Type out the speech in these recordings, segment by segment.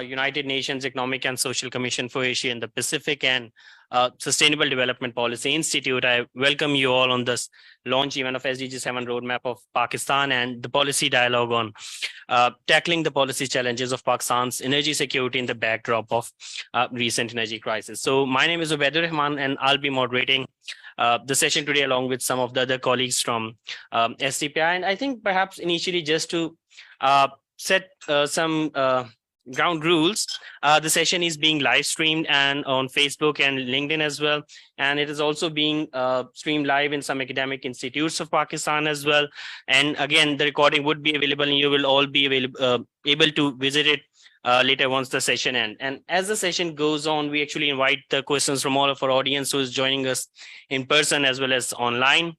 United Nations Economic and Social Commission for Asia and the Pacific, and Sustainable Development Policy Institute. I welcome you all on this launch event of SDG7 roadmap of Pakistan and the policy dialogue on tackling the policy challenges of Pakistan's energy security in the backdrop of recent energy crisis. So my name is Ubaidur Rahman, and I'll be moderating the session today along with some of the other colleagues from SDPI. And I think perhaps initially just to set some ground rules, the session is being live streamed and on Facebook and LinkedIn as well. And it is also being streamed live in some academic institutes of Pakistan as well. And again, the recording would be available and you will all be able to visit it later once the session ends. And as the session goes on, we actually invite the questions from all of our audience who is joining us in person as well as online.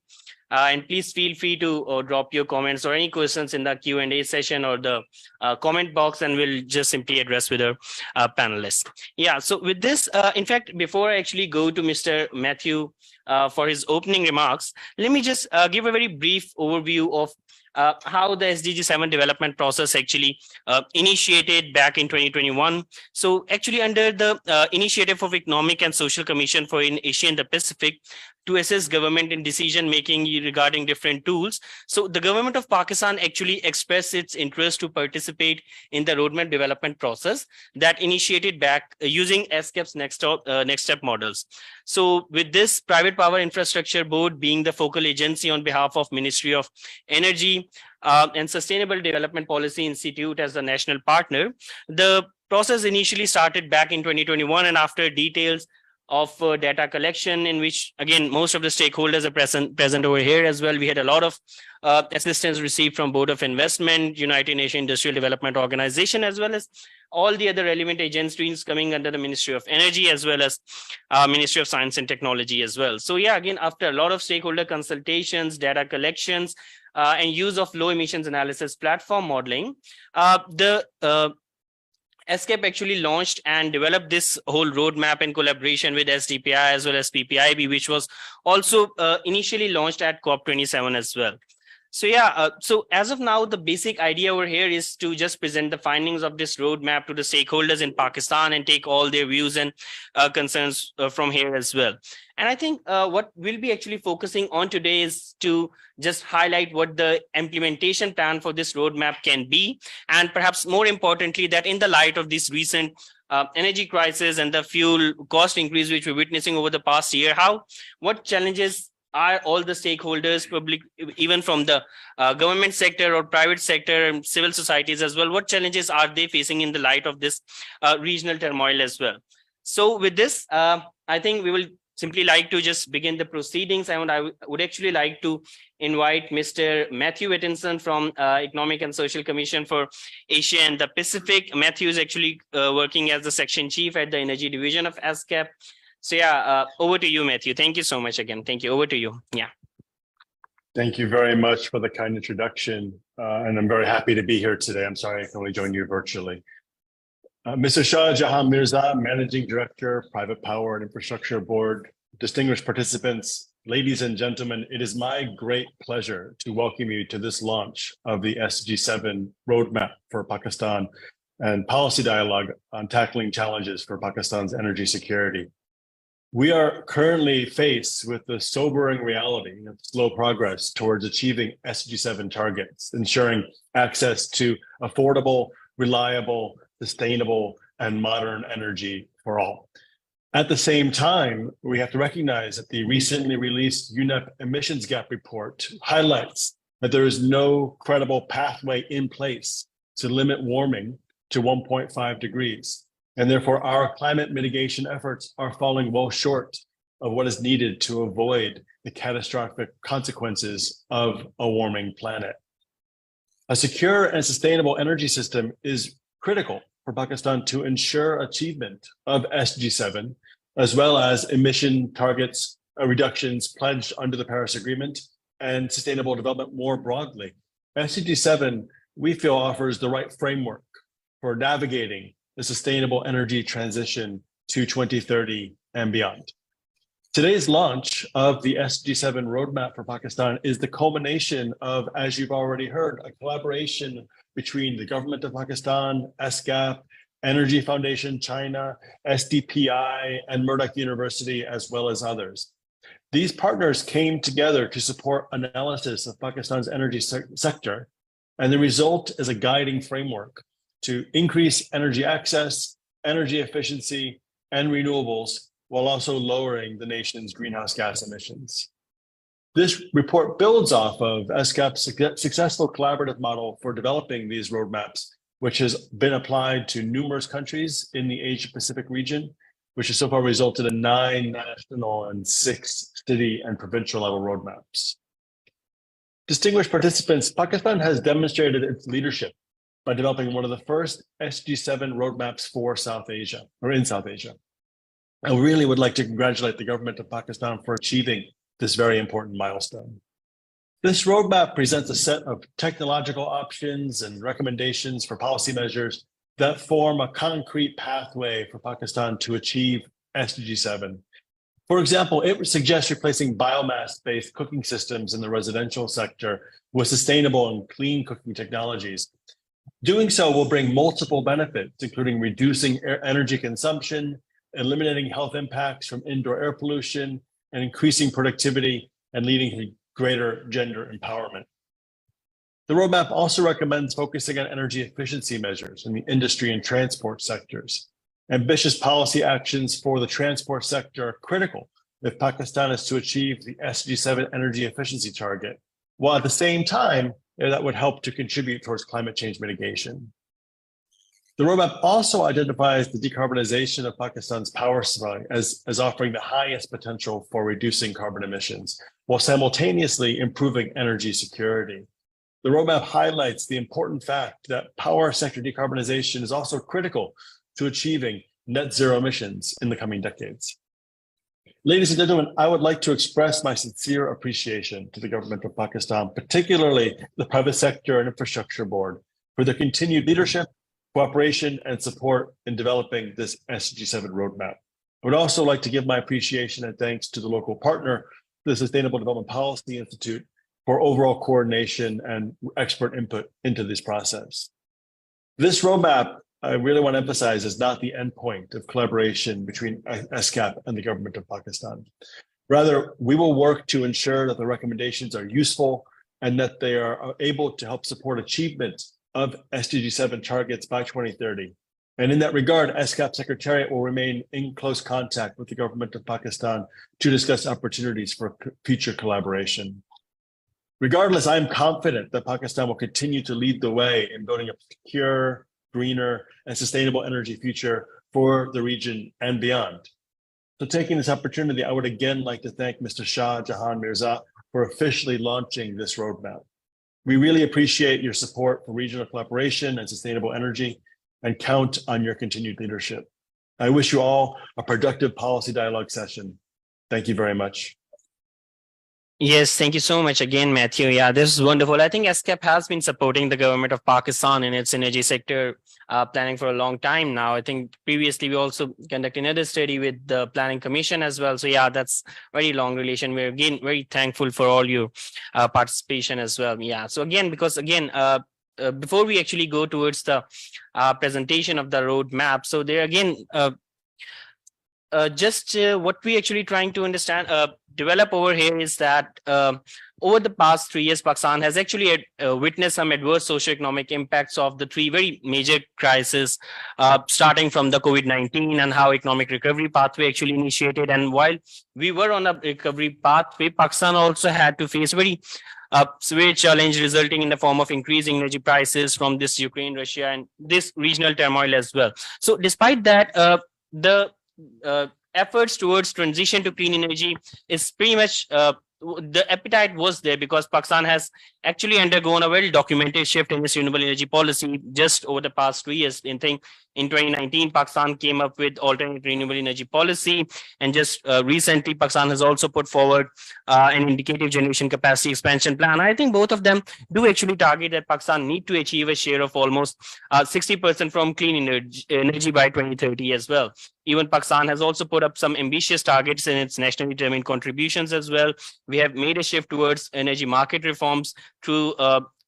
And please feel free to drop your comments or any questions in the Q&A session or the comment box, and we'll just simply address with our panelists. Yeah, so with this, in fact, before I actually go to Mr. Matthew for his opening remarks, let me just give a very brief overview of how the SDG7 development process actually initiated back in 2021. So actually under the Initiative of Economic and Social Commission for Asia and the Pacific to assist government in decision making regarding different tools. So the government of Pakistan actually expressed its interest to participate in the roadmap development process that initiated back using SCAP's next step models. So with this, Private Power Infrastructure Board being the focal agency on behalf of Ministry of Energy and Sustainable Development Policy Institute as the national partner, the process initially started back in 2021, and after details of data collection, in which again most of the stakeholders are present over here as well. We had a lot of assistance received from Board of Investment, United Nations Industrial Development Organization, as well as all the other relevant agencies coming under the Ministry of Energy, as well as Ministry of Science and Technology as well. So yeah, again, after a lot of stakeholder consultations, data collections, and use of low emissions analysis platform modeling, the SCAP actually launched and developed this whole roadmap in collaboration with SDPI as well as PPIB, which was also initially launched at COP27 as well. So yeah, so as of now, the basic idea over here is to just present the findings of this roadmap to the stakeholders in Pakistan and take all their views and concerns from here as well. And I think what we'll be actually focusing on today is to just highlight what the implementation plan for this roadmap can be. And perhaps more importantly, that in the light of this recent energy crisis and the fuel cost increase, which we're witnessing over the past year, what challenges are all the stakeholders, public, even from the government sector or private sector and civil societies as well, what challenges are they facing in the light of this regional turmoil as well? So with this, I think we will simply like to just begin the proceedings. And I would actually like to invite Mr. Matthew Atkinson from Economic and Social Commission for Asia and the Pacific. Matthew is actually working as the section chief at the Energy Division of SCAP. So yeah, over to you, Matthew. Thank you so much again. Thank you. Over to you. Yeah. Thank you very much for the kind introduction. And I'm very happy to be here today. I'm sorry I can only join you virtually. Mr. Shah Jahan Mirza, Managing Director, Private Power and Infrastructure Board, distinguished participants, ladies and gentlemen, it is my great pleasure to welcome you to this launch of the SDG7 roadmap for Pakistan and policy dialogue on tackling challenges for Pakistan's energy security. We are currently faced with the sobering reality of slow progress towards achieving SDG7 targets, ensuring access to affordable, reliable, sustainable, and modern energy for all. At the same time, we have to recognize that the recently released UNEP emissions gap report highlights that there is no credible pathway in place to limit warming to 1.5 degrees. And therefore, our climate mitigation efforts are falling well short of what is needed to avoid the catastrophic consequences of a warming planet. A secure and sustainable energy system is critical for Pakistan to ensure achievement of SDG7, as well as emission targets reductions pledged under the Paris Agreement and sustainable development more broadly. SDG7, we feel, offers the right framework for navigating the sustainable energy transition to 2030 and beyond. Today's launch of the SDG7 roadmap for Pakistan is the culmination of, as you've already heard, a collaboration between the government of Pakistan, SCAP, Energy Foundation China, SDPI, and Murdoch University, as well as others. These partners came together to support analysis of Pakistan's energy sector, and the result is a guiding framework to increase energy access, energy efficiency, and renewables, while also lowering the nation's greenhouse gas emissions. This report builds off of SCAP's successful collaborative model for developing these roadmaps, which has been applied to numerous countries in the Asia-Pacific region, which has so far resulted in 9 national and 6 city and provincial level roadmaps. Distinguished participants, Pakistan has demonstrated its leadership by developing one of the first SDG7 roadmaps for South Asia, or in South Asia. I really would like to congratulate the government of Pakistan for achieving this very important milestone. This roadmap presents a set of technological options and recommendations for policy measures that form a concrete pathway for Pakistan to achieve SDG7. For example, it suggests replacing biomass-based cooking systems in the residential sector with sustainable and clean cooking technologies. Doing so will bring multiple benefits, including reducing energy consumption, eliminating health impacts from indoor air pollution, and increasing productivity and leading to greater gender empowerment. The roadmap also recommends focusing on energy efficiency measures in the industry and transport sectors. Ambitious policy actions for the transport sector are critical if Pakistan is to achieve the SDG7 energy efficiency target, while at the same time, that would help to contribute towards climate change mitigation. The roadmap also identifies the decarbonization of Pakistan's power supply as offering the highest potential for reducing carbon emissions, while simultaneously improving energy security. The roadmap highlights the important fact that power sector decarbonization is also critical to achieving net zero emissions in the coming decades. Ladies and gentlemen, I would like to express my sincere appreciation to the government of Pakistan, particularly the private sector and infrastructure board, for their continued leadership, cooperation, and support in developing this SDG7 roadmap. I would also like to give my appreciation and thanks to the local partner, the Sustainable Development Policy Institute, for overall coordination and expert input into this process. This roadmap, I really want to emphasize, is not the endpoint of collaboration between SCAP and the government of Pakistan. Rather, we will work to ensure that the recommendations are useful and that they are able to help support achievement of SDG7 targets by 2030. And in that regard, SCAP Secretariat will remain in close contact with the government of Pakistan to discuss opportunities for future collaboration. Regardless, I am confident that Pakistan will continue to lead the way in building a secure, greener, and sustainable energy future for the region and beyond. So taking this opportunity, I would again like to thank Mr. Shah Jahan Mirza for officially launching this roadmap. We really appreciate your support for regional collaboration and sustainable energy and count on your continued leadership. I wish you all a productive policy dialogue session. Thank you very much. Yes, thank you so much again, Matthew. Yeah, this is wonderful. I think SCAP has been supporting the government of Pakistan in its energy sector planning for a long time now. I think previously we also conducted another study with the Planning Commission as well. So yeah, that's very long relation. We're again very thankful for all your participation as well. Yeah, so again, because again, before we actually go towards the presentation of the roadmap, so there again, what we actually trying to understand, develop over here is that over the past 3 years, Pakistan has actually witnessed some adverse socioeconomic impacts of the 3 very major crises, starting from the COVID-19 and how economic recovery pathway actually initiated. And while we were on a recovery pathway, Pakistan also had to face very severe challenge resulting in the form of increasing energy prices from this Ukraine, Russia, and this regional turmoil as well. So despite that, the efforts towards transition to clean energy is pretty much the appetite was there because Pakistan has actually undergone a well documented shift in its renewable energy policy just over the past 2 years. In 2019, Pakistan came up with alternate renewable energy policy, and just recently Pakistan has also put forward an indicative generation capacity expansion plan. I think both of them do actually target that Pakistan need to achieve a share of almost 60% from clean energy by 2030 as well. Even Pakistan has also put up some ambitious targets in its nationally determined contributions as well. We have made a shift towards energy market reforms through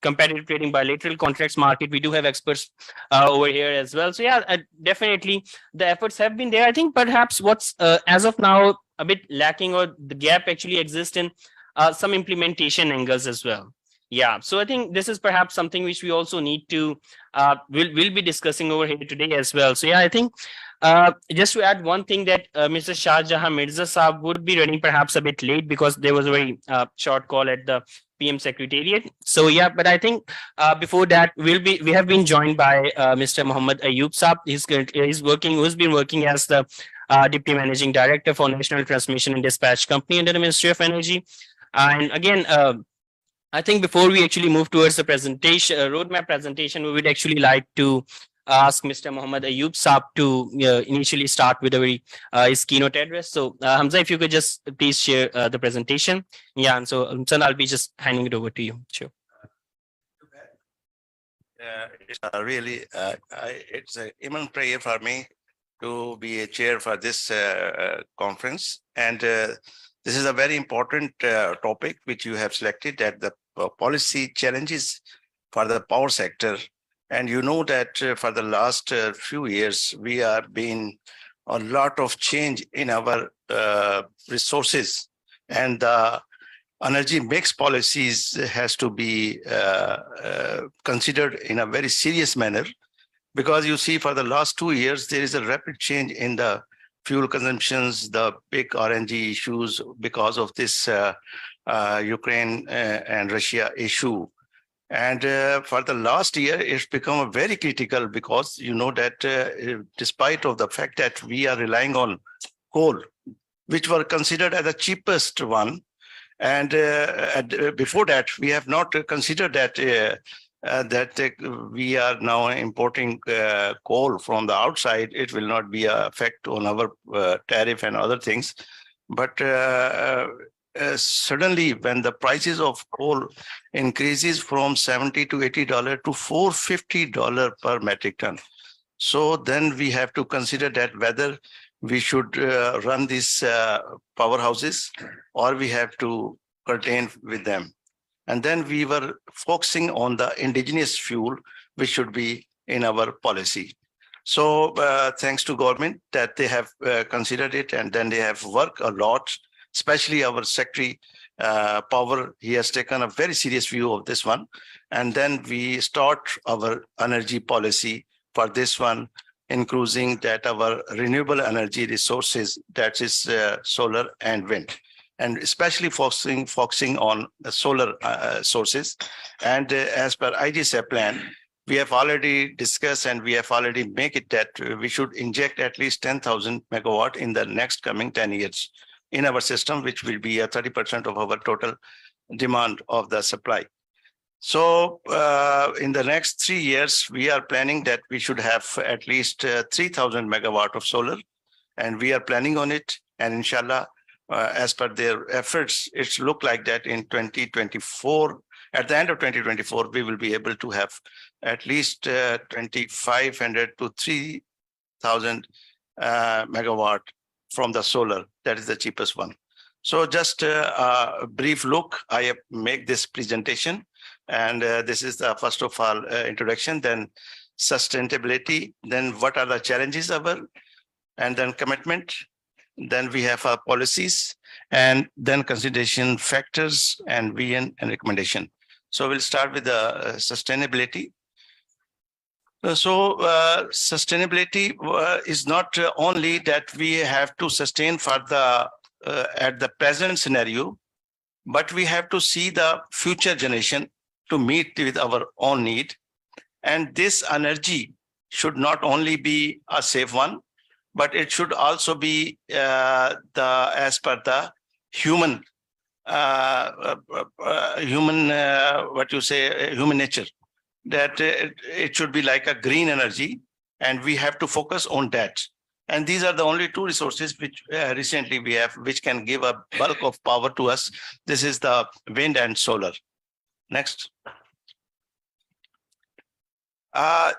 competitive trading, bilateral contracts market. We do have experts over here as well. So yeah, definitely the efforts have been there. I think perhaps what's as of now a bit lacking, or the gap actually exists in some implementation angles as well. Yeah, so I think this is perhaps something which we also need to we'll be discussing over here today as well. So yeah, I think just to add one thing, that Mr. Shah Jahan Mirza Saab would be running perhaps a bit late because there was a very short call at the PM Secretariat. So yeah, but I think before that we have been joined by Mr. Muhammad Ayub Saab. Who's been working as the Deputy Managing Director for National Transmission and Dispatch Company under the Ministry of Energy. And again, I think before we actually move towards the presentation, roadmap presentation, we would actually like to ask Mr. Muhammad Ayub Saab to initially start with a very his keynote address. So Hamza, if you could just please share the presentation. Yeah, and so Son, I'll be just handing it over to you. Sure. It's really it's an immense prayer for me to be a chair for this conference, and this is a very important topic which you have selected, that the policy challenges for the power sector. And you know that for the last few years, we are being a lot of change in our resources, and the energy mix policies has to be considered in a very serious manner, because you see for the last 2 years, there is a rapid change in the fuel consumptions, the big RNG issues because of this Ukraine and Russia issue. And for the last year, it's become very critical, because you know that despite of the fact that we are relying on coal, which were considered as the cheapest one, and before that, we have not considered that we are now importing coal from the outside. It will not be an effect on our tariff and other things. But suddenly, when the prices of coal increases from $70 to $80 to $450 per metric ton, so then we have to consider that whether we should run these powerhouses or we have to curtail with them. And then we were focusing on the indigenous fuel, which should be in our policy. So thanks to government that they have considered it, and then they have worked a lot, especially our Secretary Power. He has taken a very serious view of this one. And then we start our energy policy for this one, including that our renewable energy resources, that is solar and wind, and especially focusing on the solar sources. And as per IGSA plan, we have already discussed and we have already made it that we should inject at least 10,000 megawatt in the next coming 10 years in our system, which will be 30% of our total demand of the supply. So in the next 3 years, we are planning that we should have at least 3,000 megawatt of solar, and we are planning on it. And inshallah, as per their efforts, it's look like that in 2024, at the end of 2024, we will be able to have at least 2,500 to 3,000 megawatt from the solar. That is the cheapest one. So just a brief look, I make this presentation. And this is the first of all introduction, then sustainability, then what are the challenges of it, and then commitment. Then we have our policies, and then consideration factors and vision and recommendation. So we'll start with the sustainability. So sustainability is not only that we have to sustain for the at the present scenario, but we have to see the future generation to meet with our own need. And this energy should not only be a safe one, but it should also be as per the human human nature, that it should be like a green energy, and we have to focus on that. And these are the only two resources which recently we have, which can give a bulk of power to us. This is the wind and solar. Next.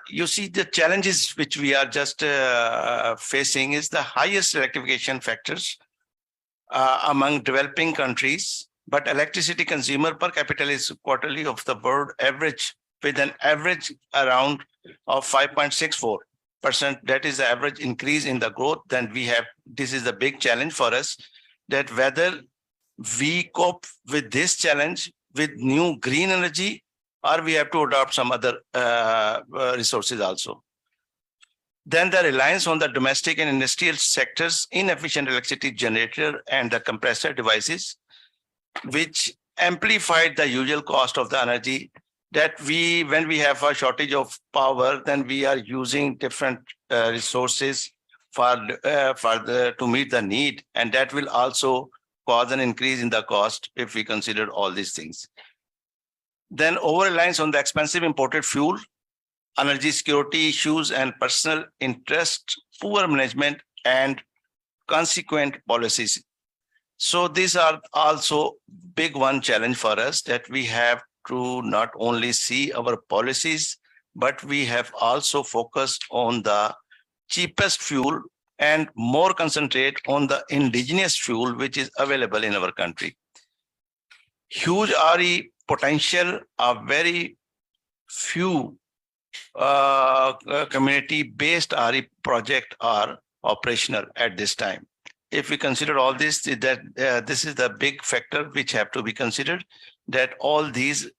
You see the challenges which we are just facing is the highest electrification factors among developing countries, but electricity consumer per capita is quarterly of the world average, with an average around of 5.64%. That is the average increase in the growth. Then we have, this is the big challenge for us, that whether we cope with this challenge with new green energy, or we have to adopt some other resources also. Then the reliance on the domestic and industrial sectors, inefficient electricity generator and the compressor devices, which amplified the usual cost of the energy, that when we have a shortage of power, then we are using different resources to meet the need, and that will also cause an increase in the cost if we consider all these things. Then over-reliance on the expensive imported fuel, energy security issues and personal interest, poor management and consequent policies. So these are also big one challenge for us, that we have to not only see our policies, but we have also focused on the cheapest fuel and more concentrate on the indigenous fuel which is available in our country. Huge RE potential, a very few community-based RE projects are operational at this time. If we consider all this, that this is the big factor which have to be considered, that all these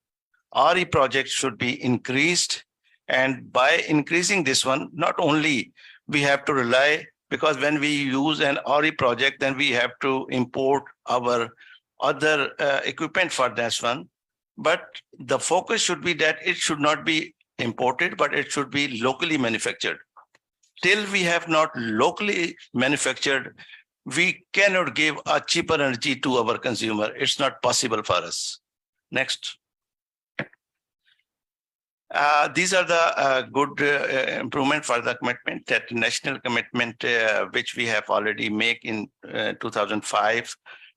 RE projects should be increased. And by increasing this one, not only we have to rely, because when we use an RE project, then we have to import our other equipment for this one. But the focus should be that it should not be imported, but it should be locally manufactured. Till we have not locally manufactured, we cannot give a cheaper energy to our consumer. It's not possible for us. Next. These are the good improvement for the commitment, that national commitment which we have already made in 2005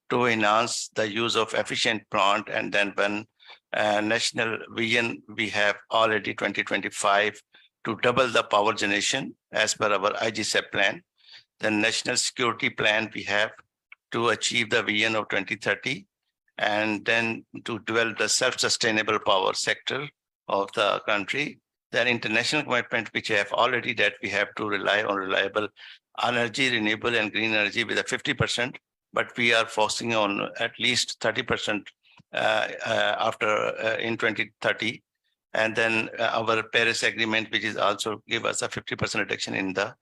to enhance the use of efficient plant, and then when national vision we have already 2025 to double the power generation as per our IG7 plan. The national security plan we have to achieve the vision of 2030, and then to develop the self-sustainable power sector of the country. Then international commitment which I have already, that we have to rely on reliable energy, renewable and green energy with a 50%, but we are focusing on at least 30% in 2030. And then our Paris Agreement, which is also give us a 50% reduction in the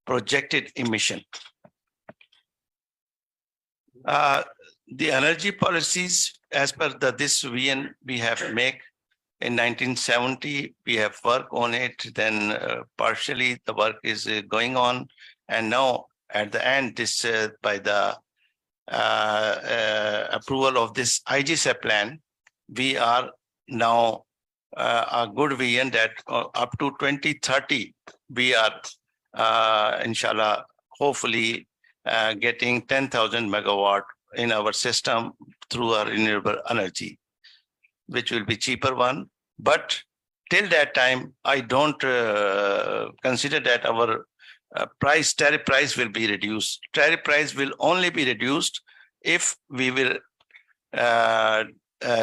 projected emission. The energy policies as per this VN we have make in 1970, we have worked on it, then partially the work is going on. And now at the end, this by the approval of this IG7 plan, we are now a good vision that up to 2030, we are inshallah, hopefully getting 10,000 megawatt in our system through our renewable energy, which will be cheaper one. But till that time, I don't consider that our tariff price will be reduced. Tariff price will only be reduced if we will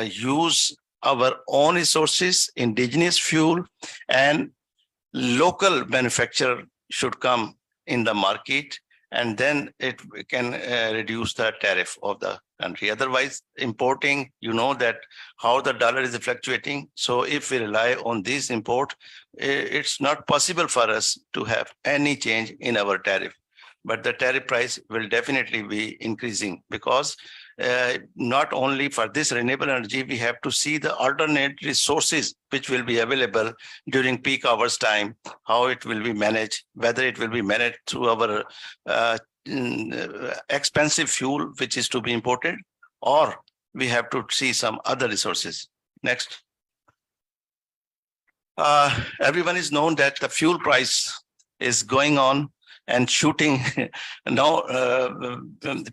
use our own resources, indigenous fuel, and local manufacturer should come in the market, and then it can reduce the tariff of the country. Otherwise, importing, you know that how the dollar is fluctuating. So if we rely on this import, it's not possible for us to have any change in our tariff. But the tariff price will definitely be increasing, because not only for this renewable energy, we have to see the alternate resources which will be available during peak hours time, how it will be managed, whether it will be managed through our expensive fuel which is to be imported, or we have to see some other resources. Next. Everyone is known that the fuel price is going on and shooting. Now,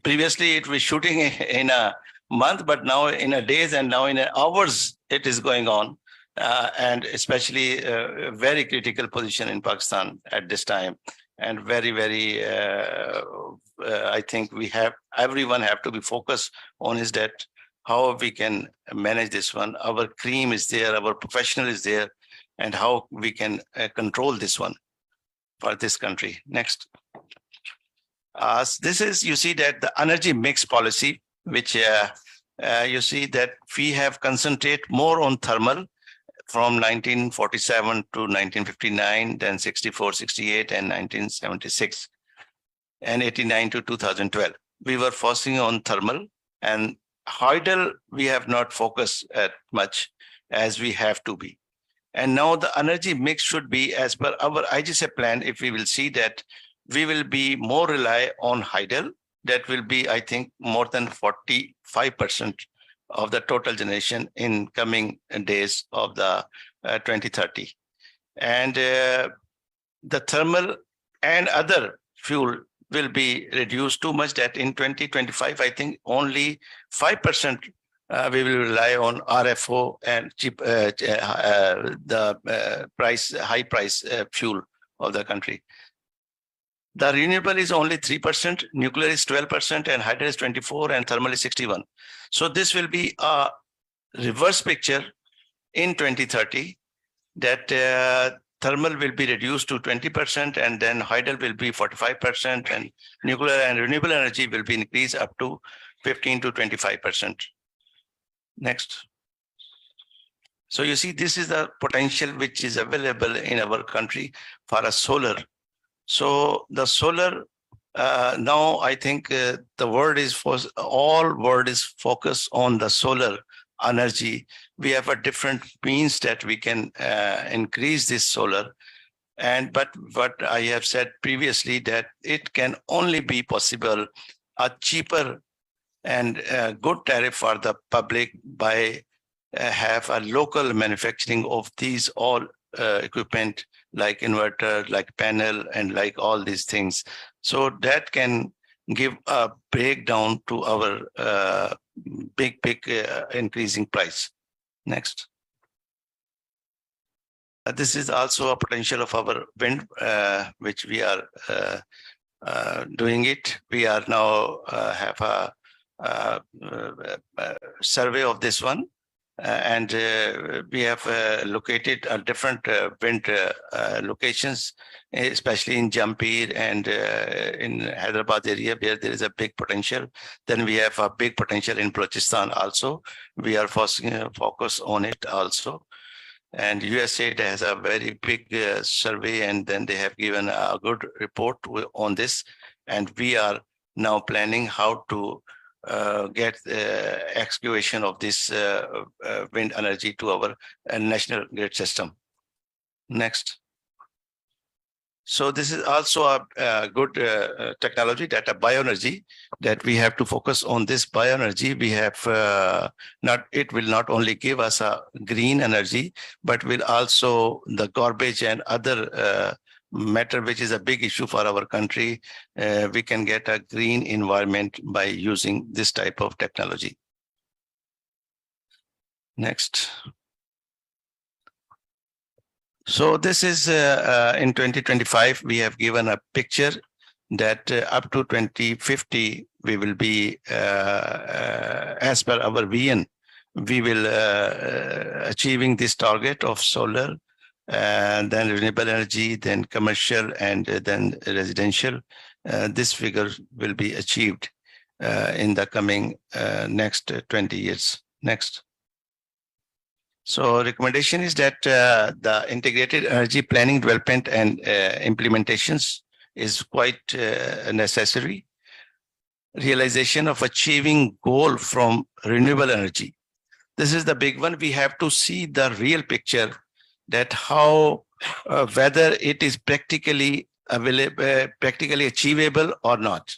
previously it was shooting in a month, but now in a days and now in hours it is going on. And especially a very critical position in Pakistan at this time. And very, very, I think everyone have to be focused on is that how we can manage this one. Our cream is there, our professional is there, and how we can control this one for this country. Next. This is, you see that the energy mix policy, which you see that we have concentrate more on thermal from 1947 to 1959, then 64, 68, and 1976, and 89 to 2012. We were focusing on thermal, and hydel we have not focused at much as we have to be. And now the energy mix should be as per our IGSA plan. If we will see that we will be more rely on hydel, that will be, I think, more than 45% of the total generation in coming days of the 2030. And the thermal and other fuel will be reduced too much that in 2025, I think only 5% we will rely on RFO and cheap, high price fuel of the country. The renewable is only 3%, nuclear is 12%, and hydro is 24%, and thermal is 61%. So this will be a reverse picture in 2030 that thermal will be reduced to 20%, and then hydro will be 45%, and nuclear and renewable energy will be increased up to 15 to 25%. Next. So you see, this is the potential which is available in our country for a solar. So the solar, now I think the world is focused on the solar energy. We have a different means that we can increase this solar. But what I have said previously, that it can only be possible a cheaper and good tariff for the public by have a local manufacturing of these all equipment like inverter, like panel, and like all these things. So that can give a breakdown to our big increasing price. Next. This is also a potential of our wind, which we are doing it. We are now have a survey of this one. And we have located different wind locations, especially in Jampir and in Hyderabad area where there is a big potential. Then we have a big potential in Balochistan also. We are focus on it also. And USAID has a very big survey, and then they have given a good report on this. And we are now planning how to get excavation of this wind energy to our national grid system. Next. So this is also a good technology, that a bioenergy, that we have to focus on this bioenergy. We have it will not only give us a green energy, but will also the garbage and other matter, which is a big issue for our country. We can get a green environment by using this type of technology. Next. So this is in 2025, we have given a picture that up to 2050, we will be, as per our vision, we will achieving this target of solar, and then renewable energy, then commercial, and then residential. This figure will be achieved in the coming next 20 years. Next. So recommendation is that the integrated energy planning, development, and implementations is quite necessary. Realization of achieving goal from renewable energy. This is the big one. We have to see the real picture, that how whether it is practically available, practically achievable or not.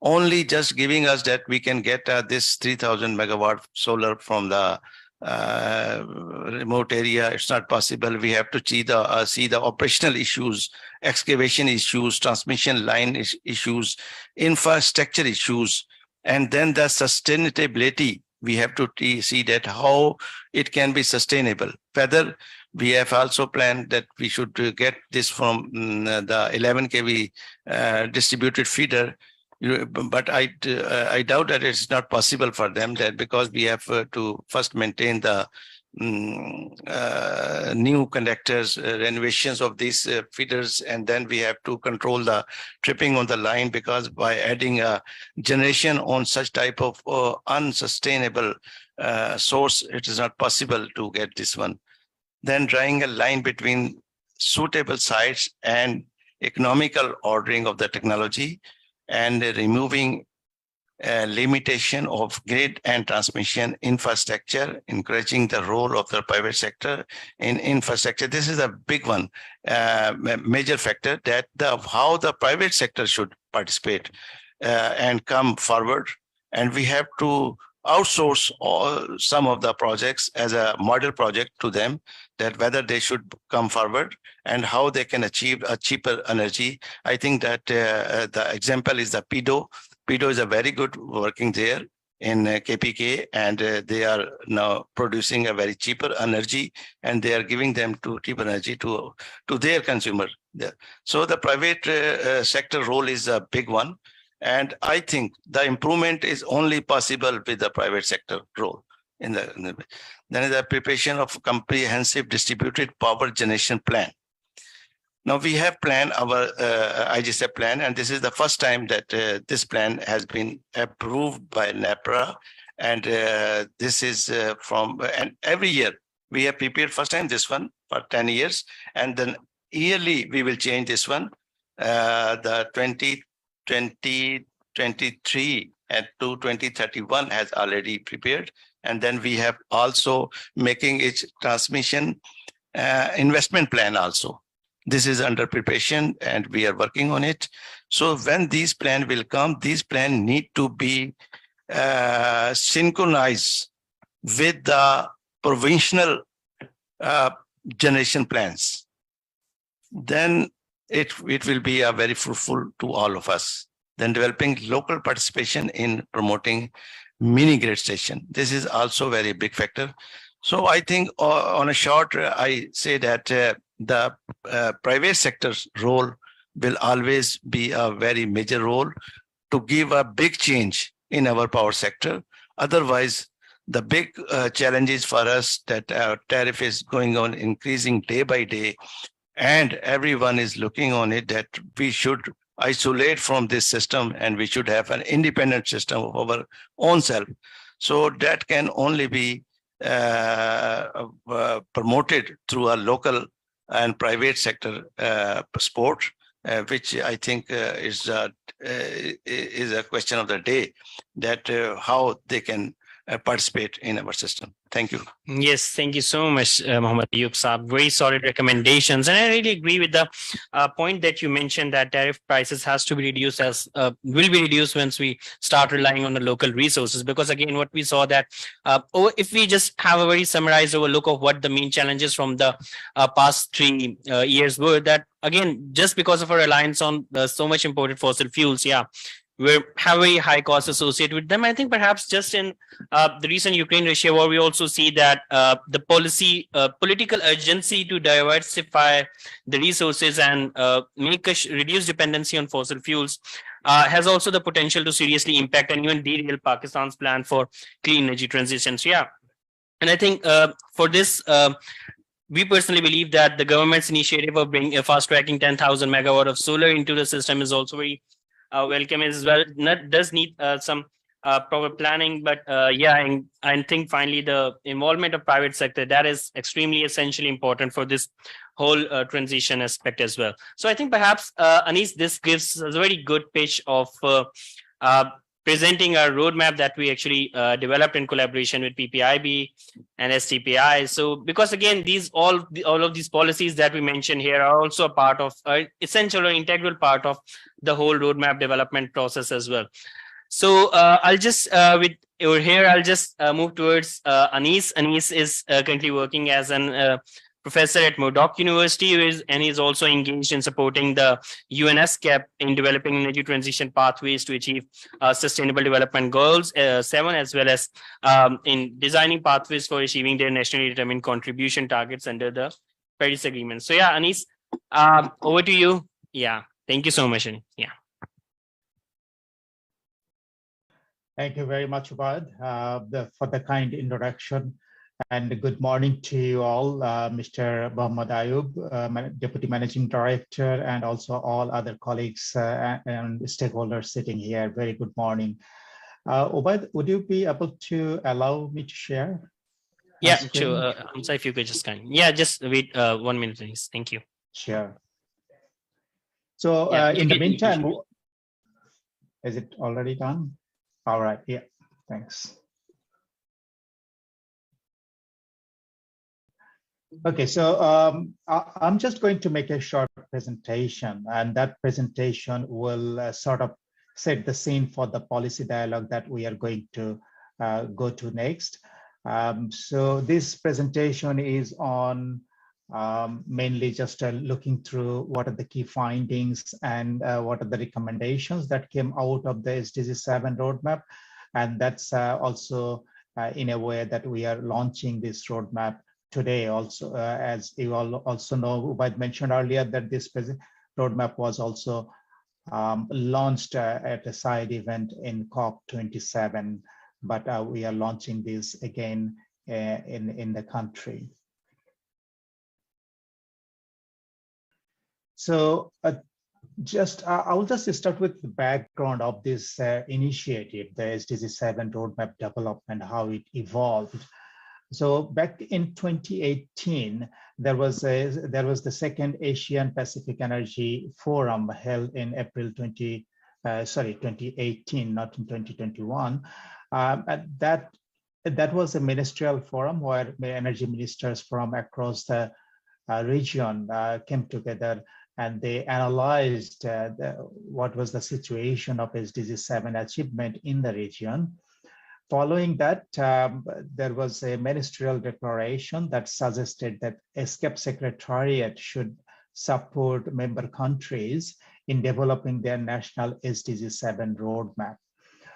Only just giving us that we can get this 3,000 megawatt solar from the remote area, it's not possible. We have to see the operational issues, excavation issues, transmission line issues, infrastructure issues, and then the sustainability. We have to see that how it can be sustainable. Whether we have also planned that we should get this from the 11 kV distributed feeder. But I doubt that it's not possible for them, that because we have to first maintain the new conductors, renovations of these feeders, and then we have to control the tripping on the line, because by adding a generation on such type of unsustainable source, it is not possible to get this one. Then drawing a line between suitable sites and economical ordering of the technology, and removing limitation of grid and transmission infrastructure, encouraging the role of the private sector in infrastructure. This is a big one, major factor, that how the private sector should participate and come forward. And we have to outsource some of the projects as a model project to them, that whether they should come forward and how they can achieve a cheaper energy. I think that the example is the PIDO. PIDO is a very good working there in KPK, and they are now producing a very cheaper energy, and they are giving them to cheaper energy to their consumer. So the private sector role is a big one. And I think the improvement is only possible with the private sector role. Then the preparation of comprehensive distributed power generation plan. Now we have planned our IGSF plan, and this is the first time that this plan has been approved by NEPRA. And this is and every year we have prepared first time this one for 10 years. And then yearly we will change this one. The 2023 and to 2031 has already prepared. And then we have also making its transmission investment plan also. This is under preparation and we are working on it. So when these plans will come, these plans need to be synchronized with the provincial generation plans. Then it will be a very fruitful to all of us. Then developing local participation in promoting mini grid station. This is also very big factor. So I think on a short, I say that the private sector's role will always be a very major role to give a big change in our power sector. Otherwise, the big challenges for us that our tariff is going on increasing day by day, and everyone is looking on it that we should isolate from this system and we should have an independent system of our own self. So that can only be promoted through a local and private sector support, which I think is a question of the day, that how they can participate in our system. Thank you. Yes, thank you so much, Mohammed Ayub Saab. Very solid recommendations. And I really agree with the point that you mentioned, that tariff prices has to be reduced will be reduced once we start relying on the local resources. Because again, what we saw that if we just have a very summarized overlook of what the main challenges from the past 3 years were, that again, just because of our reliance on so much imported fossil fuels, we have very high costs associated with them. I think perhaps just in the recent Ukraine-Russia war, we also see that the political urgency to diversify the resources and make a reduce dependency on fossil fuels has also the potential to seriously impact and even derail Pakistan's plan for clean energy transition. So and I think for this, we personally believe that the government's initiative of bringing fast-tracking 10,000 megawatt of solar into the system is also very welcome as well. Does need some proper planning, but and I think finally the involvement of private sector, that is extremely essentially important for this whole transition aspect as well. So I think perhaps Anis, this gives us a very good pitch of presenting our roadmap that we actually developed in collaboration with PPIB and STPI. So because again, all of these policies that we mentioned here are also a part of essential or integral part of the whole roadmap development process as well. So I'll just move towards Anis. Anis is currently working as an professor at Murdoch University, and he's also engaged in supporting the UNSCAP in developing energy transition pathways to achieve Sustainable Development Goals 7, as well as in designing pathways for achieving their nationally determined contribution targets under the Paris Agreement. So Anis, over to you. Thank you so much. Thank you very much, Ubad, for the kind introduction. And good morning to you all, Mr. Mohammad Ayub, Deputy Managing Director, and also all other colleagues and stakeholders sitting here. Very good morning. Ubad, would you be able to allow me to share? Yeah, sure. I'm sorry if you could just just wait 1 minute, please. Thank you. Sure. So Yeah, in the meantime, is it already done? All right. Yeah, thanks. Okay, so I'm just going to make a short presentation, and that presentation will sort of set the scene for the policy dialogue that we are going to go to next. So this presentation is on mainly just looking through what are the key findings and what are the recommendations that came out of the SDG7 roadmap. And that's also in a way that we are launching this roadmap today also. As you all also know, Ubad mentioned earlier that this roadmap was also launched at a side event in COP27, but we are launching this again in the country. So I will just start with the background of this initiative, the SDG7 roadmap development, how it evolved. So back in 2018, there was the second Asian Pacific Energy Forum held in April 2018, not in 2021. That was a ministerial forum where energy ministers from across the region came together, and they analyzed what was the situation of SDG7 achievement in the region. Following that, there was a ministerial declaration that suggested that ESCAP Secretariat should support member countries in developing their national SDG7 roadmap.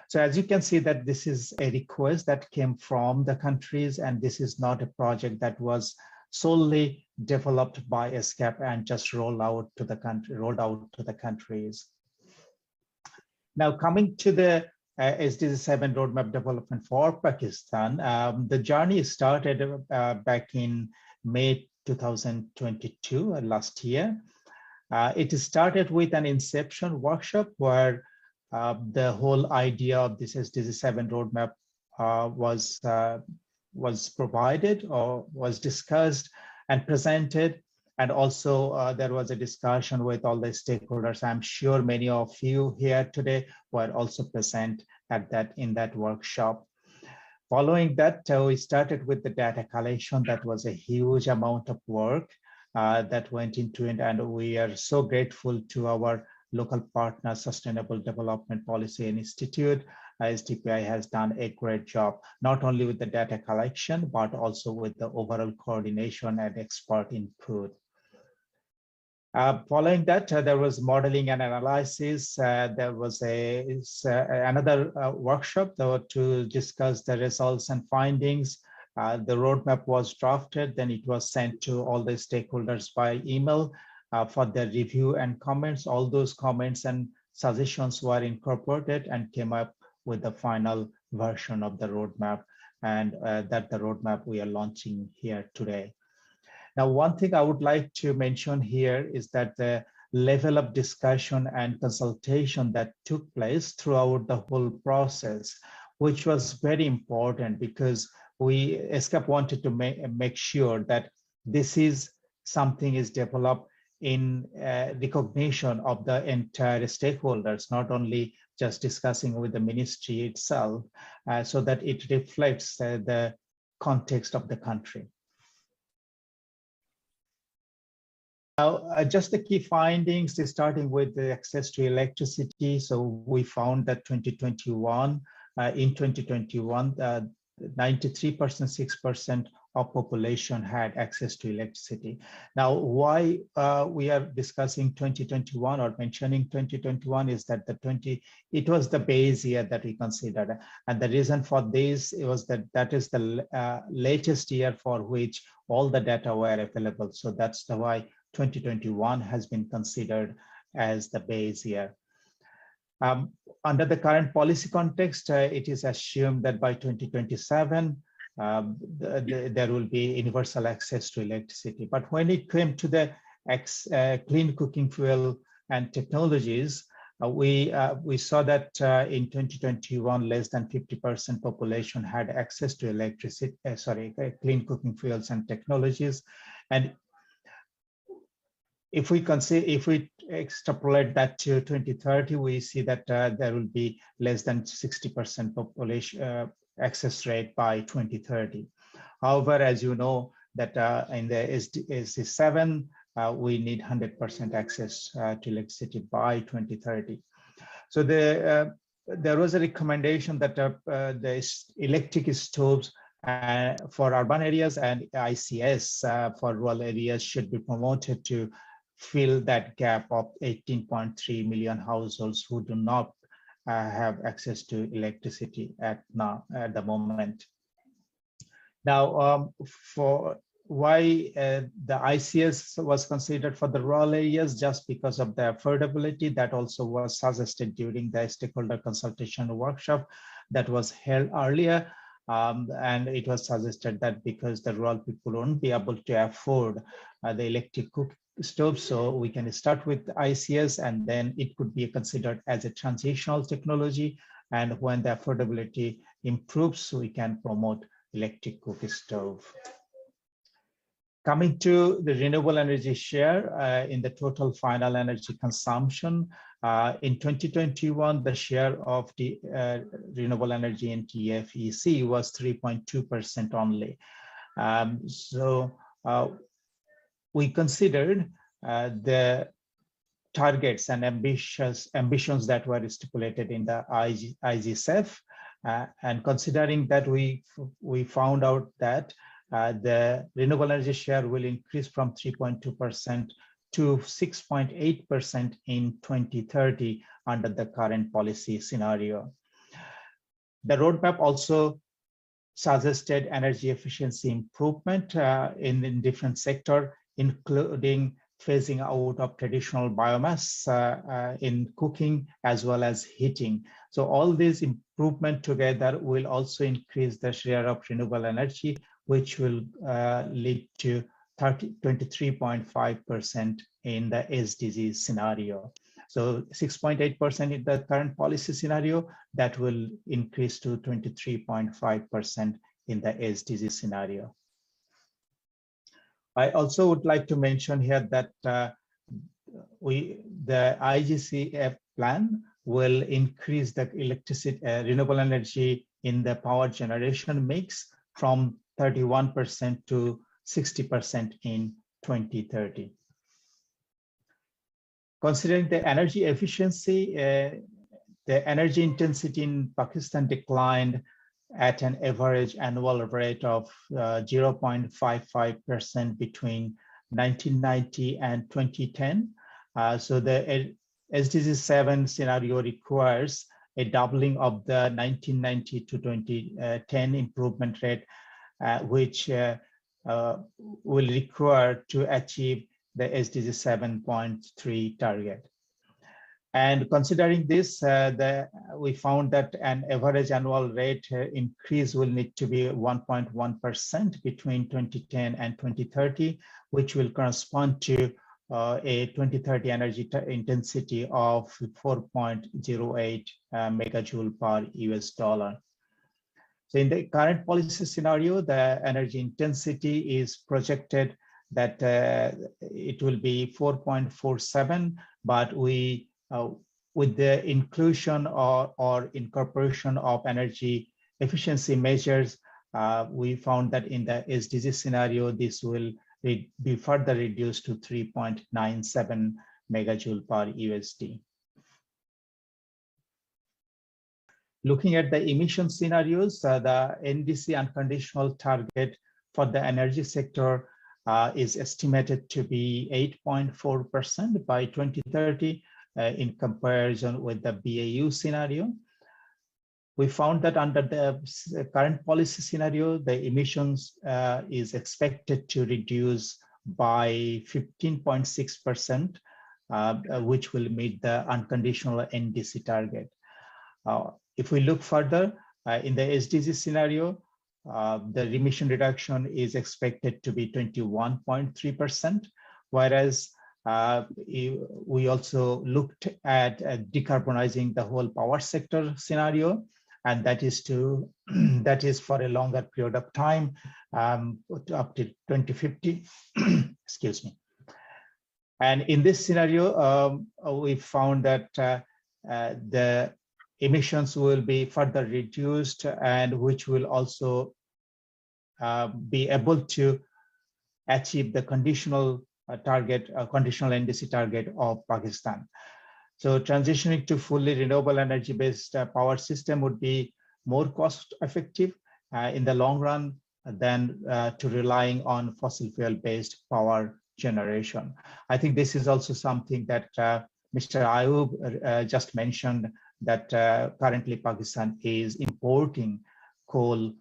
So as you can see that this is a request that came from the countries, and this is not a project that was solely developed by ESCAP and just rolled out to the countries. Now coming to the SDG7 roadmap development for Pakistan, the journey started back in May 2022, last year. It started with an inception workshop where the whole idea of this SDG7 roadmap was provided or was discussed and presented. And also there was a discussion with all the stakeholders. I'm sure many of you here today were also present in that workshop. Following that, we started with the data collection. That was a huge amount of work that went into it. And we are so grateful to our local partner, Sustainable Development Policy Institute. SDPI has done a great job, not only with the data collection, but also with the overall coordination and expert input. Following that, there was modeling and analysis. There was another workshop to discuss the results and findings. The roadmap was drafted, then it was sent to all the stakeholders by email for their review and comments. All those comments and suggestions were incorporated and came up with the final version of the roadmap, and that the roadmap we are launching here today. Now, one thing I would like to mention here is that the level of discussion and consultation that took place throughout the whole process, which was very important because ESCAP wanted to make sure that this is something is developed in recognition of the entire stakeholders, not only just discussing with the ministry itself, so that it reflects the context of the country. Now, just the key findings, starting with the access to electricity. So we found that in 2021, 93%, 6% of population had access to electricity. Now, why we are discussing 2021 or mentioning 2021 is that it was the base year that we considered. And the reason for this was that is the latest year for which all the data were available. So that's why 2021 has been considered as the base year. under the current policy context, it is assumed that by 2027, there will be universal access to electricity. But when it came to the clean cooking fuel and technologies, we saw that in 2021, less than 50% population had access to electricity, clean cooking fuels and technologies. And if we extrapolate that to 2030, we see that there will be less than 60% population access rate by 2030. However, as you know, that in the SDG7, we need 100% access to electricity by 2030. So there was a recommendation that the electric stoves for urban areas and ICS for rural areas should be promoted to fill that gap of 18.3 million households who do not have access to electricity at the moment. Now, for why the ICS was considered for the rural areas, just because of the affordability that also was suggested during the stakeholder consultation workshop that was held earlier. And it was suggested that because the rural people won't be able to afford the electric cook stove, so we can start with ICS, and then it could be considered as a transitional technology. And when the affordability improves, we can promote electric cook stove. Coming to the renewable energy share in the total final energy consumption, in 2021, the share of the renewable energy in TFEC was 3.2% only. We considered the targets and ambitions that were stipulated in the IGCEF, and considering that we found out that the renewable energy share will increase from 3.2% to 6.8% in 2030 under the current policy scenario. The roadmap also suggested energy efficiency improvement in different sectors, including phasing out of traditional biomass in cooking as well as heating. So all these improvements together will also increase the share of renewable energy, which will lead to 23.5% in the SDG scenario. So 6.8% in the current policy scenario, that will increase to 23.5% in the SDG scenario. I also would like to mention here that the IGCF plan will increase the electricity, renewable energy in the power generation mix from 31% to 60% in 2030. Considering the energy efficiency, the energy intensity in Pakistan declined at an average annual rate of 0.55% between 1990 and 2010. So the SDG7 scenario requires a doubling of the 1990 to 2010 improvement rate, which will require to achieve the SDG 7.3 target. And considering this, we found that an average annual rate increase will need to be 1.1% between 2010 and 2030, which will correspond to a 2030 energy intensity of 4.08 megajoule per US dollar. So in the current policy scenario, the energy intensity is projected that it will be 4.47, but we with the inclusion or incorporation of energy efficiency measures, we found that in the SDG scenario, this will be further reduced to 3.97 megajoule per USD. Looking at the emission scenarios, the NDC unconditional target for the energy sector is estimated to be 8.4% by 2030 in comparison with the BAU scenario. We found that under the current policy scenario, the emissions is expected to reduce by 15.6%, which will meet the unconditional NDC target. If we look further in the SDG scenario, the emission reduction is expected to be 21.3%, whereas we also looked at decarbonizing the whole power sector scenario, and that is that is for a longer period of time, up to 2050. Excuse me. And in this scenario, we found that the emissions will be further reduced, and which will also be able to achieve the conditional target, conditional NDC target of Pakistan. So transitioning to fully renewable energy-based power system would be more cost-effective in the long run than to relying on fossil fuel-based power generation. I think this is also something that Mr. Ayub just mentioned, that currently Pakistan is importing coal,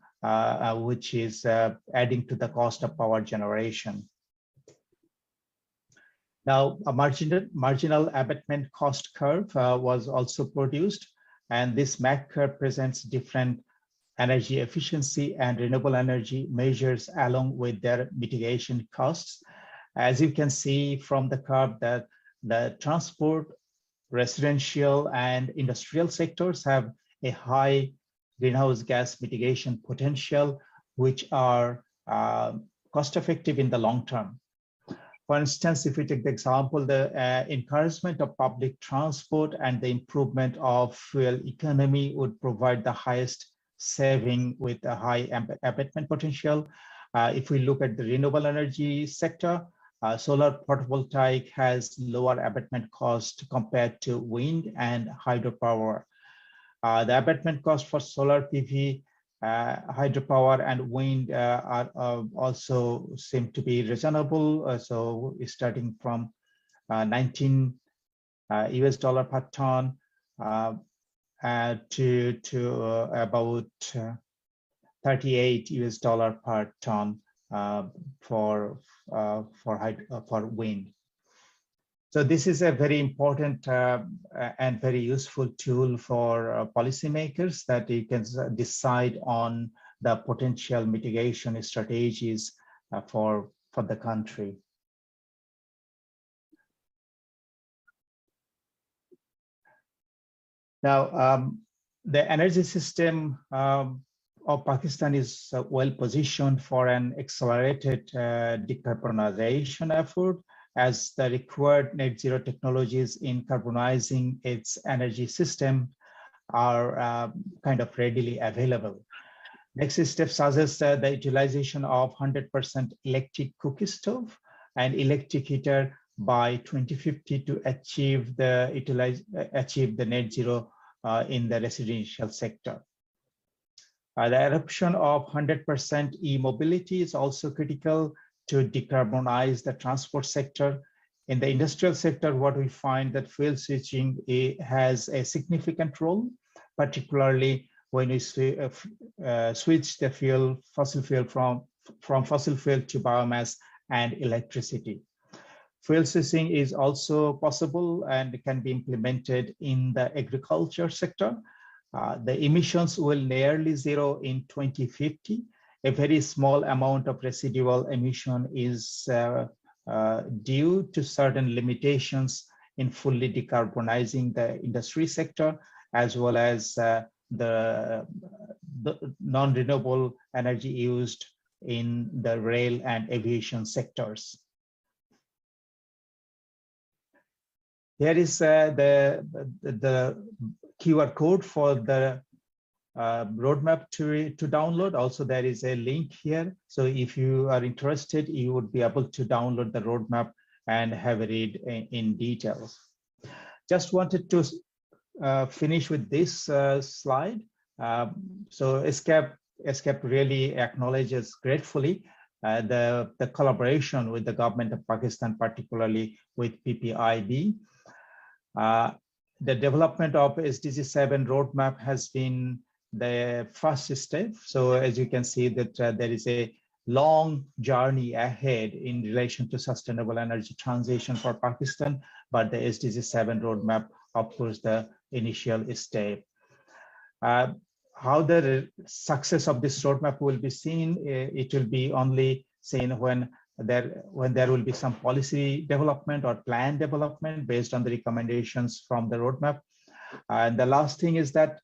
which is adding to the cost of power generation. Now, a marginal abatement cost curve was also produced, and this MAC curve presents different energy efficiency and renewable energy measures along with their mitigation costs. As you can see from the curve, that the transport, residential, and industrial sectors have a high greenhouse gas mitigation potential, which are cost-effective in the long term. For instance, if we take the example, the encouragement of public transport and the improvement of fuel economy would provide the highest saving with a high abatement potential. If we look at the renewable energy sector, solar photovoltaic has lower abatement cost compared to wind and hydropower. The abatement cost for solar PV, hydropower, and wind are also seem to be reasonable. So starting from 19 US dollar per ton to about 38 US dollar per ton for wind. So this is a very important and very useful tool for policymakers, that you can decide on the potential mitigation strategies for the country. Now, the energy system of Pakistan is well positioned for an accelerated decarbonization effort, as the required net zero technologies in carbonizing its energy system are kind of readily available. Next step suggests the utilization of 100% electric cooking stove and electric heater by 2050 to achieve the net zero in the residential sector. The adoption of 100% e-mobility is also critical to decarbonize the transport sector. In the industrial sector, what we find that fuel switching has a significant role, particularly when we switch the fossil fuel from fossil fuel to biomass and electricity. Fuel switching is also possible and can be implemented in the agriculture sector. The emissions will nearly zero in 2050. A very small amount of residual emission is due to certain limitations in fully decarbonizing the industry sector, as well as the non-renewable energy used in the rail and aviation sectors. Here is the QR code for the roadmap to download. Also, there is a link here. So if you are interested, you would be able to download the roadmap and have a read in details. Just wanted to finish with this slide. So ESCAP really acknowledges gratefully the collaboration with the government of Pakistan, particularly with PPIB. The development of SDG7 roadmap has been the first step. So as you can see that there is a long journey ahead in relation to sustainable energy transition for Pakistan, but the SDG7 roadmap, of course, the initial step. How the success of this roadmap will be seen, it will be only seen when there will be some policy development or plan development based on the recommendations from the roadmap. And the last thing is that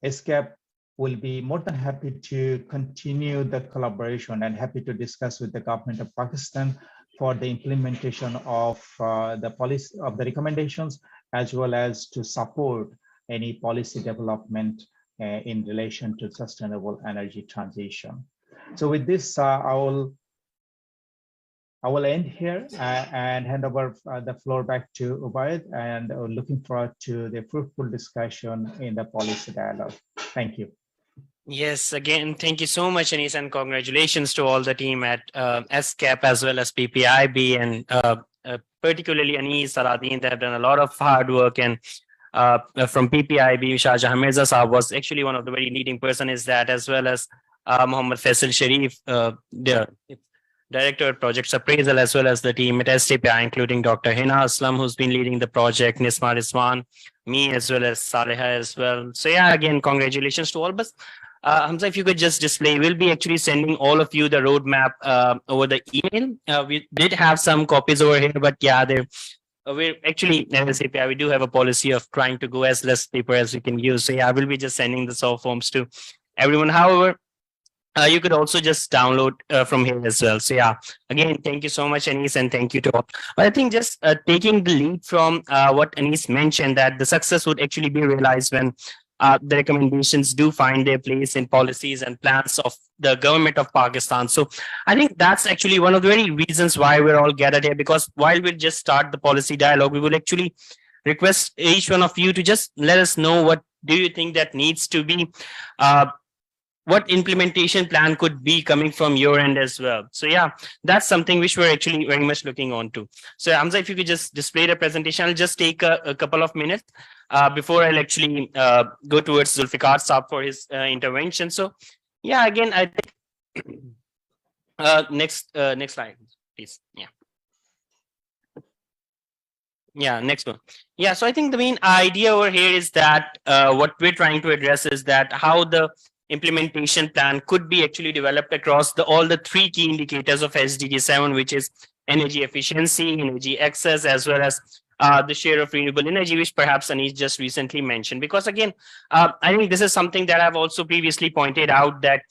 SCAP will be more than happy to continue the collaboration and happy to discuss with the government of Pakistan for the implementation of the policy of the recommendations, as well as to support any policy development in relation to sustainable energy transition. So with this, I will end here and hand over the floor back to Ubaid, and looking forward to the fruitful discussion in the policy dialogue. Thank you. Yes, again, thank you so much, Anis, and congratulations to all the team at SCAP as well as PPIB, and particularly Anis, Saladin. They have done a lot of hard work, and from PPIB, Shah Jahan Mirza Saab was actually one of the very leading person is that, as well as Muhammad Faisal Sharif, the Director of Projects Appraisal, as well as the team at STPI, including Dr. Hina Aslam, who's been leading the project, Nisma Rizwan, me, as well as Saleha as well. So yeah, again, congratulations to all of us. Hamza, if you could just display, we'll be actually sending all of you the roadmap over the email. We did have some copies over here, but yeah, we're actually, as API, we do have a policy of trying to go as less paper as we can use. So yeah, I will be just sending the soft forms to everyone. However, you could also just download from here as well. So yeah, again, thank you so much, Anis, and thank you to all. But I think just taking the lead from what Anis mentioned, that the success would actually be realized when the recommendations do find their place in policies and plans of the government of Pakistan. So I think that's actually one of the very reasons why we're all gathered here, because while we'll just start the policy dialogue, we will actually request each one of you to just let us know what do you think that needs to be, what implementation plan could be coming from your end as well. So yeah, that's something which we're actually very much looking on to. So Hamza, if you could just display the presentation, I'll just take a couple of minutes before I'll actually go towards Zulfikar Saab for his intervention. So yeah, again, I think next slide, please. Yeah, next one. Yeah, so I think the main idea over here is that what we're trying to address is that how the implementation plan could be actually developed across all the three key indicators of SDG7, which is energy efficiency, energy access, as well as the share of renewable energy, which perhaps Anis just recently mentioned. Because again, I think this is something that I've also previously pointed out, that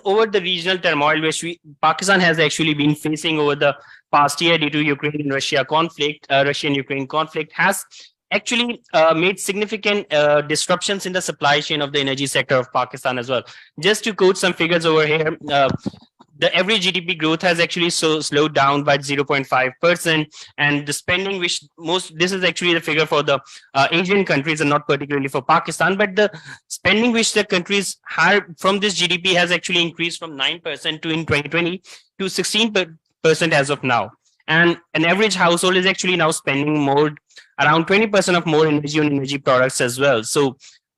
over the regional turmoil which Pakistan has actually been facing over the past year due to Ukraine and Russia conflict, Russian-Ukraine conflict has actually made significant disruptions in the supply chain of the energy sector of Pakistan as well. Just to quote some figures over here, the average GDP growth has actually slowed down by 0.5%, and the spending, which this is actually the figure for the Asian countries and not particularly for Pakistan, but the spending which the countries had from this GDP has actually increased from 9% in 2020 to 16% as of now. And an average household is actually now spending around 20% of more energy on energy products as well. So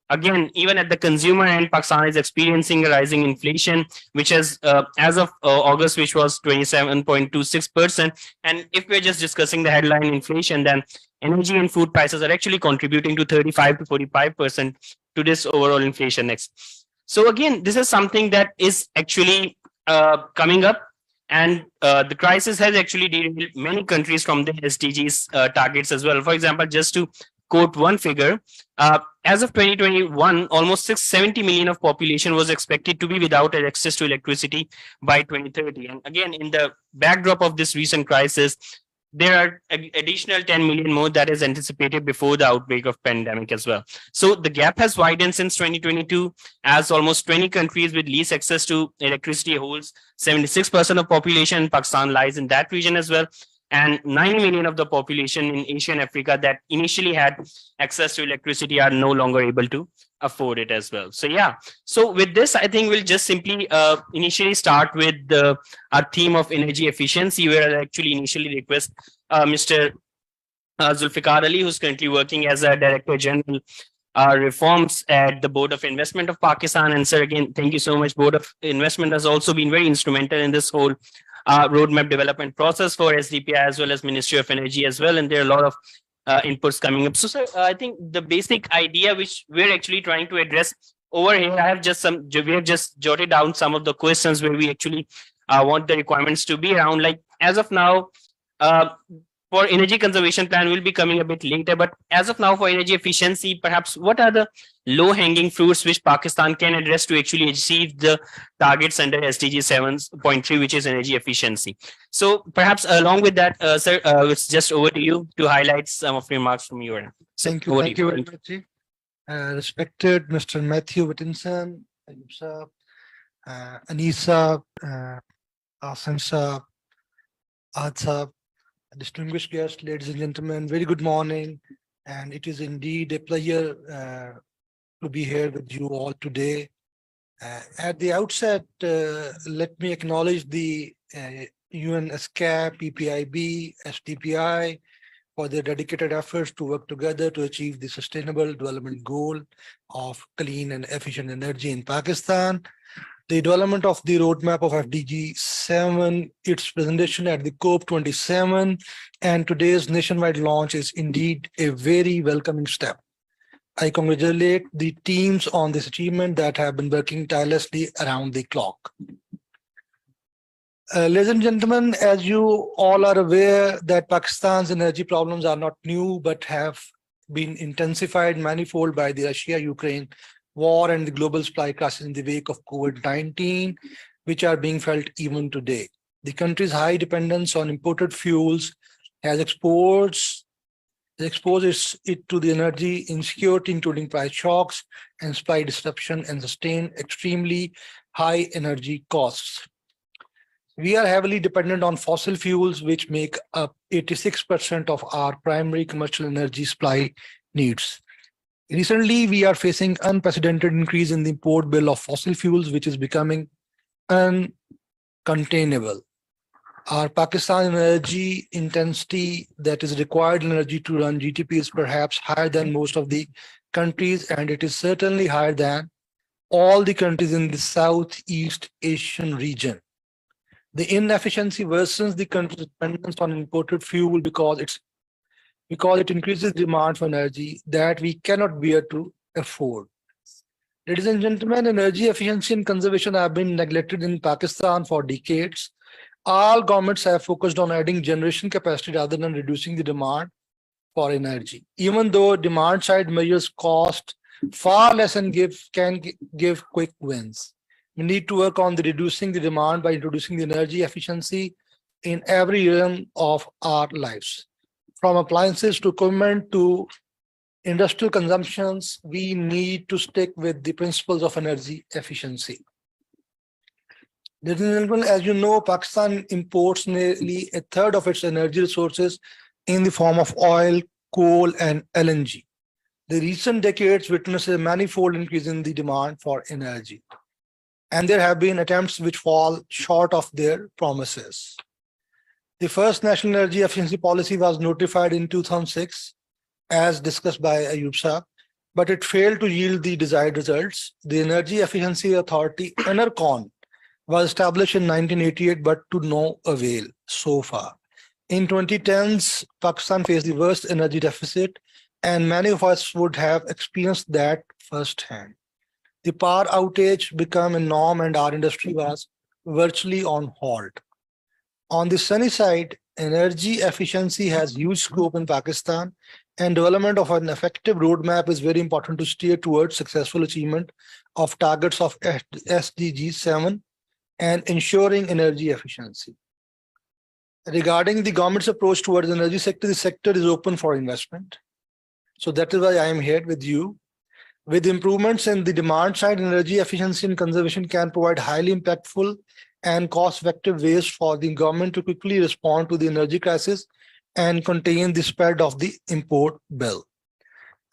again, even at the consumer end, Pakistan is experiencing a rising inflation, which has, as of August, which was 27.26%. And if we're just discussing the headline inflation, then energy and food prices are actually contributing to 35 to 45% to this overall inflation next. So again, this is something that is actually coming up. And the crisis has actually derailed many countries from the SDGs targets as well. For example, just to quote one figure, as of 2021, almost 670 million of population was expected to be without access to electricity by 2030. And again, in the backdrop of this recent crisis, there are additional 10 million more that is anticipated before the outbreak of pandemic as well. So the gap has widened since 2022, as almost 20 countries with least access to electricity holds 76% of population. Pakistan lies in that region as well. And 90 million of the population in Asia and Africa that initially had access to electricity are no longer able to afford it as well. So yeah, so with this, I think we'll just simply initially start with our theme of energy efficiency, where I actually initially request Mr. Zulfikar Ali, who's currently working as a Director General reforms at the Board of Investment of Pakistan. And sir, again, thank you so much. Board of Investment has also been very instrumental in this whole roadmap development process for SDPI as well as Ministry of Energy as well. And there are a lot of inputs coming up. So, sir, I think the basic idea which we're actually trying to address over here, we have just jotted down some of the questions where we actually want the requirements to be around. Like as of now, uh, for energy conservation plan will be coming a bit later, but as of now for energy efficiency, perhaps what are the low hanging fruits which Pakistan can address to actually achieve the targets under SDG 7.3, which is energy efficiency. So perhaps along with that, sir, it's just over to you to highlight some of the remarks from your end. So, Thank you. over Thank to you very much. Ji. Respected Mr. Matthew Whittinson, Ayub Saab, Anisa, Asim Saab, Ahad Saab, distinguished guests, ladies and gentlemen, very good morning. And it is indeed a pleasure to be here with you all today. At the outset, let me acknowledge the UN SCAP, EPIB, SDPI for their dedicated efforts to work together to achieve the sustainable development goal of clean and efficient energy in Pakistan. The development of the roadmap of SDG7, its presentation at the COP27, and today's nationwide launch is indeed a very welcoming step. I congratulate the teams on this achievement that have been working tirelessly around the clock. Ladies and gentlemen, as you all are aware that Pakistan's energy problems are not new, but have been intensified manifold by the Russia-Ukraine war and the global supply crisis in the wake of COVID-19, which are being felt even today. The country's high dependence on imported fuels has exposed it to the energy insecurity, including price shocks and supply disruption, and sustained extremely high energy costs. We are heavily dependent on fossil fuels, which make up 86% of our primary commercial energy supply needs. Recently, we are facing unprecedented increase in the import bill of fossil fuels, which is becoming uncontainable. Our Pakistan energy intensity, that is required energy to run GDP, is perhaps higher than most of the countries, and it is certainly higher than all the countries in the Southeast Asian region. The inefficiency worsens the country's dependence on imported fuel because it increases demand for energy that we cannot bear to afford. Ladies and gentlemen, energy efficiency and conservation have been neglected in Pakistan for decades. All governments have focused on adding generation capacity rather than reducing the demand for energy. Even though demand side measures cost far less and can give quick wins. We need to work on reducing the demand by introducing the energy efficiency in every realm of our lives. From appliances to equipment to industrial consumptions, we need to stick with the principles of energy efficiency. Ladies and gentlemen, as you know, Pakistan imports nearly a third of its energy resources in the form of oil, coal, and LNG. The recent decades witnessed a manifold increase in the demand for energy. And there have been attempts which fall short of their promises. The first National Energy Efficiency Policy was notified in 2006, as discussed by Ayub Saab, but it failed to yield the desired results. The Energy Efficiency Authority, ENERCON, was established in 1988, but to no avail so far. In 2010s, Pakistan faced the worst energy deficit, and many of us would have experienced that firsthand. The power outage became a norm and our industry was virtually on halt. On the sunny side, energy efficiency has huge scope in Pakistan, and development of an effective roadmap is very important to steer towards successful achievement of targets of SDG7 and ensuring energy efficiency. Regarding the government's approach towards the energy sector, the sector is open for investment. So that is why I am here with you. With improvements in the demand side, energy efficiency and conservation can provide highly impactful and cost-effective ways for the government to quickly respond to the energy crisis and contain the spread of the import bill.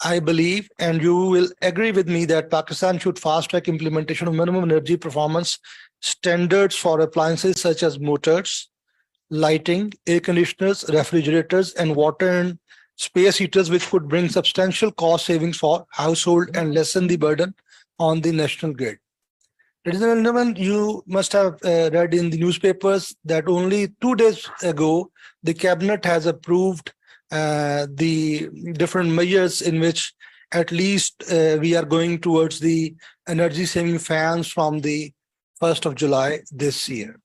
I believe, and you will agree with me, that Pakistan should fast-track implementation of minimum energy performance standards for appliances such as motors, lighting, air conditioners, refrigerators, and water and space heaters, which could bring substantial cost savings for household and lessen the burden on the national grid. Ladies and gentlemen, you must have read in the newspapers that only 2 days ago, the cabinet has approved the different measures in which at least we are going towards the energy saving fans from the 1st of July this year.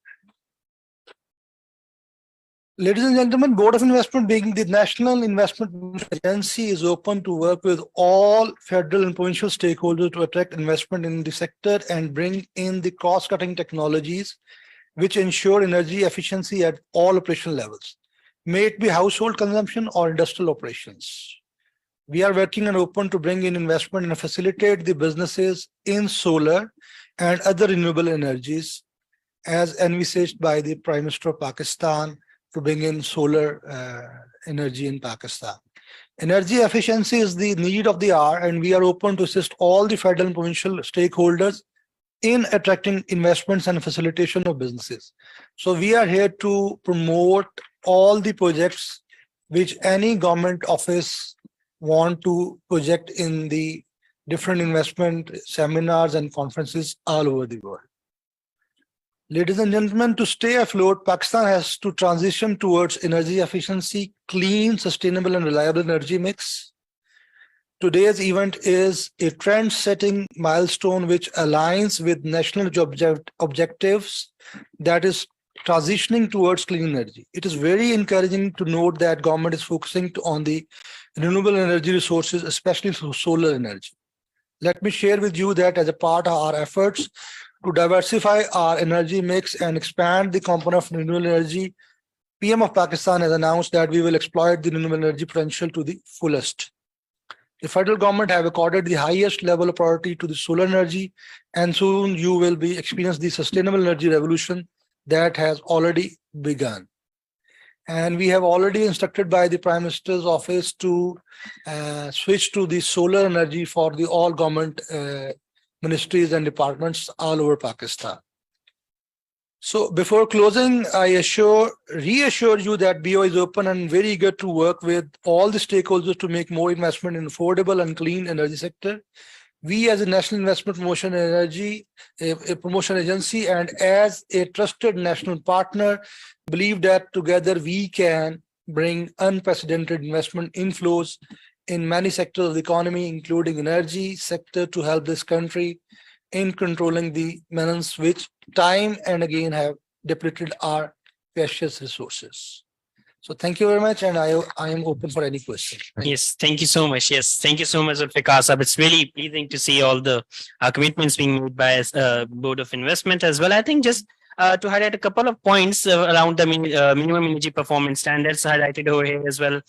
Ladies and gentlemen, Board of Investment, being the National Investment Agency, is open to work with all federal and provincial stakeholders to attract investment in the sector and bring in the cost-cutting technologies which ensure energy efficiency at all operational levels, may it be household consumption or industrial operations. We are working and open to bring in investment and facilitate the businesses in solar and other renewable energies as envisaged by the Prime Minister of Pakistan to bring in solar energy in Pakistan. Energy efficiency is the need of the hour, and we are open to assist all the federal and provincial stakeholders in attracting investments and facilitation of businesses. So we are here to promote all the projects which any government office want to project in the different investment seminars and conferences all over the world. Ladies and gentlemen, to stay afloat, Pakistan has to transition towards energy efficiency, clean, sustainable, and reliable energy mix. Today's event is a trend-setting milestone which aligns with national objectives, that is transitioning towards clean energy. It is very encouraging to note that government is focusing on the renewable energy resources, especially solar energy. Let me share with you that as a part of our efforts to diversify our energy mix and expand the component of renewable energy, PM of Pakistan has announced that we will exploit the renewable energy potential to the fullest. The federal government have accorded the highest level of priority to the solar energy, and soon you will be experience the sustainable energy revolution that has already begun. And we have already instructed by the Prime Minister's office to switch to the solar energy for the all government ministries and departments all over Pakistan. So before closing, I reassure you that BO is open and very eager to work with all the stakeholders to make more investment in affordable and clean energy sector. We as a National Investment Promotion Energy, a promotion agency, and as a trusted national partner, believe that together we can bring unprecedented investment inflows in many sectors of the economy, including energy sector, to help this country in controlling the menace which time and again have depleted our precious resources. So thank you very much, and I am open for any questions. Yes, thank you so much. Yes, thank you so much, Zulfikar. It's really pleasing to see all the commitments being made by Board of Investment as well. I think just to highlight a couple of points around the minimum energy performance standards highlighted over here as well.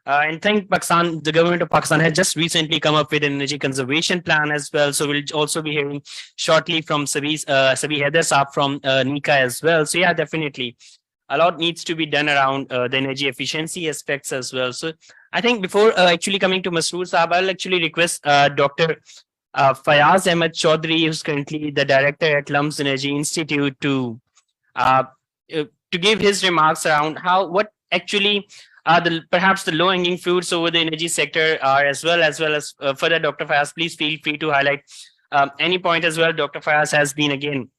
And thank Pakistan, the government of Pakistan has just recently come up with an energy conservation plan as well. So we'll also be hearing shortly from Sabi Haider Saab from NICA as well. So yeah, definitely a lot needs to be done around the energy efficiency aspects as well. So I think before actually coming to Masroor Saab, I'll actually request Dr. Fayaz Ahmed Chaudhary, who's currently the director at Lumps Energy Institute, to give his remarks around what actually perhaps the low-hanging fruits over the energy sector are, as well as further. Dr. Fayaz, please feel free to highlight any point as well. Dr. Fayaz has been again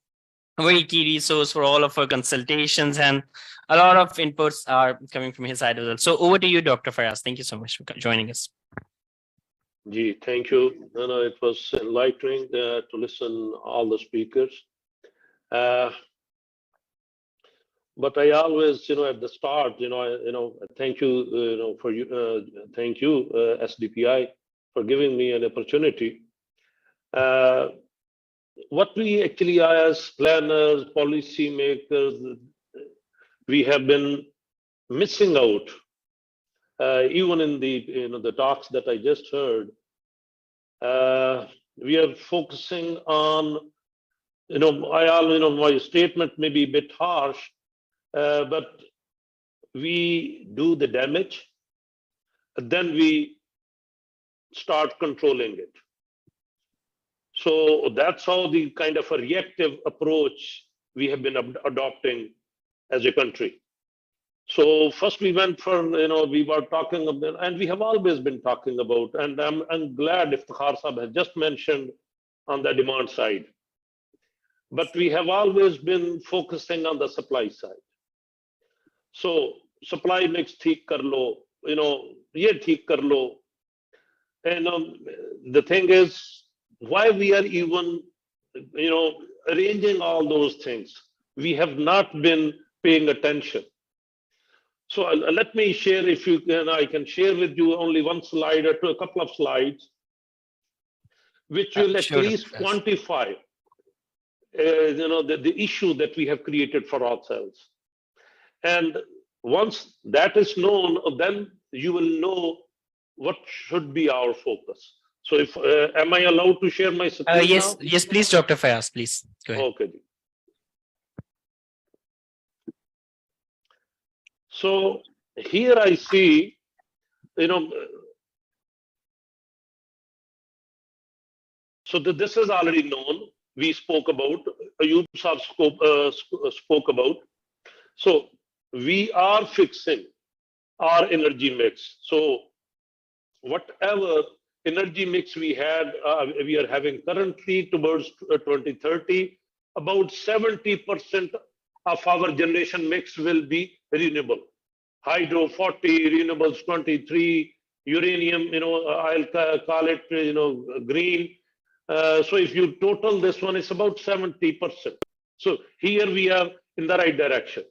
a very key resource for all of our consultations, and a lot of inputs are coming from his side as well. So over to you, Dr. Fayaz. Thank you so much for joining us. Gee, thank you. It was enlightening to listen all the speakers. But I always, at the start, thank you, thank you, SDPI, for giving me an opportunity. What we actually are as planners, policy makers, we have been missing out, even in the the talks that I just heard. We are focusing on, my statement may be a bit harsh, but we do the damage, then we start controlling it. So that's how the kind of a reactive approach we have been adopting as a country. So first we went for, we were talking about, and we have always been talking about, and I'm glad Iftikhar Sahab has just mentioned on the demand side. But we have always been focusing on the supply side. So supply mix theek kar lo, ye theek kar lo. And the thing is, why we are even, arranging all those things. We have not been paying attention. So let me share, if you can, I can share with you only one slide or a couple of slides, which will at Sure, Dr. least Faiz. quantify, the issue that we have created for ourselves. And once that is known, then you will know what should be our focus. So if, am I allowed to share my screen Yes, now? yes, please, Dr. Fayaz, please go ahead. Okay. So here I see, so that this is already known. We spoke about, Ayub Saab spoke about. So we are fixing our energy mix. So whatever energy mix we had, we are having currently towards 2030, about 70% of our generation mix will be renewable. Hydro 40, renewables 23, uranium, I'll call it, green. So if you total this one, it's about 70%. So here we are in the right direction.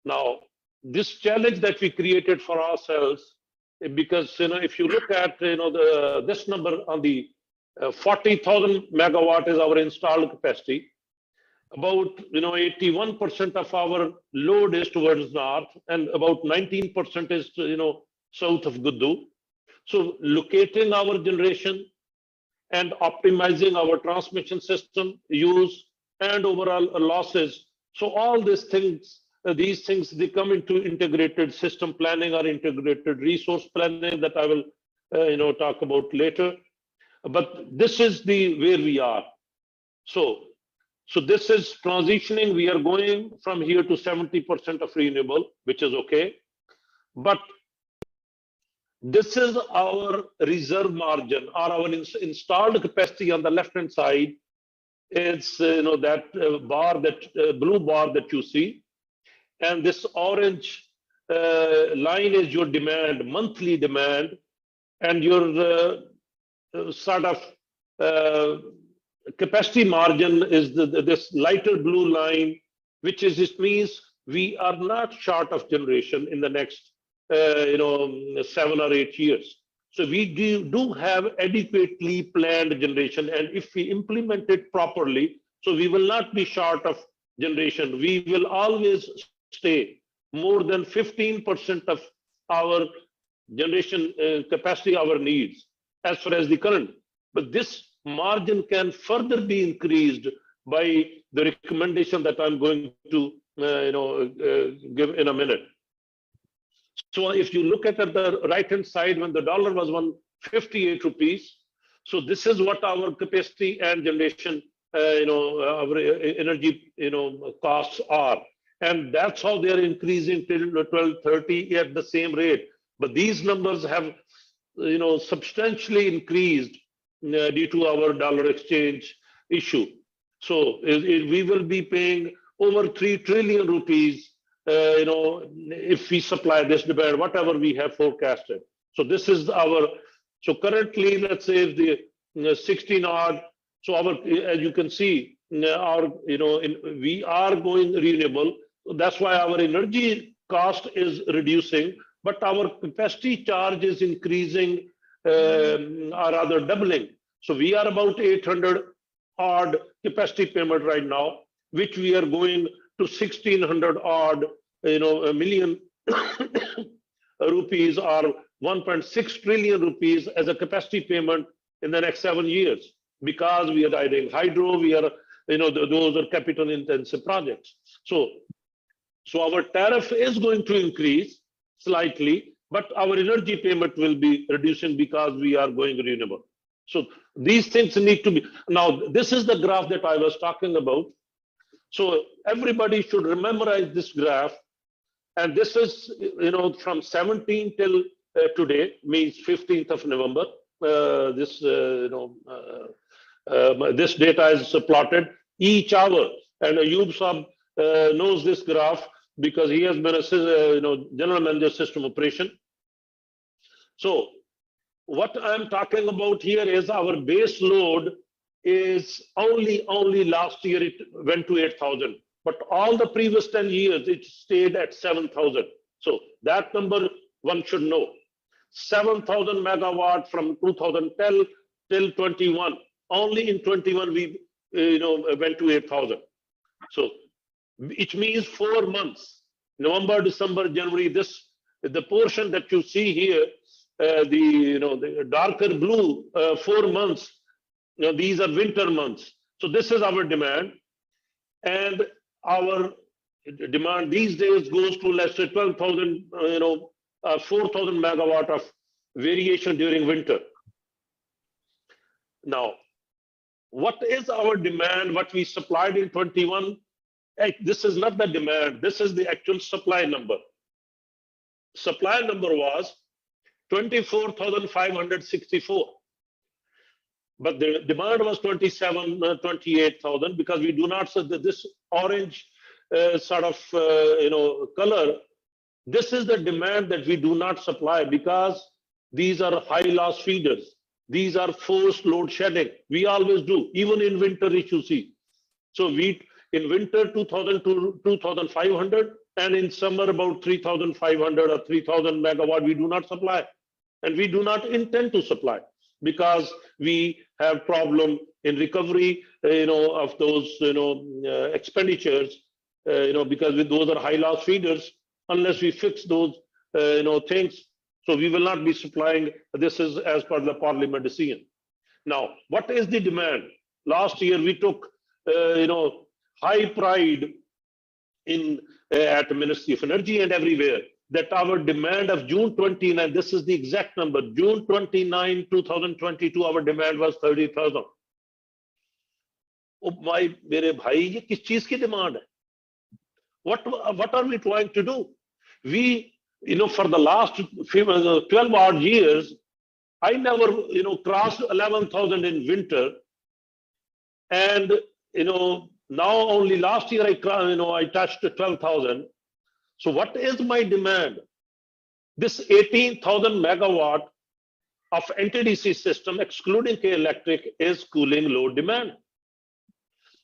Now, this challenge that we created for ourselves, because if you look at this number on the 40,000 megawatt is our installed capacity. About 81% of our load is towards north, and about 19% is south of Guddu. So locating our generation and optimizing our transmission system use and overall losses. So all these things, they come into integrated system planning or integrated resource planning that I will talk about later. But this is where we are. So this is transitioning. We are going from here to 70% of renewable, which is okay. But this is our reserve margin, or our installed capacity on the left-hand side. It's that bar, that blue bar that you see, and this orange line is your demand, monthly demand, and your sort of capacity margin is this lighter blue line, it means we are not short of generation in the next 7 or 8 years. So we do have adequately planned generation, and if we implement it properly, so we will not be short of generation. We will always stay more than 15% of our generation capacity, our needs, as far as the current. But this margin can further be increased by the recommendation that I'm going to give in a minute. So if you look at the right-hand side, when the dollar was 158 rupees, so this is what our capacity and generation, our energy, costs are. And that's how they're increasing till 1230 at the same rate. But these numbers have, substantially increased due to our dollar exchange issue. So we will be paying over 3 trillion rupees, if we supply this demand, whatever we have forecasted. So this is so currently, let's say the 16 odd, so as you can see, we are going renewable. That's why our energy cost is reducing, but our capacity charge is increasing, or rather doubling. So we are about 800 odd capacity payment right now, which we are going to 1600 odd, million rupees, or 1.6 trillion rupees as a capacity payment in the next 7 years, because we are adding hydro, we are, those are capital intensive projects. So our tariff is going to increase slightly, but our energy payment will be reducing because we are going renewable. So these things need to be. Now, this is the graph that I was talking about. So everybody should memorize this graph. And this is, from 17 till today, means 15th of November. This data is plotted each hour. And Ayub Saab knows this graph. because he has been a general manager system operation. So what I'm talking about here is our base load is only last year it went to 8,000, but all the previous 10 years it stayed at 7,000. So that number one should know. 7,000 megawatt from 2010 till 21. Only in 21 we went to 8,000. So it means 4 months, November, December, January. The portion that you see here, the darker blue, 4 months. These are winter months. So this is our demand, and our demand these days goes to, let's say, 12,000, 4,000 megawatt of variation during winter. Now, what is our demand? What we supplied in 21? This is not the demand. This is the actual supply number. Supply number was 24,564. But the demand was 28,000, because we do not say that this orange color. This is the demand that we do not supply, because these are high loss feeders. These are forced load shedding. We always do, even in winter, if you see. So in winter 2,000 to 2,500, and in summer about 3,500 or 3,000 megawatt we do not supply, and we do not intend to supply, because we have problem in recovery, of those, expenditures, because those are high loss feeders. Unless we fix those, things, so we will not be supplying. This is as per the Parliament decision. Now, what is the demand? Last year we took, high pride in at the Ministry of Energy and everywhere, that our demand of June 29, this is the exact number, June 29, 2022, our demand was 30,000. Oh my, mere bhai, ye kis cheez ki demand hai? What are we trying to do? We, for the last 12 odd years, I never, crossed 11,000 in winter. And, now only last year I touched 12,000. So what is my demand? This 18,000 megawatt of NTDC system, excluding K Electric, is cooling load demand.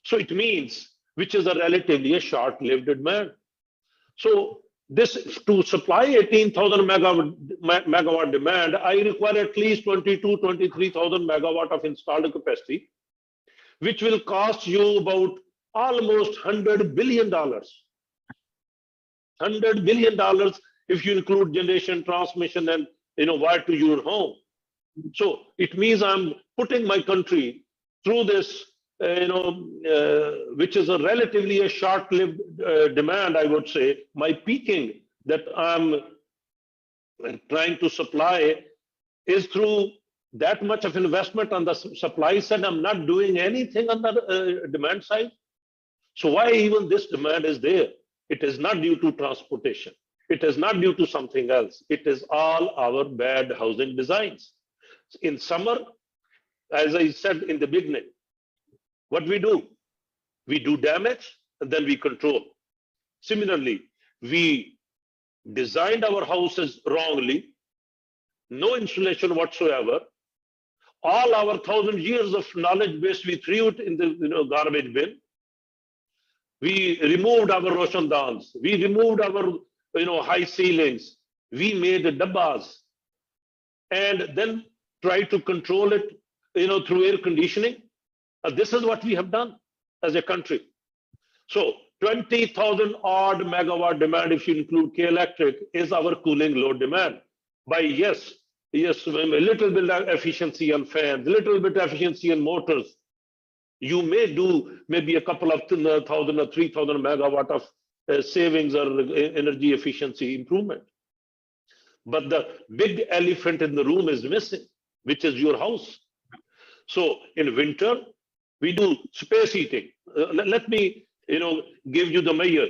So it means, which is a relatively short-lived demand. So this, to supply 18,000 megawatt demand, I require at least 23,000 megawatt of installed capacity, which will cost you about almost $100 billion. $100 billion if you include generation, transmission, and wire to your home. So it means I'm putting my country through this, which is a relatively short-lived demand, I would say. My peaking that I'm trying to supply is through that much of investment on the supply side. I'm not doing anything on the demand side. So why even this demand is there? It is not due to transportation. It is not due to something else. It is all our bad housing designs. In summer, as I said in the beginning, what we do? We do damage and then we control. Similarly, we designed our houses wrongly, no insulation whatsoever. All our 1,000 years of knowledge base, we threw it in the garbage bin. We removed our roshandans. We removed our high ceilings. We made dabbas, and then tried to control it through air conditioning. This is what we have done as a country. So 20,000 odd megawatt demand, if you include K Electric, is our cooling load demand. By yes, a little bit of efficiency on fans, a little bit of efficiency on motors. You may do maybe a couple of 1,000 or 3,000 megawatt of savings or energy efficiency improvement. But the big elephant in the room is missing, which is your house. So in winter, we do space heating. Let me, give you the measure.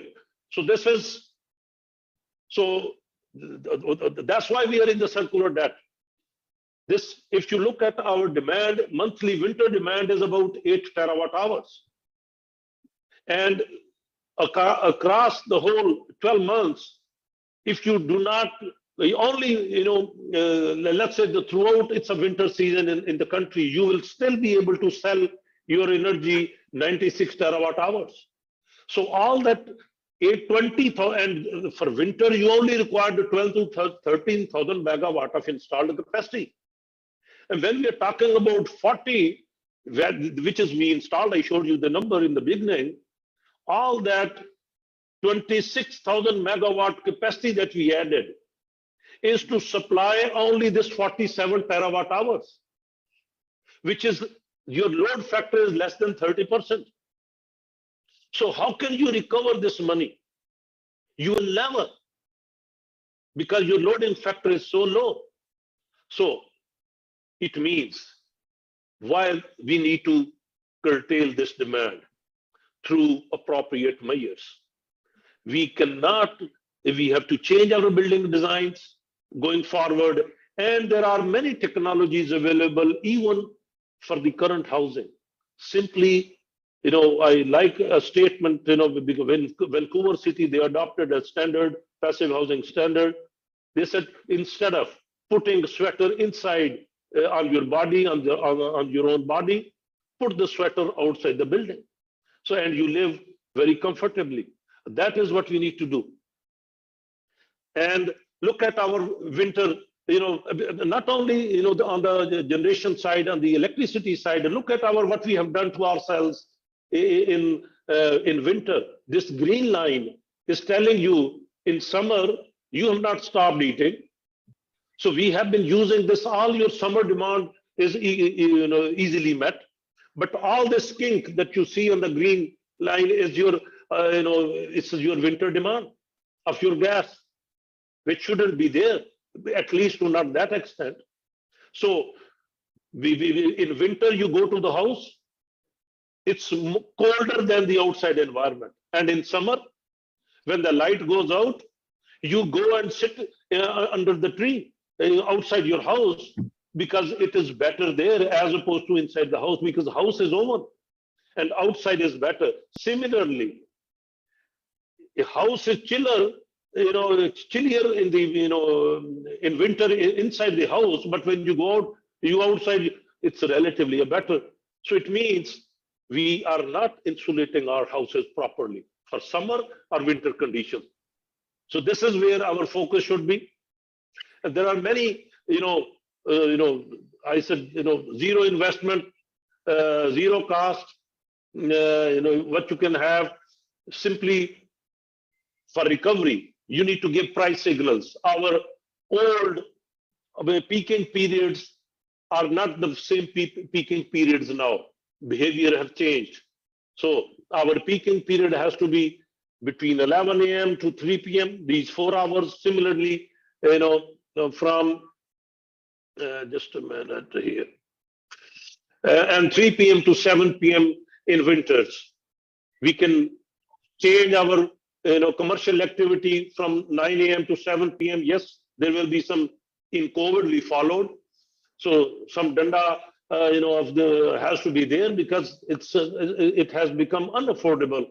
So this is, that's why we are in the circular debt. This, if you look at our demand, monthly winter demand is about 8 terawatt hours. And across the whole 12 months, if you do not only, let's say that throughout it's a winter season in the country, you will still be able to sell your energy 96 terawatt hours. So all that 820,000, and for winter, you only require the 12 to 13,000 megawatt of installed capacity. And when we are talking about 40, which is we installed, I showed you the number in the beginning, all that 26,000 megawatt capacity that we added is to supply only this 47 terawatt hours, which is your load factor is less than 30%. So how can you recover this money? You will never, because your loading factor is so low. So it means while we need to curtail this demand through appropriate measures, we have to change our building designs going forward. And there are many technologies available even for the current housing. Simply, I like a statement, because when Vancouver City, they adopted a standard passive housing standard. They said, instead of putting a sweater inside on your body, on your own body, put the sweater outside the building. So, and you live very comfortably. That is what we need to do. And look at our winter, not only, on the generation side, on the electricity side, look at what we have done to ourselves in winter. This green line is telling you in summer, you have not stopped eating. So we have been using this, all your summer demand is easily met. But all this kink that you see on the green line is your, it's your winter demand of your gas, which shouldn't be there, at least to not that extent. So in winter, you go to the house, it's colder than the outside environment. And in summer, when the light goes out, you go and sit under the tree outside your house, because it is better there as opposed to inside the house, because the house is open and outside is better. Similarly, a house is chiller, it's chillier in the, in winter inside the house, but when you go out, you outside, it's relatively better. So it means we are not insulating our houses properly for summer or winter conditions. So this is where our focus should be. And there are many, I said, zero investment, zero cost, what you can have simply for recovery. You need to give price signals. Our old peaking periods are not the same peaking periods now. Behavior have changed. So our peaking period has to be between 11 a.m. to 3 p.m. These 4 hours. Similarly, from just a minute here, and 3 p.m. to 7 p.m. in winters. We can change our commercial activity from 9 a.m. to 7 p.m. Yes, there will be some, in COVID we followed. So some danda has to be there, because it has become unaffordable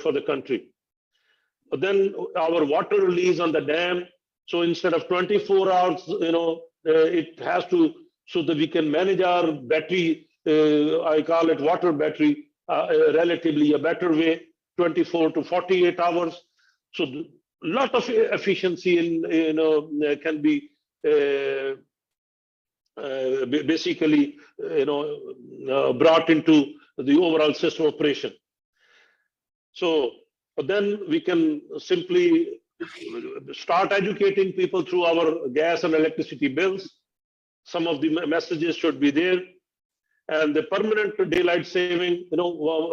for the country. But then our water release on the dam. So instead of 24 hours, it has to, so that we can manage our battery. I call it water battery, relatively a better way, 24 to 48 hours. So a lot of efficiency can be basically brought into the overall system operation. So then we can simply start educating people through our gas and electricity bills. Some of the messages should be there. And the permanent daylight saving,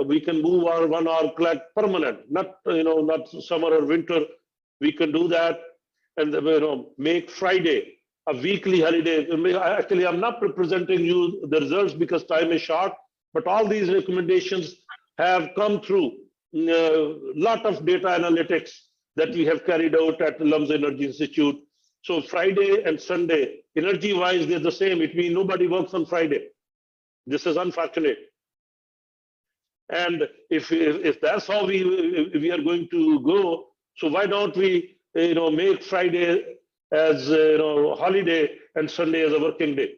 we can move our 1 hour clock permanent, not summer or winter. We can do that, and make Friday a weekly holiday. Actually, I'm not presenting you the results because time is short, but all these recommendations have come through a lot of data analytics that we have carried out at the Lum's Energy Institute. So Friday and Sunday, energy-wise, they're the same. It means nobody works on Friday. This is unfortunate. And if that's how we are going to go, so why don't we make Friday as holiday and Sunday as a working day?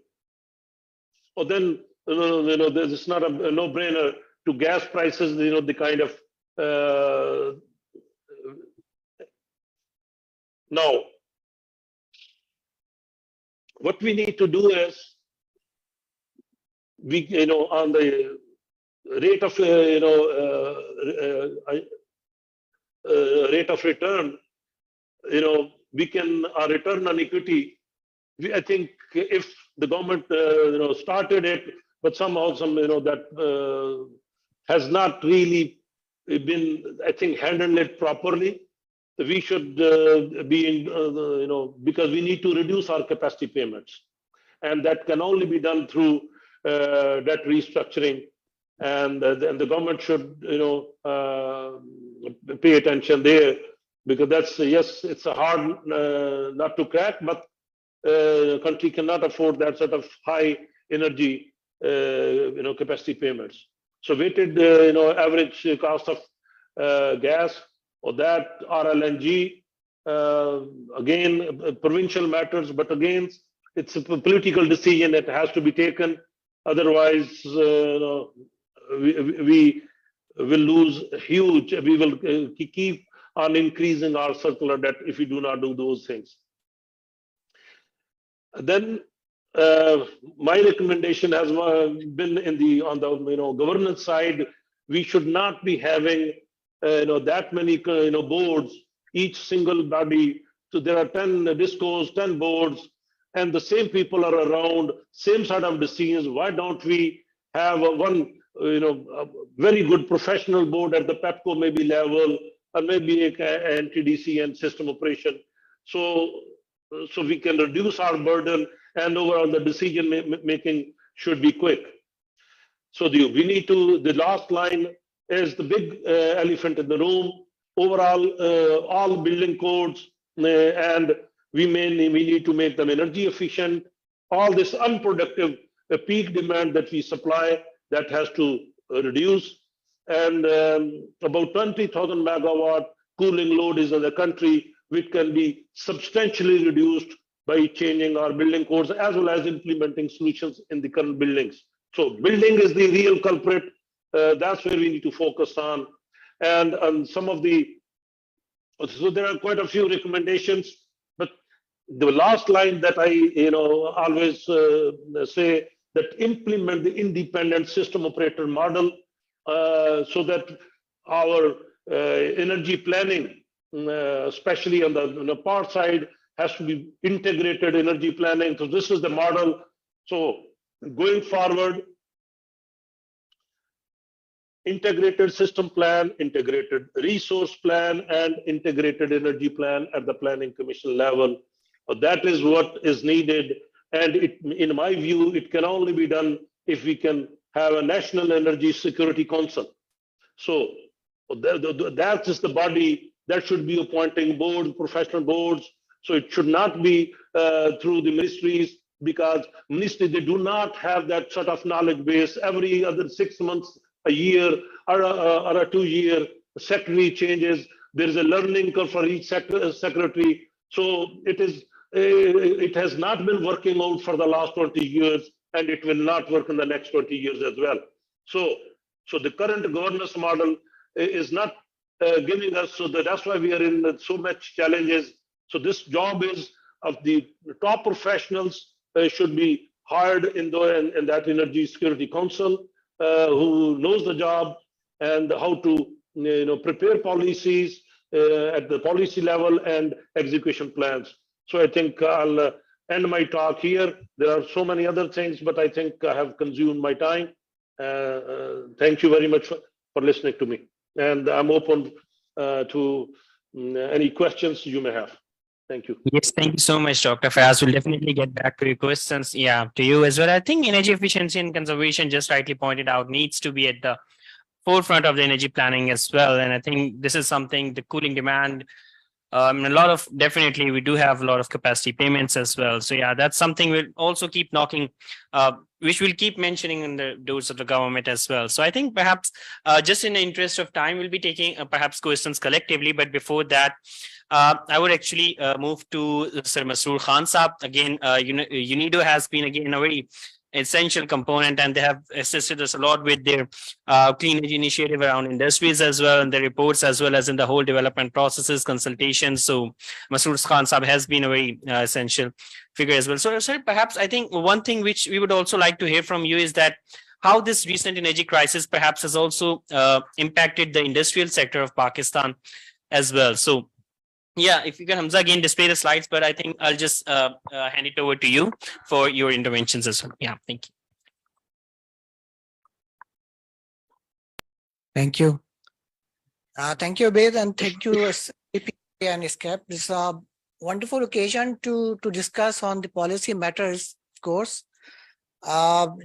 Or then it's not a no-brainer to gas prices. The kind of now what we need to do is we on the rate of rate of return, we can our return on equity. I think if the government started it, but somehow that has not really been, I think, handled it properly. We should be in because we need to reduce our capacity payments, and that can only be done through debt restructuring, and the government should pay attention there, because that's yes, it's a hard nut to crack, but country cannot afford that sort of high energy capacity payments. So weighted average cost of gas, or that RLNG, again provincial matters, but again it's a political decision that has to be taken. Otherwise, we will lose huge. We will keep on increasing our circular debt if we do not do those things. Then my recommendation has been on the governance side. We should not be having that many boards, each single body. So there are 10 discos, 10 boards, and the same people are around, same sort of decisions. Why don't we have one a very good professional board at the PEPCO maybe level, or maybe a NTDC and system operation, so we can reduce our burden, and overall the decision making should be quick. So we need to, the last line is the big elephant in the room. Overall, all building codes, and we need to make them energy efficient. All this unproductive peak demand that we supply, that has to reduce. And about 20,000 megawatt cooling load is in the country, which can be substantially reduced by changing our building codes as well as implementing solutions in the current buildings. So building is the real culprit. That's where we need to focus on. And some of the, so there are quite a few recommendations, but the last line that I always say, that implement the independent system operator model, so that our energy planning, especially on the power side, has to be integrated energy planning. So this is the model. So going forward, integrated system plan, integrated resource plan, and integrated energy plan at the planning commission level. That is what is needed. And in my view, it can only be done if we can have a National Energy Security Council. So that is the body that should be appointing boards, professional boards. So it should not be through the ministries, because ministries, they do not have that sort of knowledge base. Every other 6 months, a year, or a 2 year, secretary changes. There is a learning curve for each secretary. So it has not been working out for the last 20 years, and it will not work in the next 20 years as well. So the current governance model is not giving us, so that's why we are in so much challenges. So this job is of the top professionals should be hired in that Energy Security Council, who knows the job and how to prepare policies at the policy level and execution plans. So I think I'll end my talk here. There are so many other things, but I think I have consumed my time. Thank you very much for listening to me. And I'm open to any questions you may have. Thank you. Yes, thank you so much, Dr. Fayaz. We'll definitely get back to your questions. Yeah, to you as well. I think energy efficiency and conservation, just rightly pointed out, needs to be at the forefront of the energy planning as well. And I think this is something, the cooling demand A lot of, definitely, we do have a lot of capacity payments as well. So yeah, that's something we'll also keep knocking, which we'll keep mentioning in the doors of the government as well. So I think perhaps just in the interest of time, we'll be taking perhaps questions collectively. But before that, I would actually move to Sir Masroor Khan Saab. Again, UNIDO has been again a very essential component, and they have assisted us a lot with their clean energy initiative around industries as well, and the reports as well as in the whole development processes, consultations. So Masroor Khan Saab has been a very essential figure as well. So sir, perhaps I think one thing which we would also like to hear from you is that how this recent energy crisis perhaps has also impacted the industrial sector of Pakistan as well. So yeah, if you can, Hamza, again display the slides, but I think I'll just hand it over to you for your interventions as well. Yeah, thank you. Thank you. Thank you, Abed, and thank you, CP and SCAP. This is a wonderful occasion to discuss on the policy matters, of course.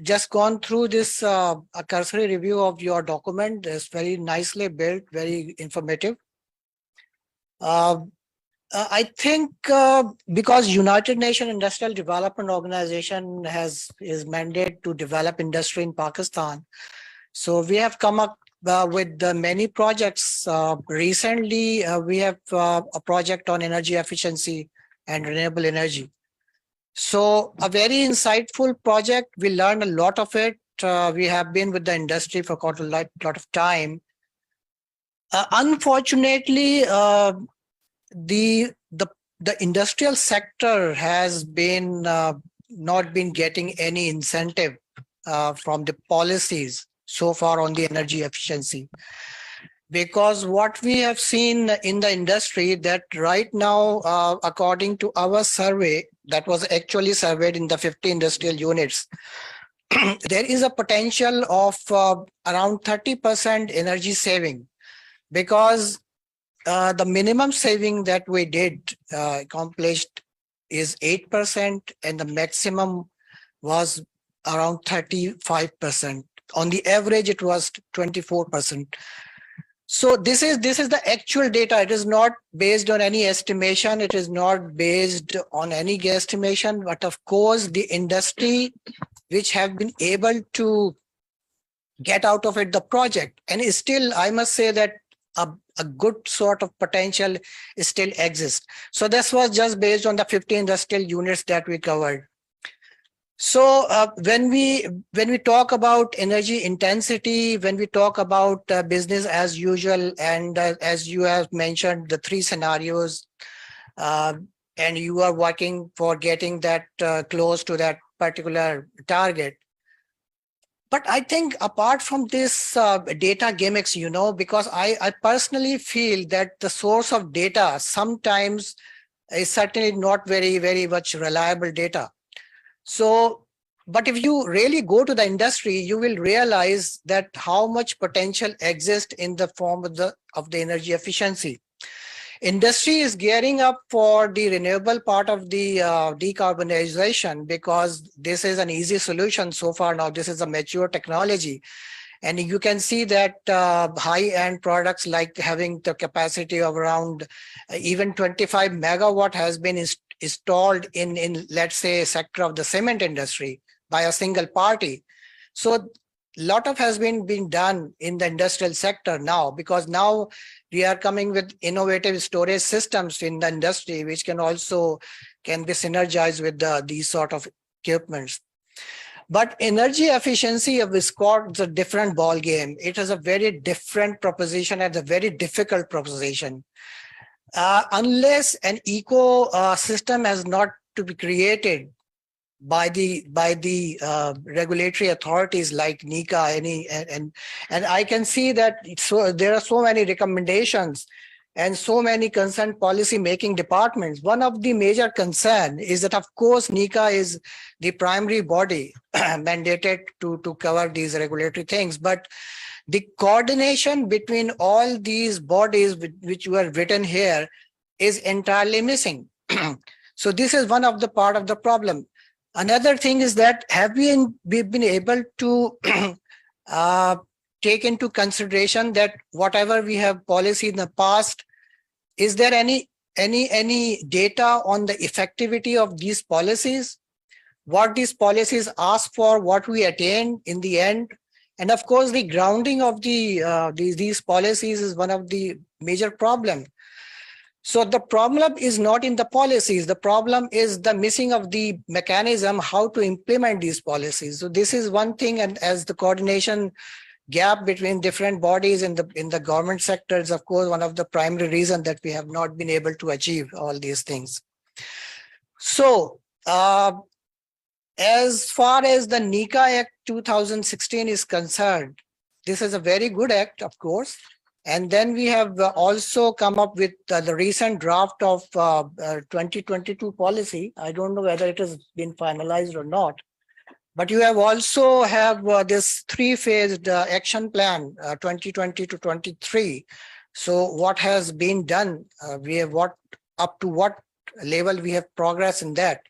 Just gone through this a cursory review of your document. It's very nicely built, very informative. I think because United Nations Industrial Development Organization is mandated to develop industry in Pakistan, so we have come up with many projects. Recently, we have a project on energy efficiency and renewable energy. So a very insightful project. We learned a lot of it. We have been with the industry for quite a lot of time. Unfortunately, the industrial sector has been not been getting any incentive from the policies so far on the energy efficiency, because what we have seen in the industry that right now, according to our survey that was actually surveyed in the 50 industrial units, there is a potential of around 30% energy saving, because the minimum saving that we did accomplished is 8%, and the maximum was around 35%. On the average, it was 24%. So this is the actual data. It is not based on any estimation. It is not based on any guesstimation. But of course, the industry which have been able to get out of it the project, and still, I must say that a good sort of potential still exists. So this was just based on the 50 industrial units that we covered. So when we talk about energy intensity, when we talk about business as usual, and as you have mentioned, the 3 scenarios, and you are working for getting that close to that particular target. But I think apart from this data gimmicks, because I personally feel that the source of data sometimes is certainly not very, very much reliable data. So, but if you really go to the industry, you will realize that how much potential exists in the form of the energy efficiency. Industry is gearing up for the renewable part of the decarbonization, because this is an easy solution so far. Now, this is a mature technology. And you can see that high-end products like having the capacity of around even 25 megawatt has been installed in, let's say, a sector of the cement industry by a single party. So a lot of has been done in the industrial sector now, because now we are coming with innovative storage systems in the industry, which can be synergized with these sort of equipments. But energy efficiency of Viscor is a different ball game. It is a very different proposition and a very difficult proposition. Unless an ecosystem has not to be created by the regulatory authorities like NICA, and I can see that there are so many recommendations and so many concerned policy making departments. One of the major concern is that, of course, NICA is the primary body mandated to cover these regulatory things, but the coordination between all these bodies which were written here is entirely missing. So this is one of the part of the problem. Another thing is that we've been able to take into consideration that whatever we have policy in the past, is there any any data on the effectivity of these policies, what these policies ask for, what we attain in the end. And of course, the grounding of these policies is one of the major problems. So the problem is not in the policies. The problem is the missing of the mechanism how to implement these policies. So this is one thing, and as the coordination gap between different bodies in the government sector is of course one of the primary reasons that we have not been able to achieve all these things. So as far as the NICA Act 2016 is concerned, this is a very good act, of course. And then we have also come up with the recent draft of 2022 policy. I don't know whether it has been finalized or not. But you have also have this three-phased action plan, 2020 to 23. So what has been done? We have up to what level we have progress in that.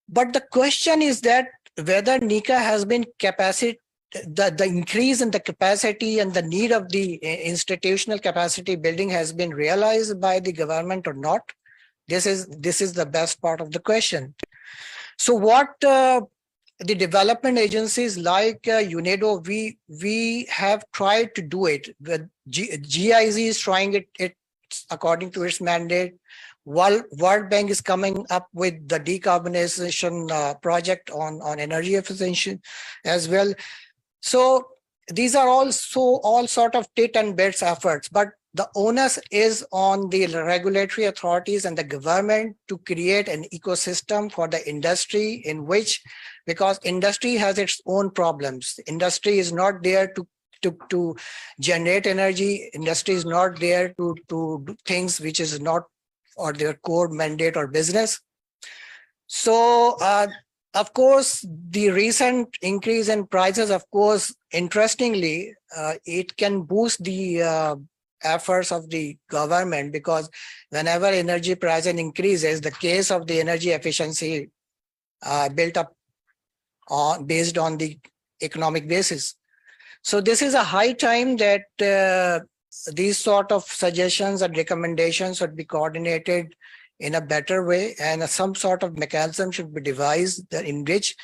But the question is that whether NICA has been capacity, the increase in the capacity and the need of the institutional capacity building has been realized by the government or not. This is the best part of the question. So what the development agencies like UNEDO, we have tried to do it. The GIZ is trying it according to its mandate. World Bank is coming up with the decarbonization project on energy efficiency as well. So these are also all sort of tit and bits efforts, but the onus is on the regulatory authorities and the government to create an ecosystem for the industry in which, because industry has its own problems. Industry is not there to generate energy. Industry is not there to do things which is not or their core mandate or business. So of course, the recent increase in prices, of course, interestingly, it can boost the efforts of the government, because whenever energy price increases, the case of the energy efficiency built up based on the economic basis. So this is a high time that these sort of suggestions and recommendations should be coordinated in a better way, and some sort of mechanism should be devised in which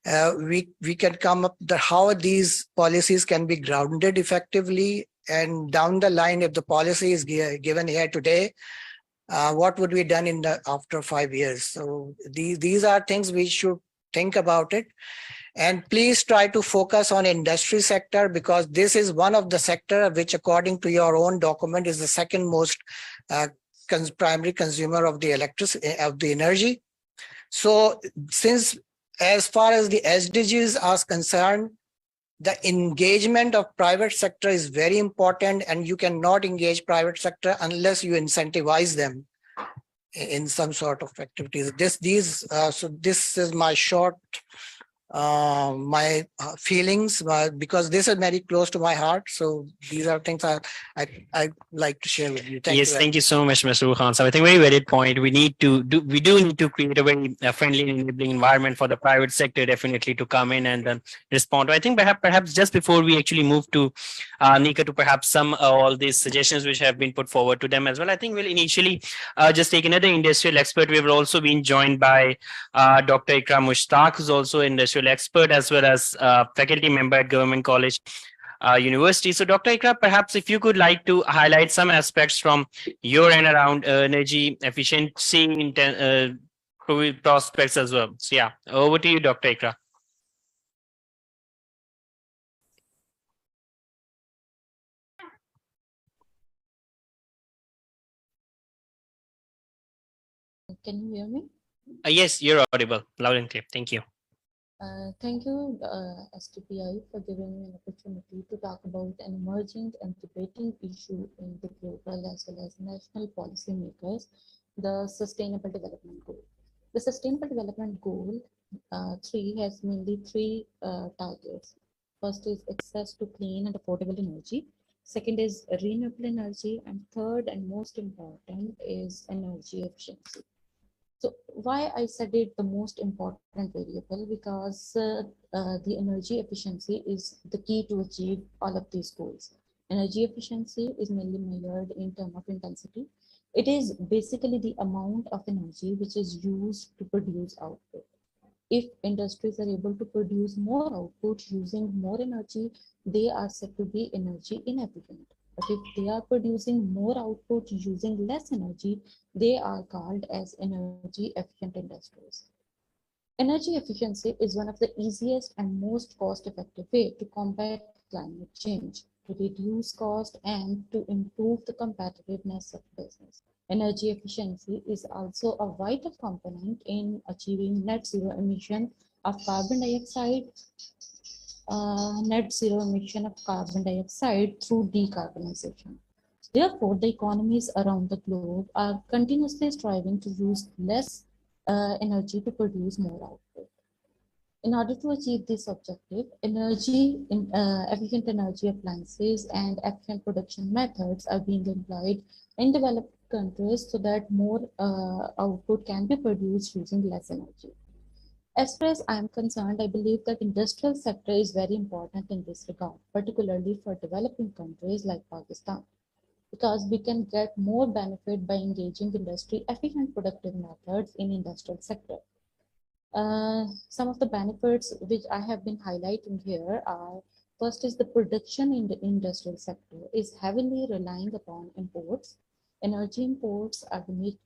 we can come up with how these policies can be grounded effectively. And down the line, if the policy is given here today, what would be done after 5 years? So these are things we should think about it. And please try to focus on industry sector, because this is one of the sector which, according to your own document, is the second most primary consumer of the electricity, of the energy. So since as far as the SDGs are concerned, the engagement of private sector is very important, and you cannot engage private sector unless you incentivize them in some sort of activities. So this is my short my feelings, because this is very close to my heart. So these are things I like to share with you. Thank you so much, Mr. Khan. So I think very valid point. We do need to create a very friendly and enabling environment for the private sector definitely to come in and respond. I think perhaps just before we actually move to Nika to perhaps some all these suggestions which have been put forward to them as well, I think we'll initially just take another industrial expert. We've also been joined by Dr. Ikra Mushtaq, who's also an industrial expert as well as faculty member at Government College University. So Dr. Ikra, perhaps if you could like to highlight some aspects from your end around energy efficiency prospects as well. So yeah, over to you, Dr. Ikra. Can you hear me? Yes, you're audible, loud and clear. Thank you. Thank you, STPI, for giving me an opportunity to talk about an emerging and debating issue in the global as well as national policymakers, the Sustainable Development Goal. The Sustainable Development Goal 3 has mainly three targets. First is access to clean and affordable energy. Second is renewable energy. And third and most important is energy efficiency. So why I said it the most important variable, because the energy efficiency is the key to achieve all of these goals. Energy efficiency is mainly measured in terms of intensity. It is basically the amount of energy which is used to produce output. If industries are able to produce more output using more energy, they are said to be energy inefficient. But if they are producing more output using less energy, they are called as energy efficient industries. Energy efficiency is one of the easiest and most cost-effective way to combat climate change, to reduce cost, and to improve the competitiveness of business. Energy efficiency is also a vital component in achieving net zero emission of carbon dioxide, through decarbonization. Therefore, the economies around the globe are continuously striving to use less energy to produce more output. In order to achieve this objective, efficient energy appliances and efficient production methods are being employed in developed countries so that more output can be produced using less energy. As far as I am concerned, I believe that industrial sector is very important in this regard, particularly for developing countries like Pakistan, because we can get more benefit by engaging industry efficient productive methods in industrial sector. Some of the benefits which I have been highlighting here are, first is the production in the industrial sector is heavily relying upon imports. Energy imports are the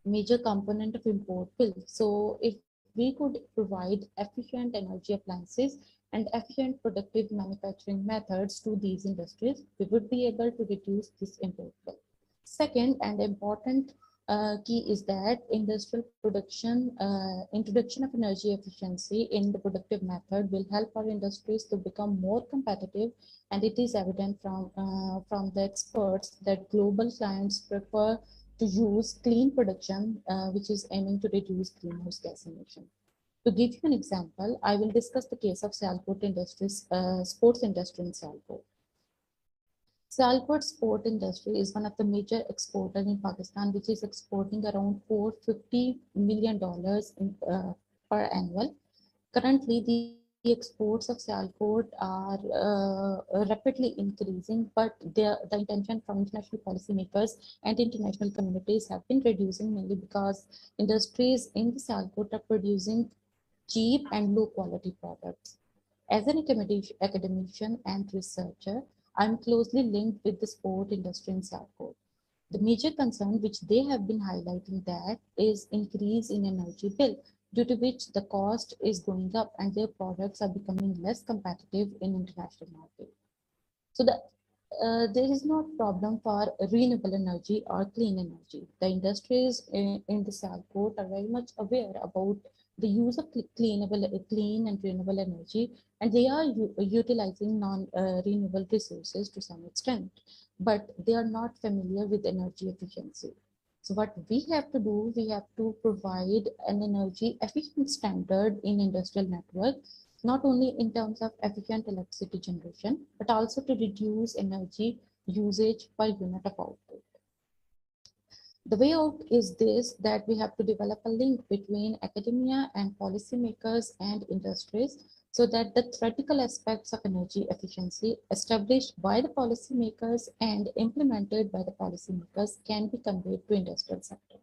major component of import bill. So if we could provide efficient energy appliances and efficient productive manufacturing methods to these industries, we would be able to reduce this import bill. Second and important key is that industrial production, introduction of energy efficiency in the productive method will help our industries to become more competitive, and it is evident from the experts that global clients prefer to use clean production, which is aiming to reduce greenhouse gas emission. To give you an example, I will discuss the case of Sialkot Industries, sports industry in Sialkot. Sialkot sport industry is one of the major exporters in Pakistan, which is exporting around $450 million per annual. Currently, the exports of Sialkot are rapidly increasing, but the intention from international policymakers and international communities have been reducing, mainly because industries in the Sialkot are producing cheap and low quality products. As an academician and researcher, I'm closely linked with the sport industry in Sialkot. The major concern which they have been highlighting that is increase in energy bill, due to which the cost is going up and their products are becoming less competitive in international market. So there is no problem for renewable energy or clean energy. The industries in the Sialkot are very much aware about the use of clean and renewable energy, and they are utilizing non-renewable resources to some extent, but they are not familiar with energy efficiency. So what we have to do, we have to provide an energy efficient standard in industrial network, not only in terms of efficient electricity generation, but also to reduce energy usage per unit of output. The way out is this, that we have to develop a link between academia and policymakers and industries, so that the theoretical aspects of energy efficiency established by the policymakers and implemented by the policymakers can be conveyed to industrial sector.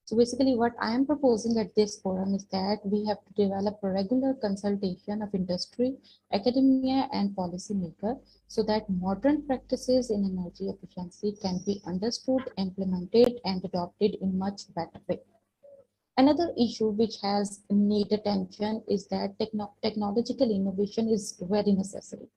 So basically what I am proposing at this forum is that we have to develop a regular consultation of industry, academia and policymaker, so that modern practices in energy efficiency can be understood, implemented and adopted in much better way. Another issue which has need attention is that technological innovation is very necessary.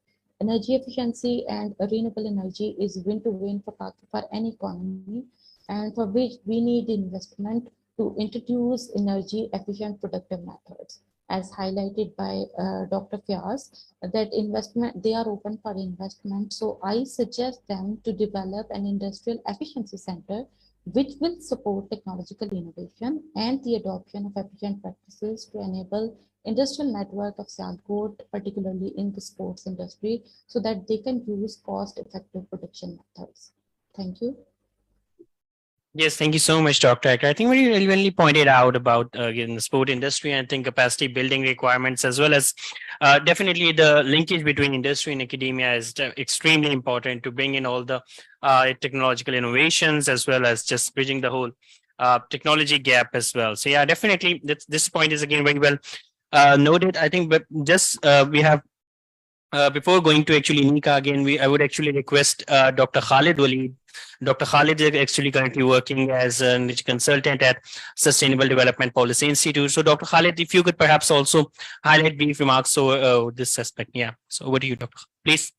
Energy efficiency and renewable energy is win-to-win for any economy, and for which we need investment to introduce energy efficient productive methods. As highlighted by Dr. Fiaz, that investment, they are open for investment. So I suggest them to develop an industrial efficiency center which will support technological innovation and the adoption of efficient practices to enable industrial network of Sialkot, particularly in the sports industry, so that they can use cost-effective production methods. Thank you. Yes, thank you so much, Dr. Acker. I think very relevantly pointed out about again the sport industry and I think capacity building requirements as well as definitely the linkage between industry and academia is extremely important to bring in all the technological innovations as well as just bridging the whole technology gap as well. So yeah, definitely this point is again very well noted. I think, but just we have before going to actually Nika again, I would actually request Dr. Khalid Wali. Dr. Khalid is actually currently working as a consultant at Sustainable Development Policy Institute. So, Dr. Khalid, if you could perhaps also highlight brief remarks over this aspect. Yeah. So, over to you, Dr. Please.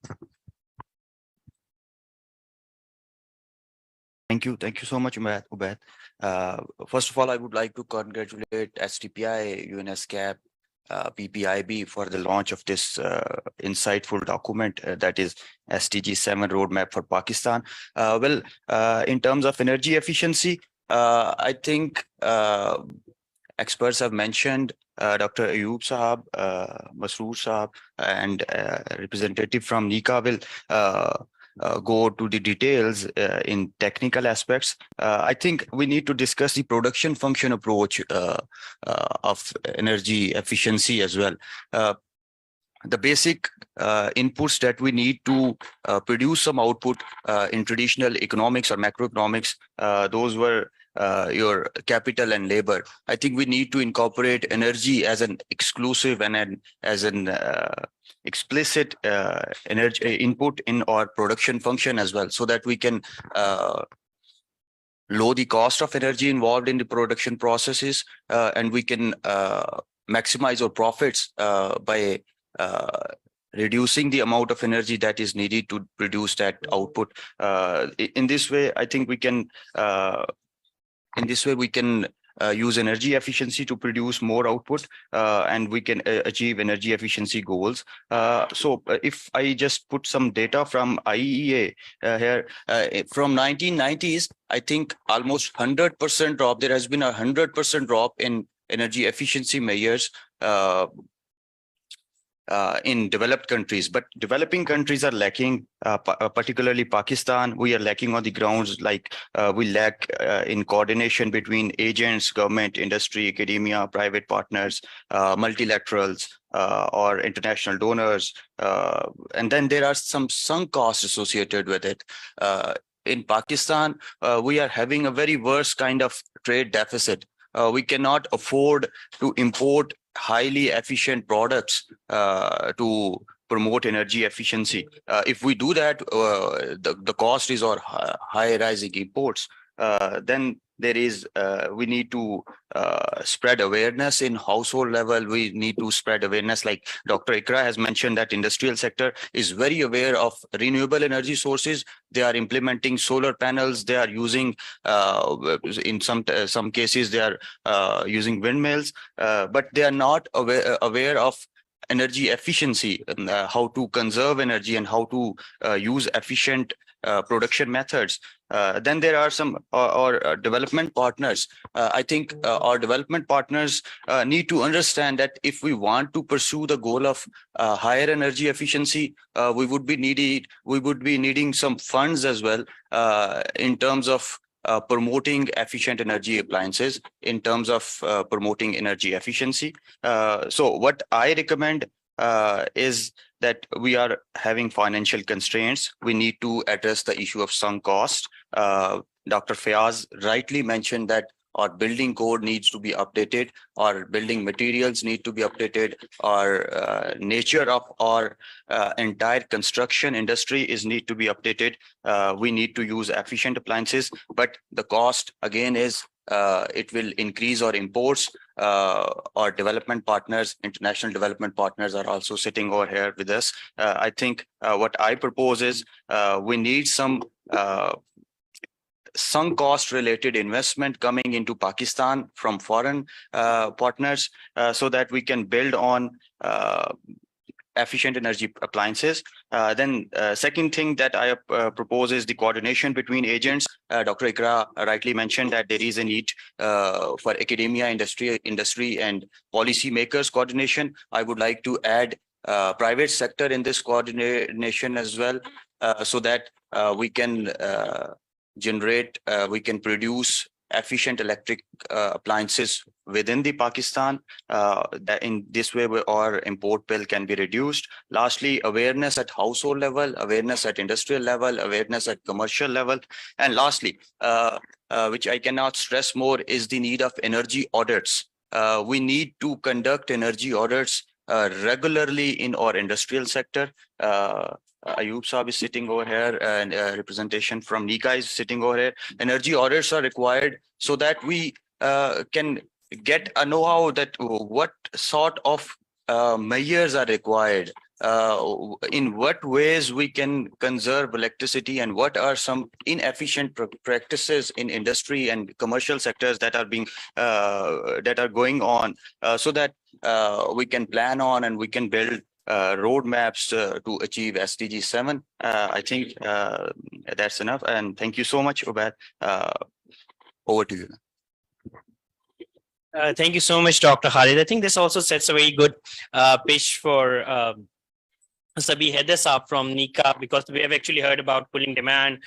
Thank you. Thank you so much, Ubaid. First of all, I would like to congratulate STPI, UNESCAP, PPIB for the launch of this insightful document that is SDG7 roadmap for Pakistan. In terms of energy efficiency, I think experts have mentioned Dr. Ayub Sahab, Masroor Sahab, and representative from Nika will go to the details in technical aspects. I think we need to discuss the production function approach of energy efficiency as well. The basic inputs that we need to produce some output in traditional economics or macroeconomics, those were your capital and labor. I think we need to incorporate energy as an exclusive and as an explicit energy input in our production function as well, so that we can lower the cost of energy involved in the production processes, and we can maximize our profits by reducing the amount of energy that is needed to produce that output. In this way, I think we can use energy efficiency to produce more output, and we can achieve energy efficiency goals. So if I just put some data from IEA here, from 1990s, I think almost 100% drop. There has been 100% drop in energy efficiency measures in developed countries, but developing countries are lacking, particularly Pakistan. We are lacking on the grounds, like we lack in coordination between agents, government, industry, academia, private partners, multilaterals, or international donors. And then there are some sunk costs associated with it. In Pakistan, we are having a very worse kind of trade deficit. We cannot afford to import highly efficient products to promote energy efficiency. If we do that, the cost is or high rising imports. Then there is we need to spread awareness in household level. We need to spread awareness, like Dr. Ikra has mentioned, that industrial sector is very aware of renewable energy sources. They are implementing solar panels. They are using in some cases they are using windmills, but they are not aware of energy efficiency and how to conserve energy and how to use efficient production methods. Then there are some our development partners. I think our development partners need to understand that if we want to pursue the goal of higher energy efficiency, we would be needing some funds as well in terms of promoting efficient energy appliances, in terms of promoting energy efficiency. So what I recommend is that we are having financial constraints. We need to address the issue of sunk cost. Dr. Fayaz rightly mentioned that our building code needs to be updated, our building materials need to be updated, our nature of our entire construction industry need to be updated. We need to use efficient appliances, but the cost again is it will increase our imports. Our development partners, international development partners, are also sitting over here with us. I think what I propose is we need some sunk cost related investment coming into Pakistan from foreign partners, so that we can build on efficient energy appliances. Then second thing that I propose is the coordination between agents. Dr. Ikra rightly mentioned that there is a need for academia, industry and policy makers coordination. I would like to add private sector in this coordination as well, so that we can we can produce efficient electric appliances within the Pakistan. That in this way, our import bill can be reduced. Lastly, awareness at household level, awareness at industrial level, awareness at commercial level. And lastly, which I cannot stress more, is the need of energy audits. We need to conduct energy audits regularly in our industrial sector. Ayub Saab is sitting over here, and representation from NICA is sitting over here. Energy audits are required so that we can get a know-how that what sort of measures are required, in what ways we can conserve electricity, and what are some inefficient practices in industry and commercial sectors that are being that are going on, so that we can plan on and we can build roadmaps to achieve SDG7. I think that's enough. And thank you so much, Ubaid. Over to you. Thank you so much, Dr. Khalid. I think this also sets a very good pitch for Sabi Hedesab from NICA, because we have actually heard about pulling demand,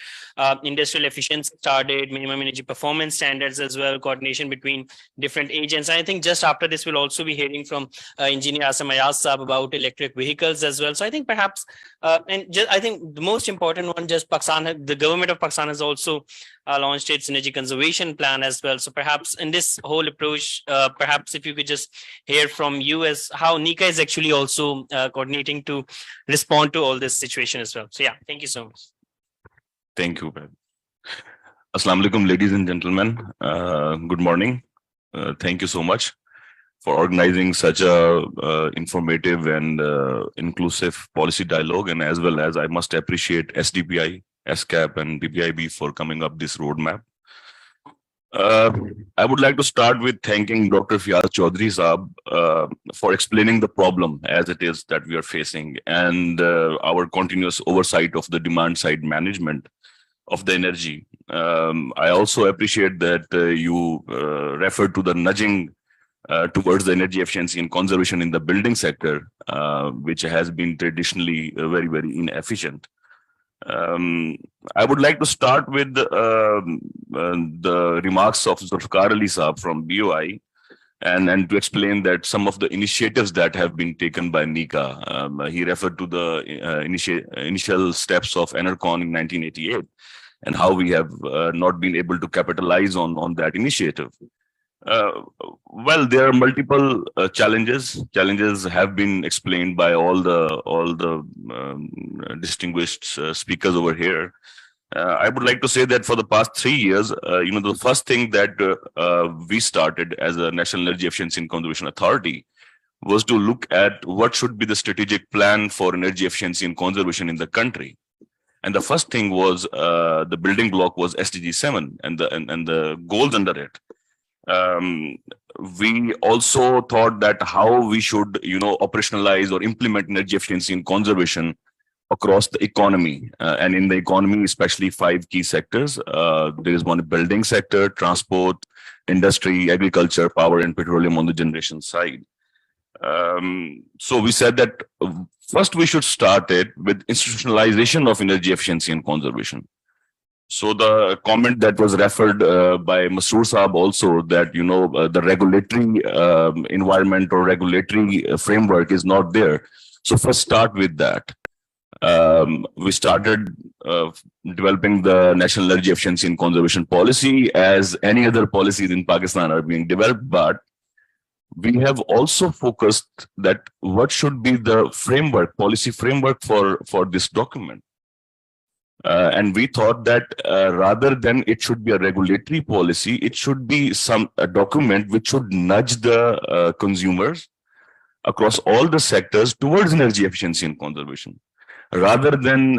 industrial efficiency started, minimum energy performance standards as well, coordination between different agents. And I think just after this, we'll also be hearing from Engineer Asam Ayaz Saab about electric vehicles as well. So I think perhaps, I think the most important one, just Pakistan, the government of Pakistan has also launched its energy conservation plan as well. So perhaps in this whole approach, perhaps if you could just hear from you as how NICA is actually also coordinating to respond to all this situation as well. So yeah, thank you so much. Thank you, Ben. Assalamu alaikum, ladies and gentlemen. Good morning. Thank you so much for organizing such a informative and inclusive policy dialogue, and as well as I must appreciate SDPI, SCAP, and DPIB for coming up this roadmap. I would like to start with thanking Dr. Fiaz Chaudhry Saab for explaining the problem as it is that we are facing, and our continuous oversight of the demand side management of the energy. I also appreciate that you referred to the nudging towards the energy efficiency and conservation in the building sector, which has been traditionally very, very inefficient. I would like to start with the remarks of Zulfikar Ali Saab from BOI, and to explain that some of the initiatives that have been taken by NICA. He referred to the initial steps of ENERCON in 1988 and how we have not been able to capitalize on that initiative. Well, there are multiple challenges. Challenges have been explained by all the distinguished speakers over here. I would like to say that for the past 3 years, the first thing that we started as a National Energy Efficiency and Conservation Authority was to look at what should be the strategic plan for energy efficiency and conservation in the country. And the first thing was the building block was SDG7 and the goals under it. We also thought that how we should, operationalize or implement energy efficiency and conservation across the economy, and in the economy, especially 5 key sectors. There is one building sector, transport, industry, agriculture, power, and petroleum on the generation side. So we said that first we should start it with institutionalization of energy efficiency and conservation. So the comment that was referred by Masroor Saab also, that the regulatory environment or regulatory framework is not there. So first start with that. We started developing the National Energy Efficiency and Conservation Policy, as any other policies in Pakistan are being developed, but we have also focused that what should be the framework, policy framework for this document. And we thought that rather than it should be a regulatory policy, it should be a document which should nudge the consumers across all the sectors towards energy efficiency and conservation, rather than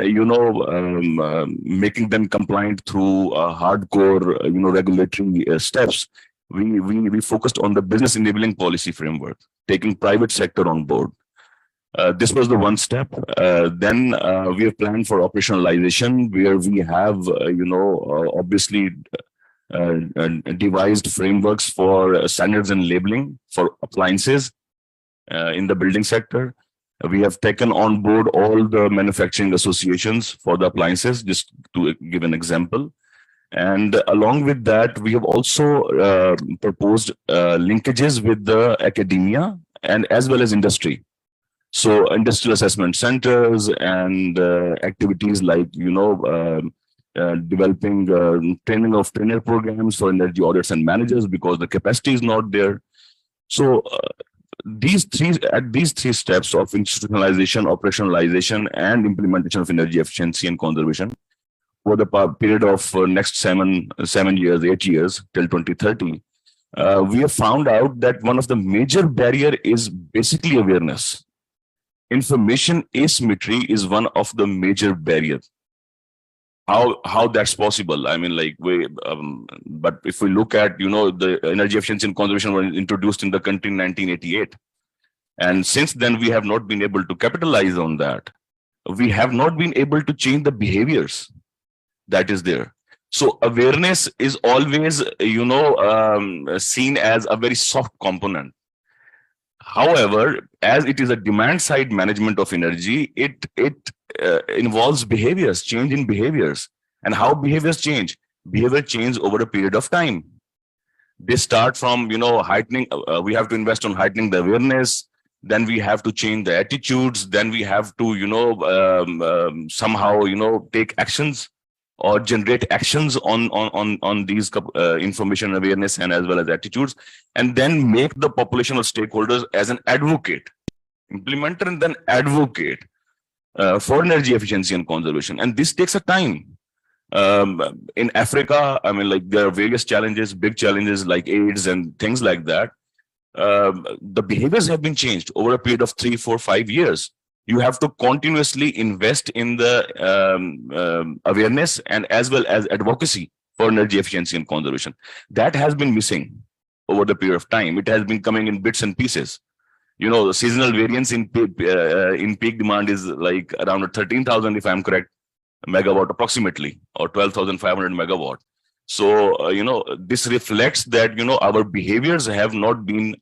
making them compliant through hardcore regulatory steps. We focused on the business enabling policy framework, taking private sector on board. This was the one step. Then we have planned for operationalization, where we have, obviously devised frameworks for standards and labeling for appliances in the building sector. We have taken on board all the manufacturing associations for the appliances, just to give an example. And along with that, we have also proposed linkages with the academia and as well as industry. So industrial assessment centers and activities like, developing training of trainer programs for energy audits and managers, because the capacity is not there. So these three steps of institutionalization, operationalization, and implementation of energy efficiency and conservation for the period of next 7 years, 8 years till 2030, we have found out that one of the major barrier is basically awareness. Information asymmetry is one of the major barriers. How that's possible? I mean, like but if we look at, the energy efficiency and conservation were introduced in the country in 1988. And since then, we have not been able to capitalize on that. We have not been able to change the behaviors that is there. So awareness is always, seen as a very soft component. However, as it is a demand side management of energy, it involves behaviors, change in behaviors. And how behaviors change? Behavior change over a period of time. They start from, heightening, we have to invest on heightening the awareness. Then we have to change the attitudes. Then we have to, somehow, take actions or generate actions on these information awareness and as well as attitudes, and then make the population of stakeholders as an advocate, implementer, and then advocate for energy efficiency and conservation. And this takes a time. In Africa, I mean, like there are various challenges, big challenges like AIDS and things like that. The behaviors have been changed over a period of 3, 4, 5 years. You have to continuously invest in the awareness and as well as advocacy for energy efficiency and conservation. That has been missing over the period of time. It has been coming in bits and pieces. The seasonal variance in peak demand is like around 13,000, if I'm correct, megawatt approximately, or 12,500 megawatt. So, this reflects that, our behaviors have not been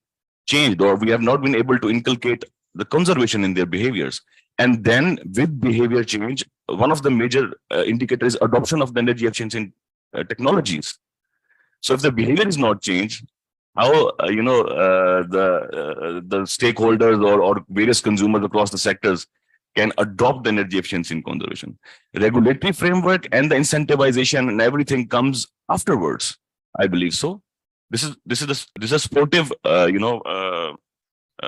changed, or we have not been able to inculcate the conservation in their behaviors. And then with behavior change, one of the major indicators is adoption of the energy efficiency technologies. So if the behavior is not changed, how the stakeholders or various consumers across the sectors can adopt the energy efficiency and conservation? Regulatory framework and the incentivization and everything comes afterwards, I believe so. This is a supportive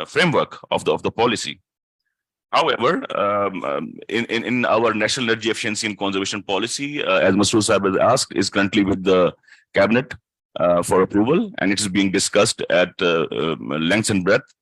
framework of the policy. However, in our national energy efficiency and conservation policy, as Masroor Sahib has asked, is currently with the cabinet for approval, and it is being discussed at length and breadth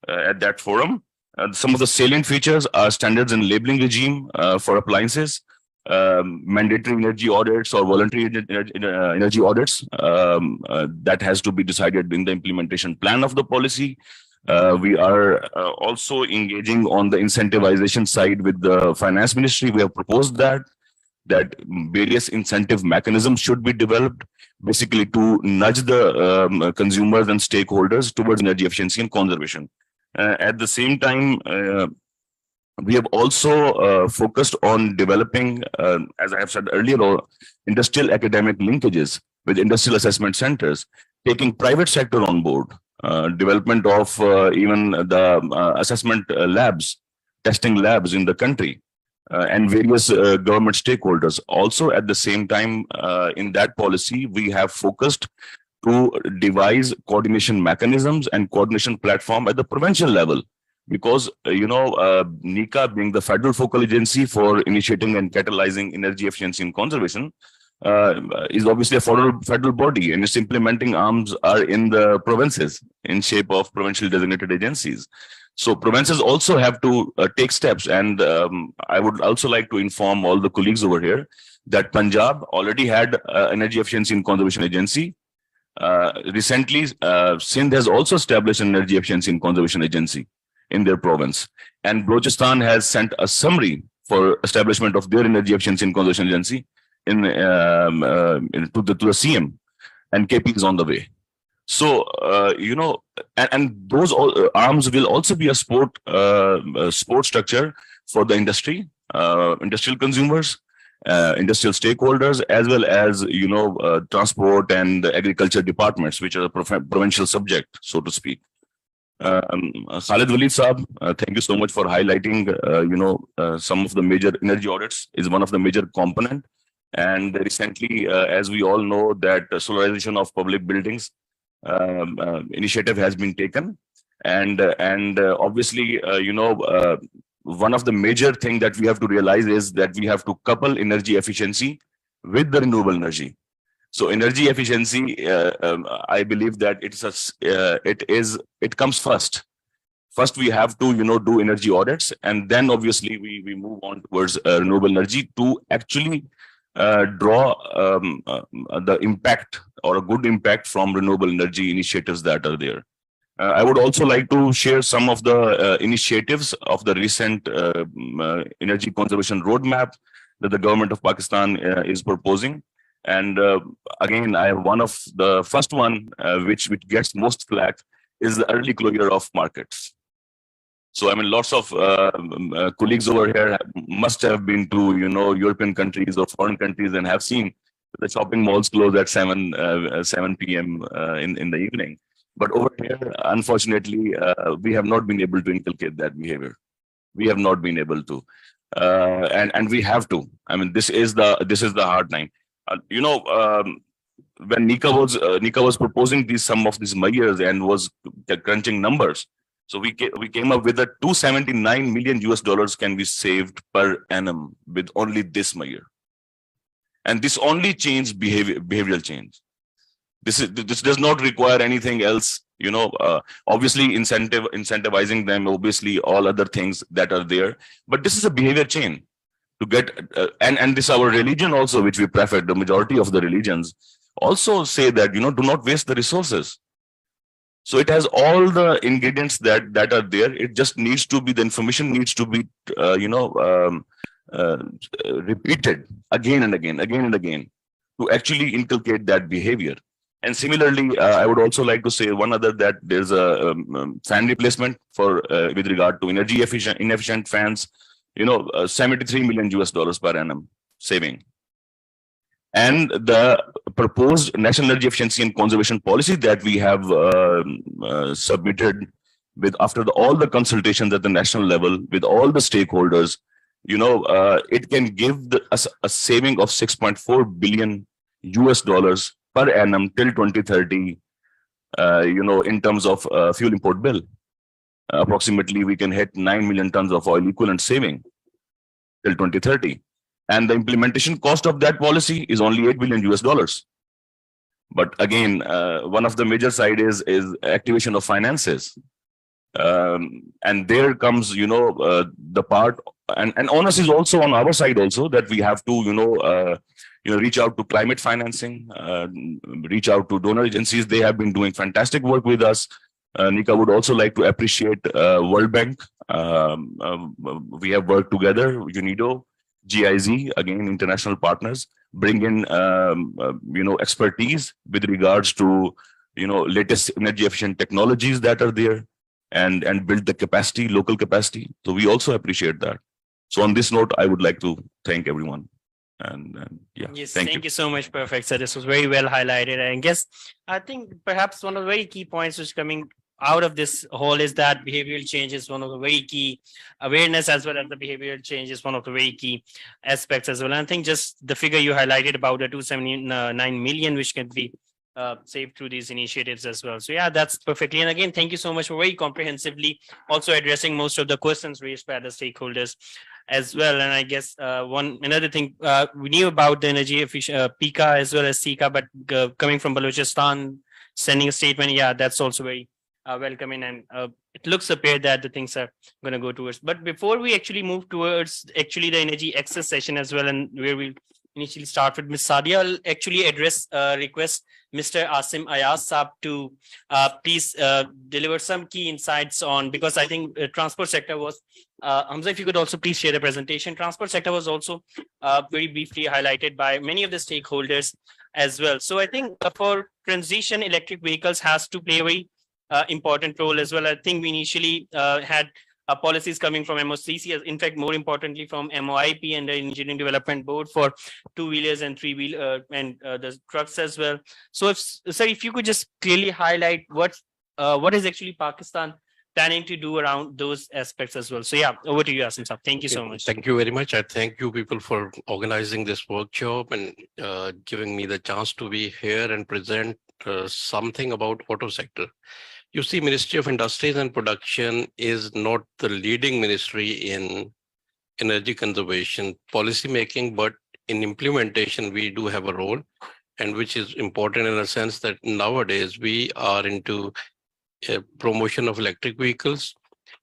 at that forum. Some of the salient features are standards and labeling regime for appliances, mandatory energy audits or voluntary energy audits. That has to be decided in the implementation plan of the policy. We are also engaging on the incentivization side with the finance ministry. We have proposed that various incentive mechanisms should be developed, basically to nudge the consumers and stakeholders towards energy efficiency and conservation. At the same time, we have also focused on developing, as I have said earlier, industrial academic linkages with industrial assessment centers, taking private sector on board. Development of even the assessment labs, testing labs in the country, and various government stakeholders. Also, at the same time, in that policy, we have focused to devise coordination mechanisms and coordination platform at the provincial level, because NICA, being the federal focal agency for initiating and catalyzing energy efficiency and conservation, is obviously a federal body, and its implementing arms are in the provinces in shape of provincial designated agencies. So provinces also have to take steps, and I would also like to inform all the colleagues over here that Punjab already had energy efficiency and conservation agency. Recently, Sindh has also established an energy efficiency and conservation agency in their province, and Balochistan has sent a summary for establishment of their energy efficiency and conservation agency to the CM, and KP is on the way. So and those arms will also be a support structure for the industry, industrial consumers, industrial stakeholders, as well as, transport and agriculture departments, which are a provincial subject, so to speak. Khalid Walid Saab, thank you so much for highlighting, some of the major energy audits is one of the major component. And recently, as we all know, that solarization of public buildings initiative has been taken. And obviously, one of the major thing that we have to realize is that we have to couple energy efficiency with the renewable energy. So energy efficiency, I believe that it comes first. First, we have to do energy audits, and then obviously we move on towards renewable energy to actually draw the impact or a good impact from renewable energy initiatives that are there. I would also like to share some of the initiatives of the recent energy conservation roadmap that the government of Pakistan is proposing. And again, I have one of the first one, which gets most flack, is the early closure of markets. So I mean, lots of colleagues over here must have been to European countries or foreign countries and have seen the shopping malls close at 7 p.m. In the evening. But over here, unfortunately, we have not been able to inculcate that behavior. We have not been able to, and we have to. I mean, this is the hard time. When Nika was proposing some of these measures and was crunching numbers, so we came up with a $279 million can be saved per annum with only this measure, and this only change behavioral change. This does not require anything else. Obviously incentivizing them, obviously all other things that are there, but this is a behavior chain. To get and this our religion also, which we prefer, the majority of the religions also say that do not waste the resources. So it has all the ingredients that are there. It just needs to be, the information needs to be repeated again and again to actually inculcate that behavior. And similarly, I would also like to say one other, that there's a fan replacement for with regard to inefficient fans. $73 million per annum saving. And the proposed national energy efficiency and conservation policy that we have submitted with after all the consultations at the national level with all the stakeholders, it can give us a saving of $6.4 billion per annum till 2030. In terms of fuel import bill. Approximately we can hit 9 million tons of oil equivalent saving till 2030. And the implementation cost of that policy is only $8 billion. But again, one of the major side is activation of finances. And there comes, the part, and onus is also on our side also, that we have to, reach out to climate financing, reach out to donor agencies. They have been doing fantastic work with us. Nika would also like to appreciate World Bank. We have worked together, UNIDO, GIZ, again, international partners, bring in, expertise with regards to, latest energy efficient technologies that are there, and build the capacity, local capacity. So we also appreciate that. So on this note, I would like to thank everyone. And yeah, yes, thank you so much. Perfect. So this was very well highlighted. And I think perhaps one of the very key points which coming out of this whole is that behavioral change is one of the very key awareness, as well as the behavioral change is one of the very key aspects as well. And I think just the figure you highlighted about the 279 million, which can be saved through these initiatives as well. So yeah, that's perfectly. And again, thank you so much for very comprehensively also addressing most of the questions raised by the stakeholders as well. And I guess another thing, we knew about the energy efficient PICA as well as SICA, but coming from Balochistan, sending a statement, yeah, that's also very welcoming, and it looks appear that the things are going to go towards. But before we actually move towards the energy access session as well, and where we initially start with Ms. Sadia, I'll actually request Mr. Asim Ayaz Saab to please deliver some key insights on, because I think transport sector was, Hamza, if you could also please share the presentation. Transport sector was also very briefly highlighted by many of the stakeholders as well. So I think for transition, electric vehicles has to play a very important role as well. I think we initially had policies coming from MOCC, in fact, more importantly from MOIP and the Engineering Development Board for two-wheelers and three-wheel and the trucks as well. So, if you could just clearly highlight what is actually Pakistan planning to do around those aspects as well. So, yeah, over to you, Asim Saab. Thank you so much. Thank you very much. I thank you people for organizing this workshop and giving me the chance to be here and present something about auto sector. You see, Ministry of Industries and Production is not the leading ministry in energy conservation policy making, but in implementation, we do have a role, and which is important in a sense that nowadays we are into promotion of electric vehicles,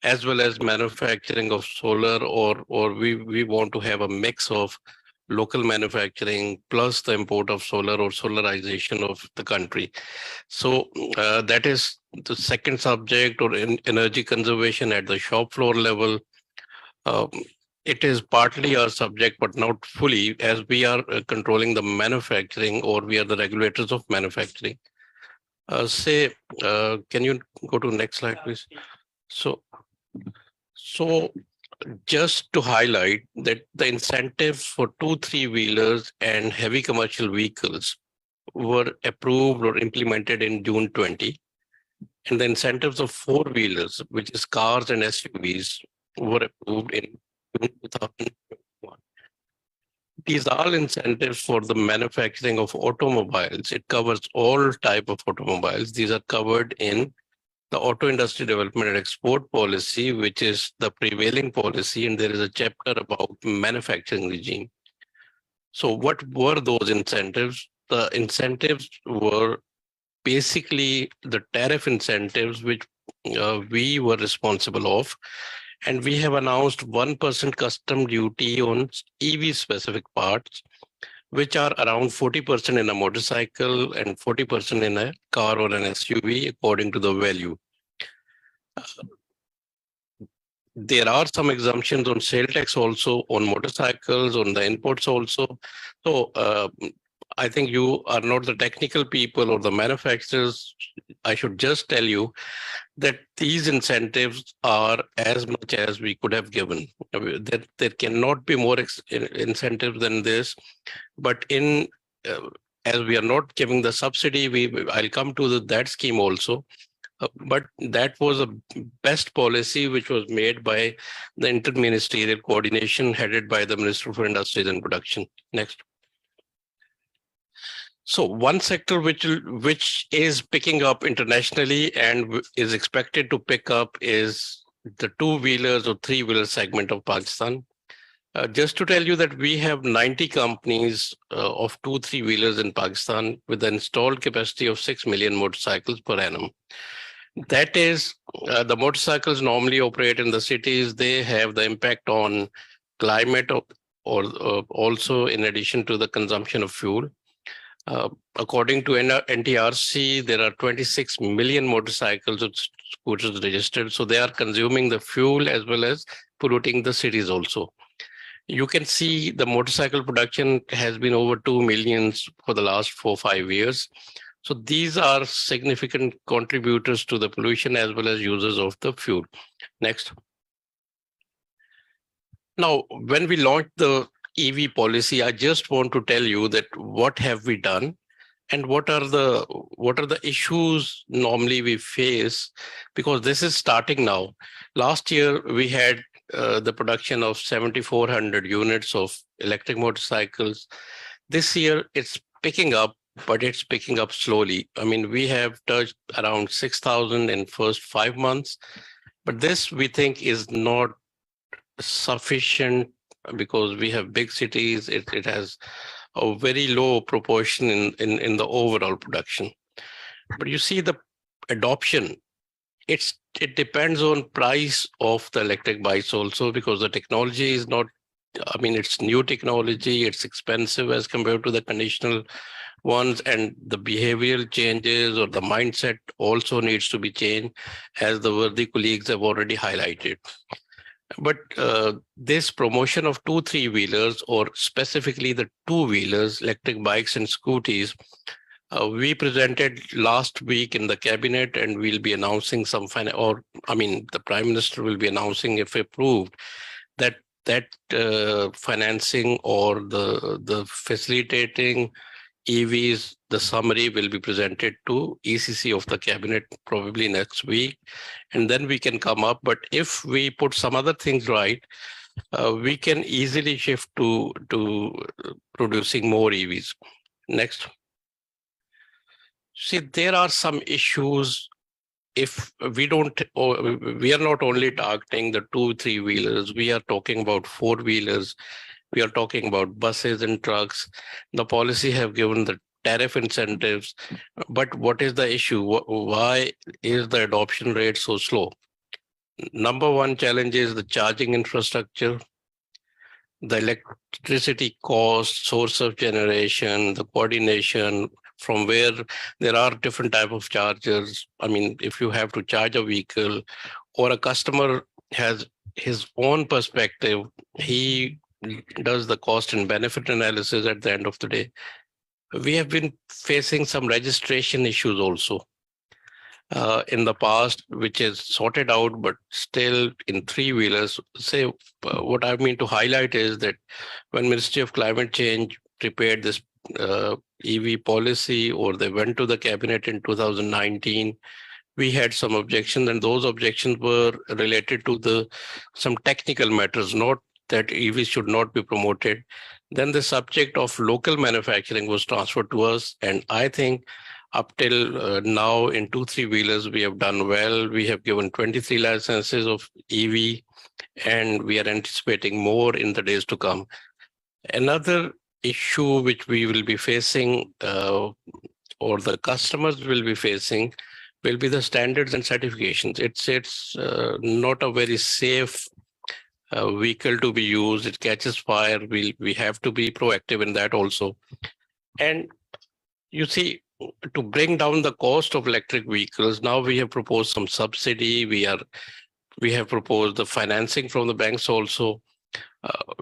as well as manufacturing of solar, or we want to have a mix of local manufacturing plus the import of solar or solarization of the country. So that is the second subject, or in energy conservation at the shop floor level. It is partly our subject, but not fully, as we are controlling the manufacturing, or we are the regulators of manufacturing. Can you go to next slide, please? So just to highlight that the incentives for 2, 3-wheelers and heavy commercial vehicles were approved or implemented in June 20. And the incentives of 4-wheelers, which is cars and SUVs, were approved in June 2021. These are incentives for the manufacturing of automobiles. It covers all type of automobiles. These are covered in the Auto Industry Development and Export Policy, which is the prevailing policy, and there is a chapter about manufacturing regime. So what were those incentives? The incentives were basically the tariff incentives, which we were responsible of. And we have announced 1% custom duty on EV specific parts, which are around 40% in a motorcycle and 40% in a car or an SUV, according to the value. There are some exemptions on sale tax also, on motorcycles, on the imports also. So I think you are not the technical people or the manufacturers. I should just tell you that these incentives are as much as we could have given. There cannot be more incentives than this. But as we are not giving the subsidy, I'll come to that scheme also. But that was a best policy which was made by the interministerial coordination headed by the Minister for Industries and Production. Next. So one sector which is picking up internationally and is expected to pick up is the 2-wheelers or 3-wheeler segment of Pakistan. Just to tell you that we have 90 companies of 2, 3-wheelers in Pakistan with an installed capacity of 6 million motorcycles per annum. That is, the motorcycles normally operate in the cities. They have the impact on climate or also in addition to the consumption of fuel. According to NTRC, there are 26 million motorcycles or scooters registered. So they are consuming the fuel as well as polluting the cities also. You can see the motorcycle production has been over 2 million for the last 4-5 years. So these are significant contributors to the pollution as well as users of the fuel. Next. Now, when we launched the EV policy, I just want to tell you that what have we done and what are the issues normally we face, because this is starting now. Last year, we had the production of 7,400 units of electric motorcycles. This year, it's picking up, but it's picking up slowly. I mean, we have touched around 6,000 in first 5 months, but this we think is not sufficient because we have big cities. It has a very low proportion in the overall production. But you see the adoption, it depends on price of the electric bikes also, because the technology is not, I mean, it's new technology, it's expensive as compared to the conventional ones, and the behavioral changes or the mindset also needs to be changed, as the worthy colleagues have already highlighted. But this promotion of 2, 3-wheelers, or specifically the 2-wheelers, electric bikes and scooties, We presented last week in the cabinet, and we'll be announcing some the Prime Minister will be announcing, if approved, that financing or the facilitating EVs, the summary will be presented to ECC of the cabinet probably next week, and then we can come up. But if we put some other things right, we can easily shift to producing more EVs. Next. See, there are some issues. If we don't, we are not only targeting the 2-3 wheelers, we are talking about 4-wheelers, we are talking about buses and trucks. The policy have given the tariff incentives, but what is the issue? Why is the adoption rate so slow? Number one challenge is the charging infrastructure, the electricity cost, source of generation, the coordination, from where there are different type of chargers. I mean, if you have to charge a vehicle or a customer has his own perspective, he does the cost and benefit analysis at the end of the day. We have been facing some registration issues also in the past, which is sorted out, but still in 3-wheelers. Say, what I mean to highlight is that when Ministry of Climate Change prepared this EV policy, or they went to the cabinet in 2019, we had some objections, and those objections were related to some technical matters, not that EVs should not be promoted. Then the subject of local manufacturing was transferred to us, and I think up till now in 2-3 wheelers we have done well. We have given 23 licenses of EV, and we are anticipating more in the days to come. Another issue which we will be facing, or the customers will be facing, will be the standards and certifications. It's not a very safe vehicle to be used. It catches fire. We have to be proactive in that also. And you see, to bring down the cost of electric vehicles, now we have proposed some subsidy. We have proposed the financing from the banks also.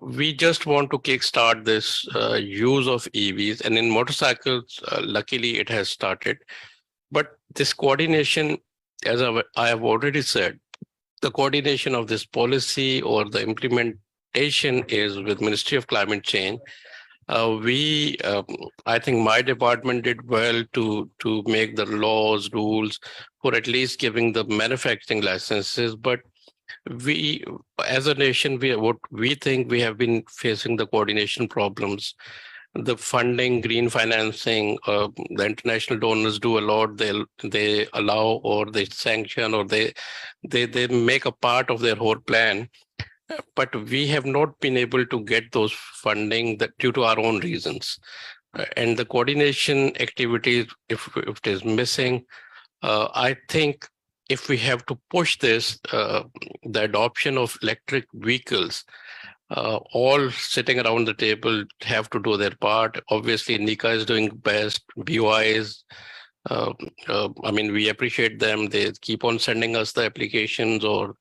We just want to kickstart this use of EVs, and in motorcycles, luckily it has started. But this coordination, as I have already said, the coordination of this policy or the implementation is with Ministry of Climate Change. I think my department did well to make the laws, rules for at least giving the manufacturing licenses, but we, as a nation, what we think we have been facing the coordination problems, the funding, green financing. The international donors do a lot. They allow, or they sanction, or they make a part of their whole plan. But we have not been able to get those funding due to our own reasons. And the coordination activities, if it is missing, I think if we have to push this, the adoption of electric vehicles, all sitting around the table have to do their part. Obviously, NICA is doing best. BOI is, we appreciate them. They keep on sending us the applications or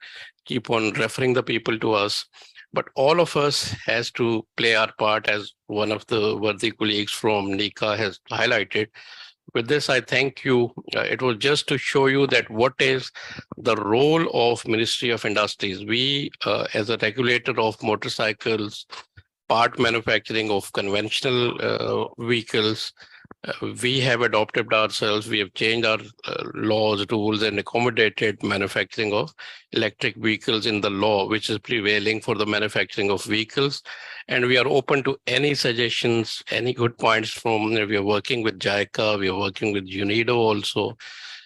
keep on referring the people to us. But all of us has to play our part, as one of the worthy colleagues from NICA has highlighted. With this, I thank you. It was just to show you that what is the role of Ministry of Industries. We, as a regulator of motorcycles, part manufacturing of conventional vehicles, we have adopted ourselves. We have changed our laws, rules, and accommodated manufacturing of electric vehicles in the law, which is prevailing for the manufacturing of vehicles. And we are open to any suggestions, any good points from, we are working with JICA, we are working with UNIDO also,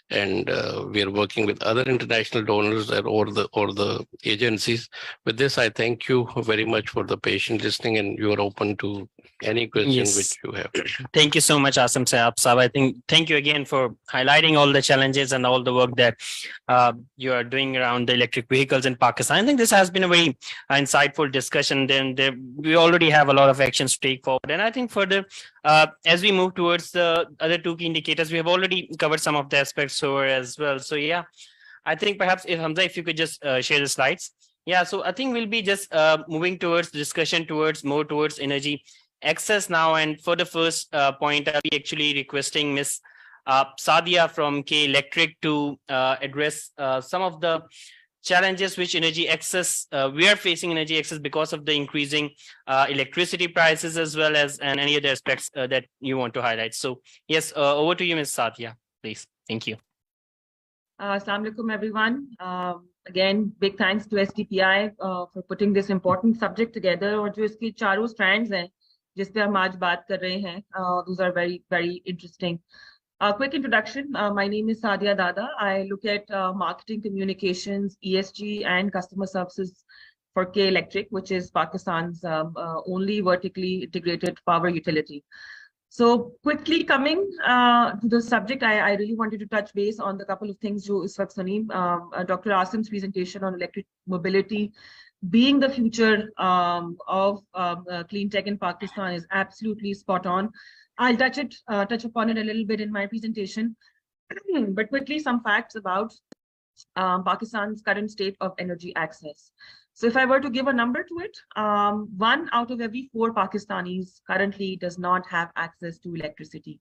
and we are working with other international donors or the agencies. With this, I thank you very much for the patient listening, and you are open to any question which you have. Thank you so much, Asim Saab. I think thank you again for highlighting all the challenges and all the work that you are doing around the electric vehicles in Pakistan. I think this has been a very insightful discussion. Then we already have a lot of actions to take forward. And I think further, as we move towards the other two key indicators, we have already covered some of the aspects over as well. So yeah, I think perhaps if Hamza, if you could just share the slides. Yeah, so I think we'll be just moving towards discussion more towards energy access now. And for the first point, I'll be actually requesting Ms. Sadia from K Electric to address some of the challenges which energy access we are facing energy access because of the increasing electricity prices, as well as and any other aspects that you want to highlight. So yes, over to you, Ms. Sadia, please. Thank you. Assalamu alaikum, everyone. Again, big thanks to STPI for putting this important subject together. और जो इसकी चारों strands हैं जिस पे हम आज बात कर रहे हैं, those are very, very interesting. Quick introduction. My name is Sadia Dada. I look at marketing, communications, ESG, and customer services for K Electric, which is Pakistan's only vertically integrated power utility. So quickly coming to the subject, I really wanted to touch base on the couple of things jo is waqt suni. Dr. Asim's presentation on electric mobility being the future of clean tech in Pakistan is absolutely spot on. I'll touch upon it a little bit in my presentation, but quickly some facts about Pakistan's current state of energy access. So if I were to give a number to it, 1 out of every 4 Pakistanis currently does not have access to electricity.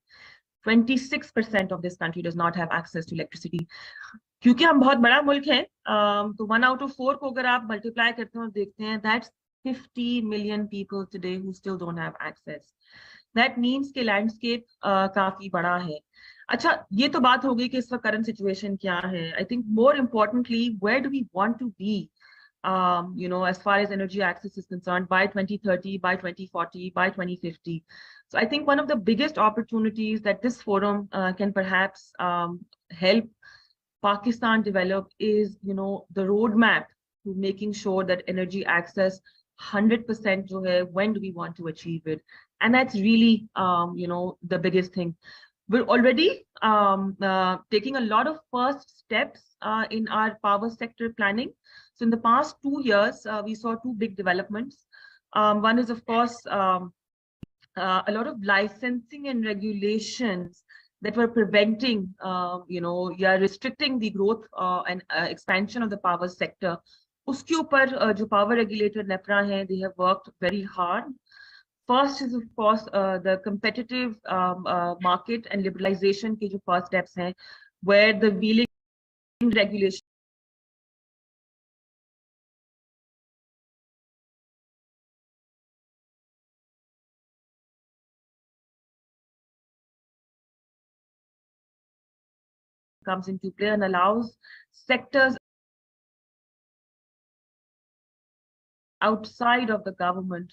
26% of this country does not have access to electricity. क्योंकि हम बहुत बड़ा मुल्क है, तो 1 out of 4 को अगर आप multiply करते हैं और देखते हैं, that's 50 million people today who still don't have access. That means कि landscape काफी बड़ा है. अच्छा, ये तो बात हो गई कि इस वक्त current situation क्या है. I think more importantly, where do we want to be? As far as energy access is concerned, by 2030, by 2040, by 2050. So I think one of the biggest opportunities that this forum can perhaps help Pakistan develop is, the roadmap to making sure that energy access 100% jo hai, when do we want to achieve it? And that's really, the biggest thing. We're already taking a lot of first steps in our power sector planning. So in the past 2 years, we saw 2 big developments. One is, of course, a lot of licensing and regulations that were preventing, restricting the growth and expansion of the power sector. Uske upar jo power regulator NEPRA hai, they have worked very hard. First is, of course, the competitive market and liberalization ke jo first steps hain, where the wheeling regulation comes into play and allows sectors outside of the government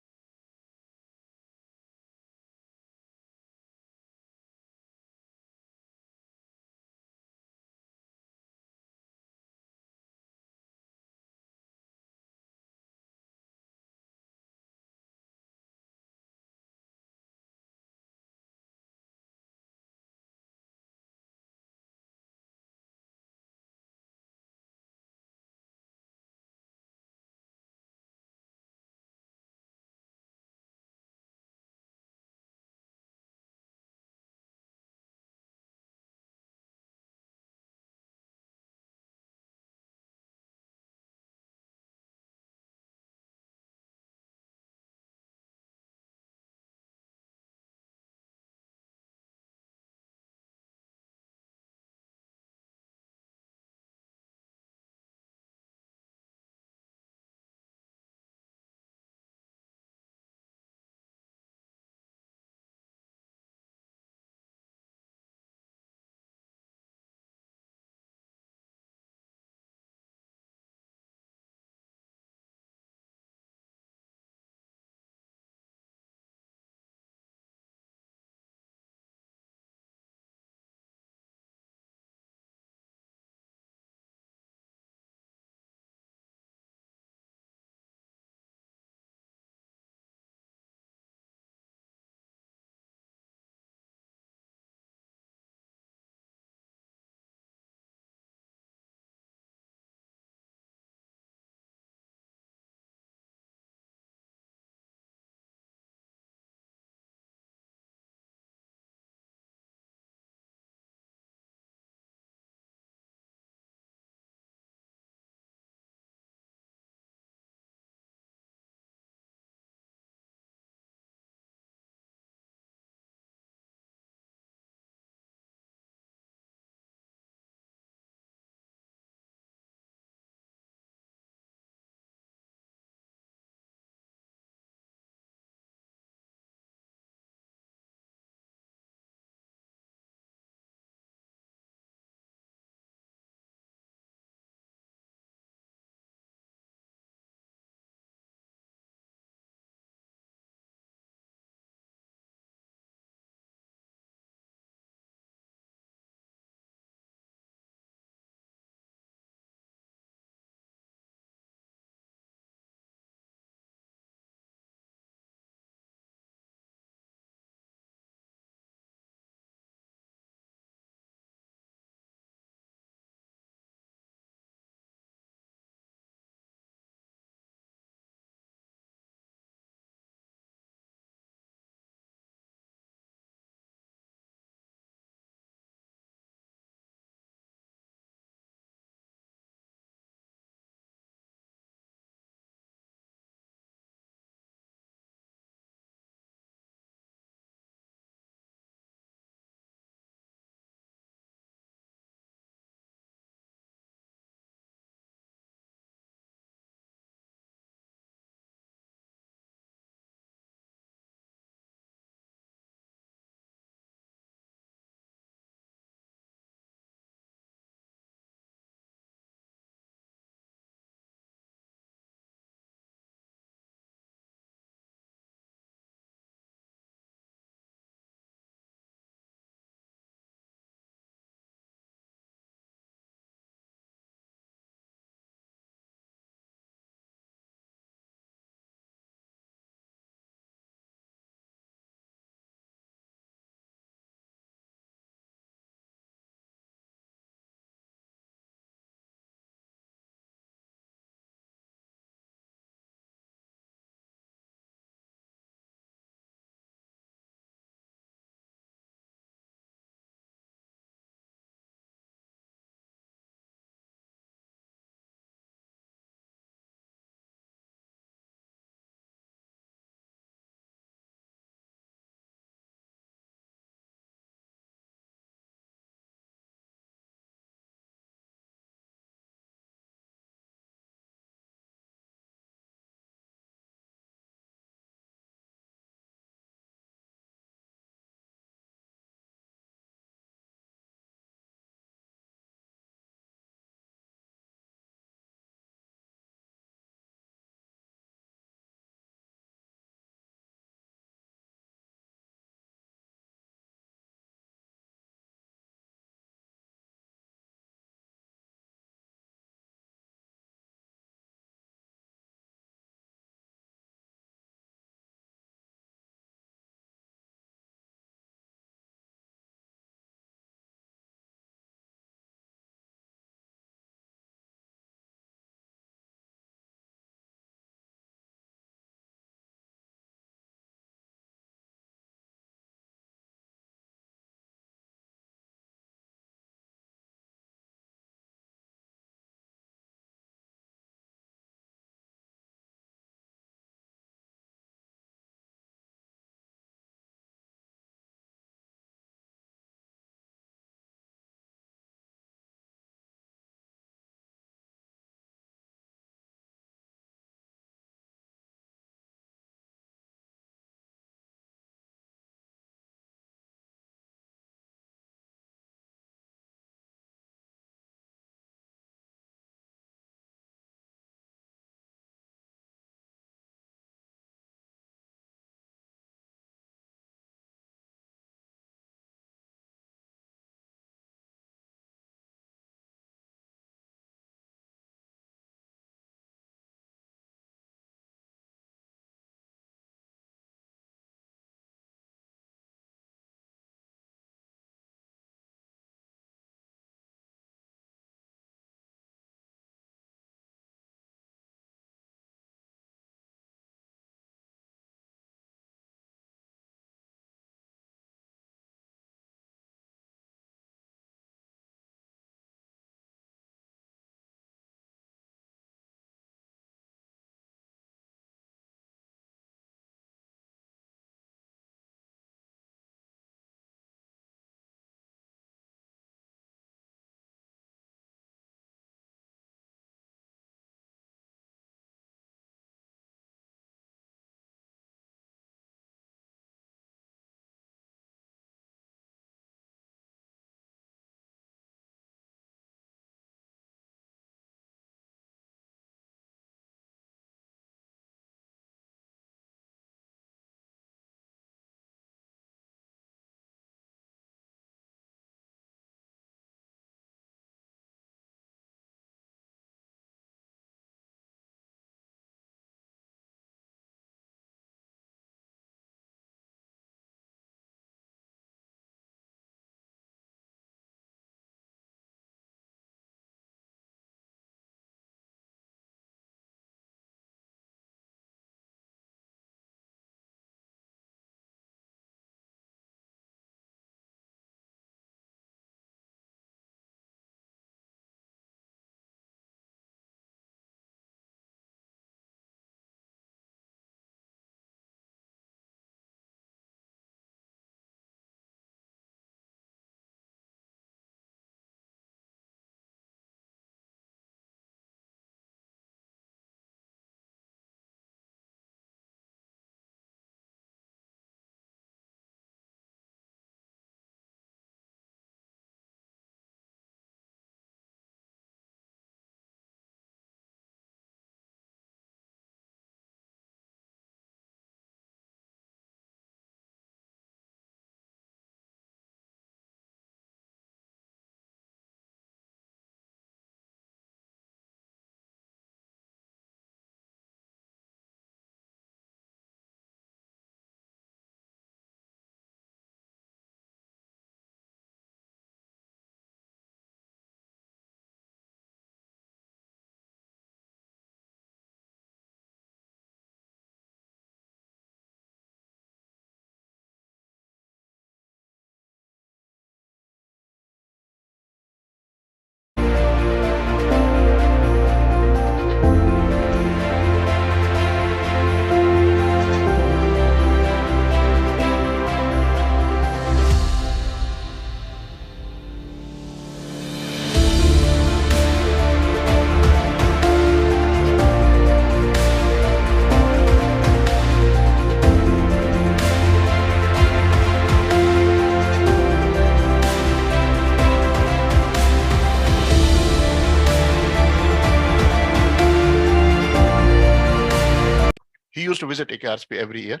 used to visit AKRSP every year.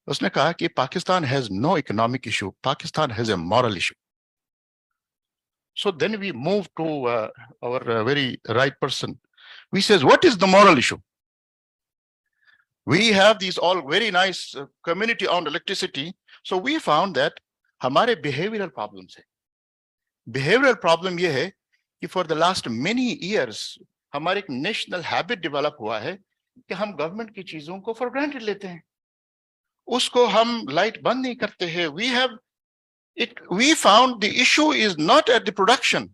उसने कहा कि Pakistan has no economic issue. Pakistan has a moral issue. So then we move to our very right person. We says, what is the moral issue? We have these all very nice community-owned electricity. So we found that हमारे behavioral problems है. Behavioral problem ये है कि for the last many years हमारे एक national habit develop हुआ है कि हम government की चीजों को for granted लेते हैं. उसको हम light बंद नहीं करते हैं. We found the issue is not at the production.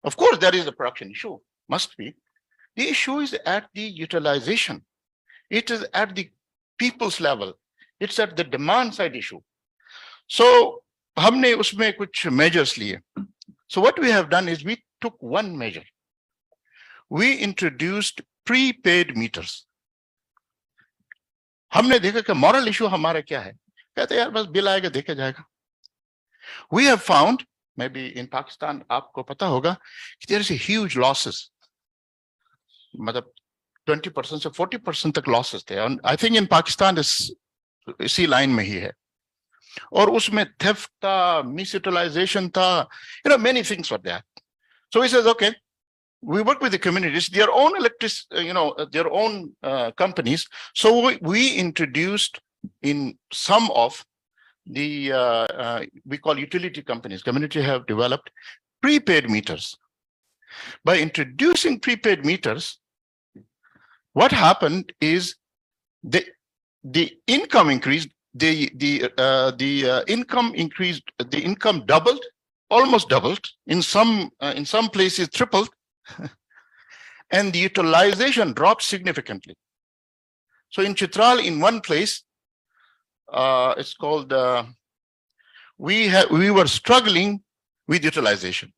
Of course, there is a production issue, must be. The issue is at the utilization. It is at the people's level. It's at the demand side issue. So, हमने उसमें कुछ measures लिए. So what we have done is we took one measure. We introduced prepaid meters. हमने देखा कि moral issue हमारा क्या है? कहते यार बस बिल आएगा देखा जाएगा. We have found, maybe in Pakistan, आपको पता होगा कि there is a huge losses. मतलब 20% से 40% तक losses थे. And I think in Pakistan is इसी line में ही है. और उसमें theft था, misutilization था, many things were there. So he says, okay, we work with the communities, their own their own companies. So we introduced in some of the we call utility companies. Community have developed prepaid meters. By introducing prepaid meters, what happened is the income increased. The income increased. The income doubled, almost doubled. In some places, tripled, and the utilization dropped significantly. So in Chitral, in one place, it's called. We were struggling with utilization.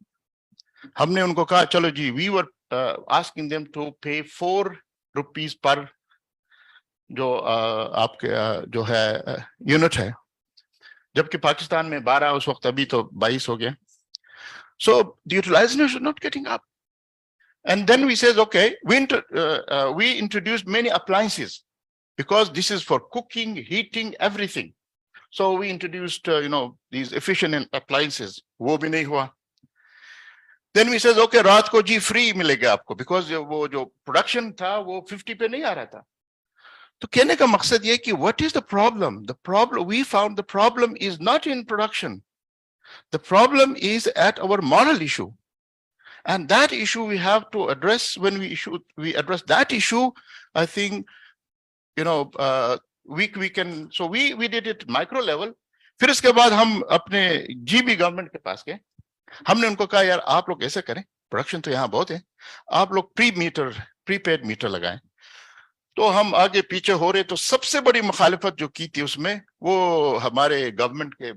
हमने उनको कहा चलो जी. We were asking them to pay 4 rupees per जो आपके जो है unit है, जबकि पाकिस्तान में 12 उस वक्त, अभी तो 22 हो गया. So the utilization is not getting up. And then we says, okay, we introduced many appliances because this is for cooking, heating, everything. So we introduced these efficient appliances. वो भी नहीं हुआ. Then we says, okay, रात को जी free मिलेगा आपको because वो जो production था वो 50 पे नहीं आ रहा था. तो कहने का मकसद ये कि what is the problem? The problem, we found the problem is not in production. The problem is at our moral issue. And that issue we have to address. When we address that issue, I think, we can, so we did it micro level. फिर इसके बाद हम अपने GB government के पास गए. हमने उनको कहा यार आप लोग ऐसे करें, प्रोडक्शन तो यहाँ बहुत है, आप लोग प्रीपेड मीटर लगाएं. तो हम आगे पीछे हो रहे. तो सबसे बड़ी मुखालिफत जो की थी उसमें वो हमारे गवर्नमेंट के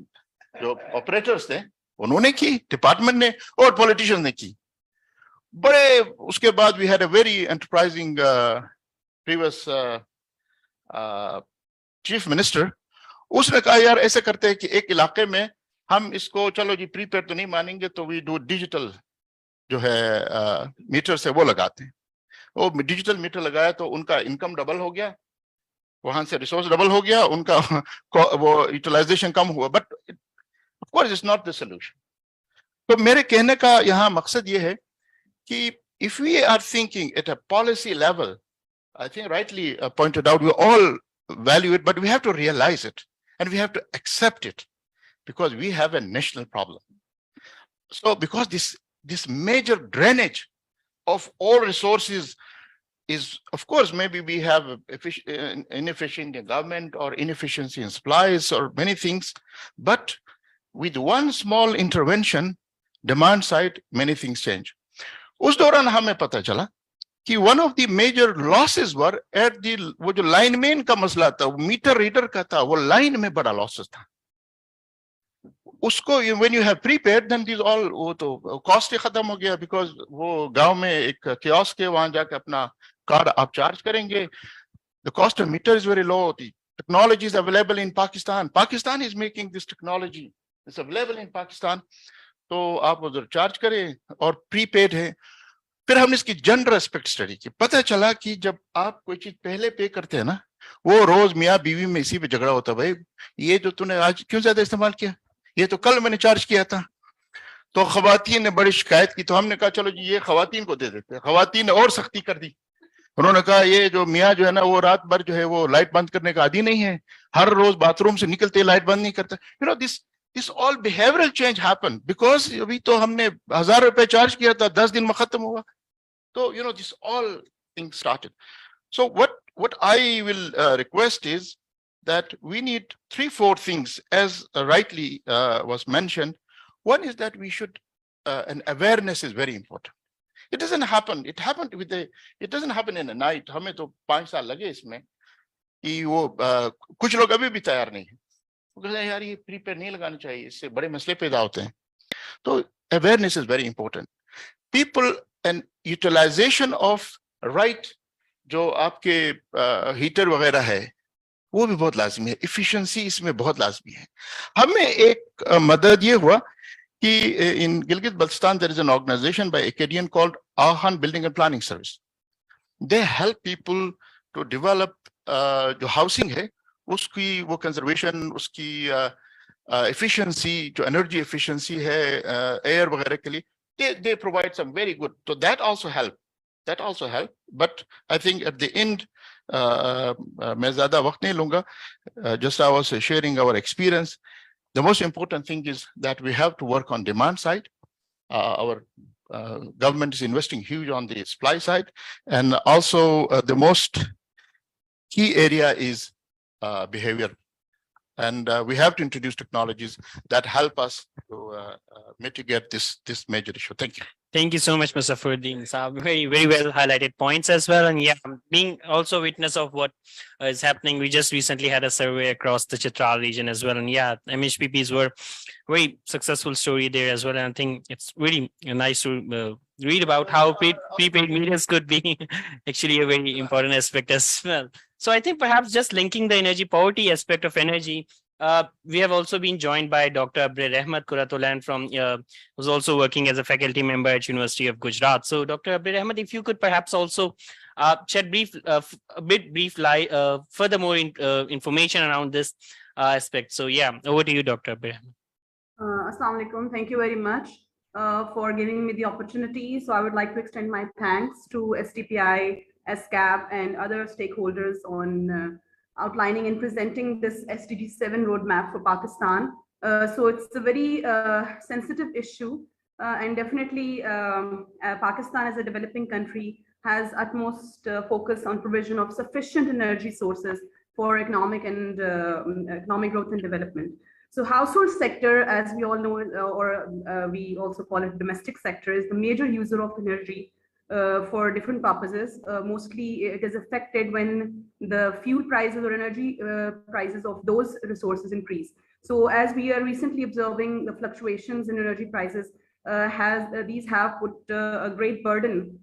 जो ऑपरेटर्स थे उन्होंने की, डिपार्टमेंट ने और पॉलिटिशियंस ने की. बड़े उसके बाद we had a very enterprising previous chief minister. उसने कहा यार ऐसे करते हैं कि एक इलाके में हम इसको चलो जी प्रीपेड तो नहीं मानेंगे, तो we do डिजिटल जो है मीटर से वो लगाते हैं. वो डिजिटल मीटर लगाया तो उनका इनकम डबल हो गया, वहां से रिसोर्स डबल हो गया, उनका वो यूटिलाइजेशन कम हुआ. But of course it's not the solution. तो मेरे कहने का यहाँ मकसद ये है कि if we are thinking at a policy level, I think rightly pointed out, we all value it, but we have to realize it and we have to accept it because we have a national problem. So because this major drainage of all resources is, of course, maybe we have inefficient in government or inefficiency in supplies or many things, but with one small intervention, demand side, many things change. उस दौरान हमें पता चला कि one of the major losses were at the वो जो lineman का मसला था, वो मीटर रीडर का था, वो लाइन में बड़ा लॉसेस था. उसको when you have prepaid, then these all वो तो कॉस्ट ही खत्म हो गया because वो गांव में एक कियोस्क है, वहां जाके अपना कार्ड आप चार्ज करेंगे. The cost of meter is very low. The technology is available in Pakistan. Pakistan is making this technology. It's available in Pakistan. तो आप उधर चार्ज करें और प्रीपेड है. फिर हमने इसकी जनरल एस्पेक्ट स्टडी की. पता चला कि जब आप कोई चीज पहले पे करते हैं ना, वो रोज मियाँ बीवी में इसी पे झगड़ा होता, भाई ये जो तूने आज क्यों ज्यादा इस्तेमाल किया, ये तो कल मैंने चार्ज किया था। तो खवातीन ने बड़ी शिकायत की, तो हमने कहा चलो जी ये खवातीन को दे देते हैं। खवातीन ने और सख्ती कर दी, उन्होंने कहा ये जो मियाँ जो है ना वो रात भर जो है वो लाइट बंद करने का आदी नहीं है, हर रोज बाथरूम से निकलते लाइट बंद नहीं करता। You know this all behavioural change happen because अभी तो हमने 1000 रुपए चार्ज किया था, 10 दिन में खत्म हुआ। तो you know this all things started. So what I will request is that we need 3-4 things, as rightly was mentioned. One is that we should, and awareness is very important. It doesn't happen. It happened it doesn't happen in a night. हमें तो 5 साल लगे इसमें कि वो कुछ लोग अभी भी तैयार नहीं है, वो कहते हैं यार ये प्रीपेड नहीं लगाना चाहिए, इससे बड़े मसले पैदा होते हैं। तो awareness is very important. People and utilization of right जो आपके हीटर वगैरह है वो भी बहुत लाजमी है, इफिशिएंसी इसमें बहुत लाजमी है। हमें एक मदद ये हुआ कि in Gilgit Baltistan there is an organisation by AKDN called आहान building and planning service. They help people to develop जो हाउसिंग है उसकी वो कंजर्वेशन, उसकी एफिशिएंसी, जो एनर्जी एफिशिएंसी है एयर वगैरह के लिए, they provide some very good, so that also help. But I think at the end, मैं ज़्यादा वक्त नहीं लूँगा, just I was sharing our experience. The most important thing is that we have to work on demand side. Our government is investing huge on the supply side, and also the most key area is behavior. And we have to introduce technologies that help us to mitigate this major issue. Thank you. Thank you so much, Mr. Furdin. Very, very well highlighted points as well. And yeah, being also witness of what is happening, we just recently had a survey across the Chitral region as well. And yeah, MHPPs were very successful story there as well. And I think it's really nice to read about how prepaid meters could be actually a very important aspect as well. So I think perhaps just linking the energy poverty aspect of energy, we have also been joined by Dr. Abrir Ahmed Kuratolan from who's also working as a faculty member at University of Gujarat. So Dr. Abrir Ahmed, if you could perhaps also shed furthermore information around this aspect. So yeah, over to you, Dr. Abrir Ahmed. Assalamu alaikum. Thank you very much for giving me the opportunity. So I would like to extend my thanks to STPI, SCAP, and other stakeholders on outlining and presenting this SDG7 roadmap for Pakistan. So it's a very sensitive issue, and definitely Pakistan as a developing country has utmost focus on provision of sufficient energy sources for economic growth and development. So household sector, as we all know, or we also call it domestic sector, is the major user of energy for different purposes. Mostly it is affected when the fuel prices or energy prices of those resources increase. So as we are recently observing, the fluctuations in energy prices these have put a great burden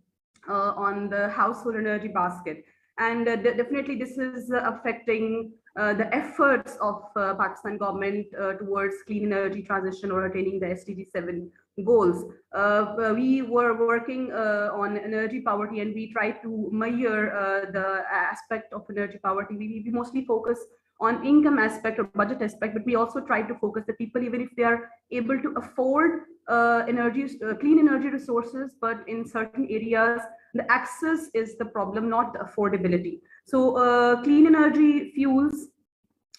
on the household energy basket. And definitely this is affecting the efforts of Pakistan government towards clean energy transition or attaining the SDG7 goals. We were working on energy poverty, and we tried to measure the aspect of energy poverty. We mostly focus on income aspect or budget aspect, but we also try to focus the people, even if they are able to afford clean energy resources, but in certain areas, the access is the problem, not the affordability. So clean energy fuels,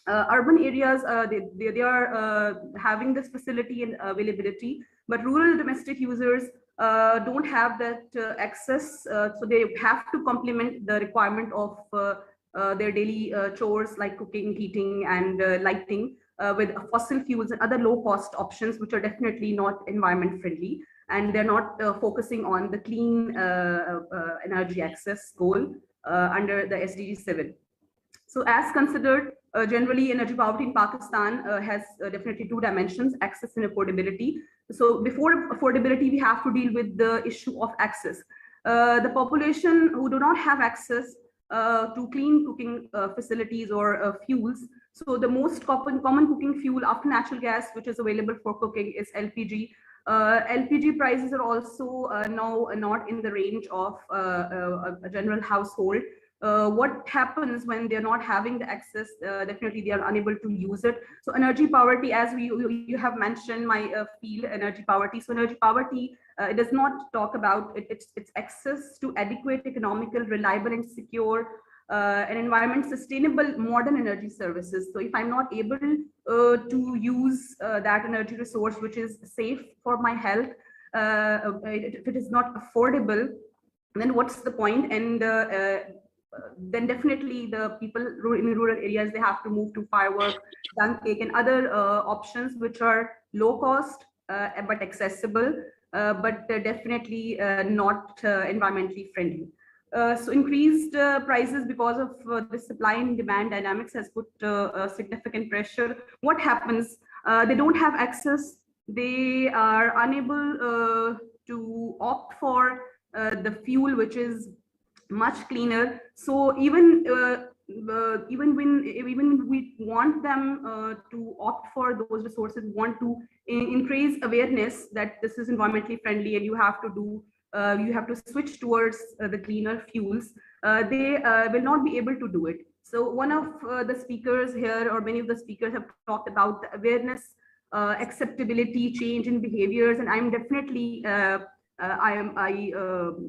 urban areas, they are having this facility and availability, but rural domestic users don't have that access. So they have to complement the requirement of their daily chores like cooking, heating, and lighting with fossil fuels and other low cost options, which are definitely not environment friendly. And they're not focusing on the clean energy access goal under the SDG7. So as considered, generally energy poverty in Pakistan has definitely two dimensions, access and affordability. So before affordability, we have to deal with the issue of access. The population who do not have access to clean cooking facilities or fuels. So the most common cooking fuel after natural gas, which is available for cooking, is LPG. LPG prices are also now not in the range of a general household. what happens when they're not having the access? Definitely they are unable to use it. So energy poverty, as you have mentioned my field, energy poverty. So energy poverty, it does not talk about it, it's access to adequate, economical, reliable and secure and environment sustainable modern energy services. So if I'm not able to use that energy resource which is safe for my health, if it is not affordable, then what's the point? And then definitely the people in rural areas, they have to move to firework, dunk cake and other options which are low cost but accessible, but definitely not environmentally friendly. So increased prices because of the supply and demand dynamics has put significant pressure. What happens? They don't have access. They are unable to opt for the fuel which is much cleaner. So even when we want them to opt for those resources, want to increase awareness that this is environmentally friendly and you have to switch towards the cleaner fuels, they will not be able to do it. So one of the speakers here, or many of the speakers, have talked about the awareness, acceptability, change in behaviors, and I'm definitely I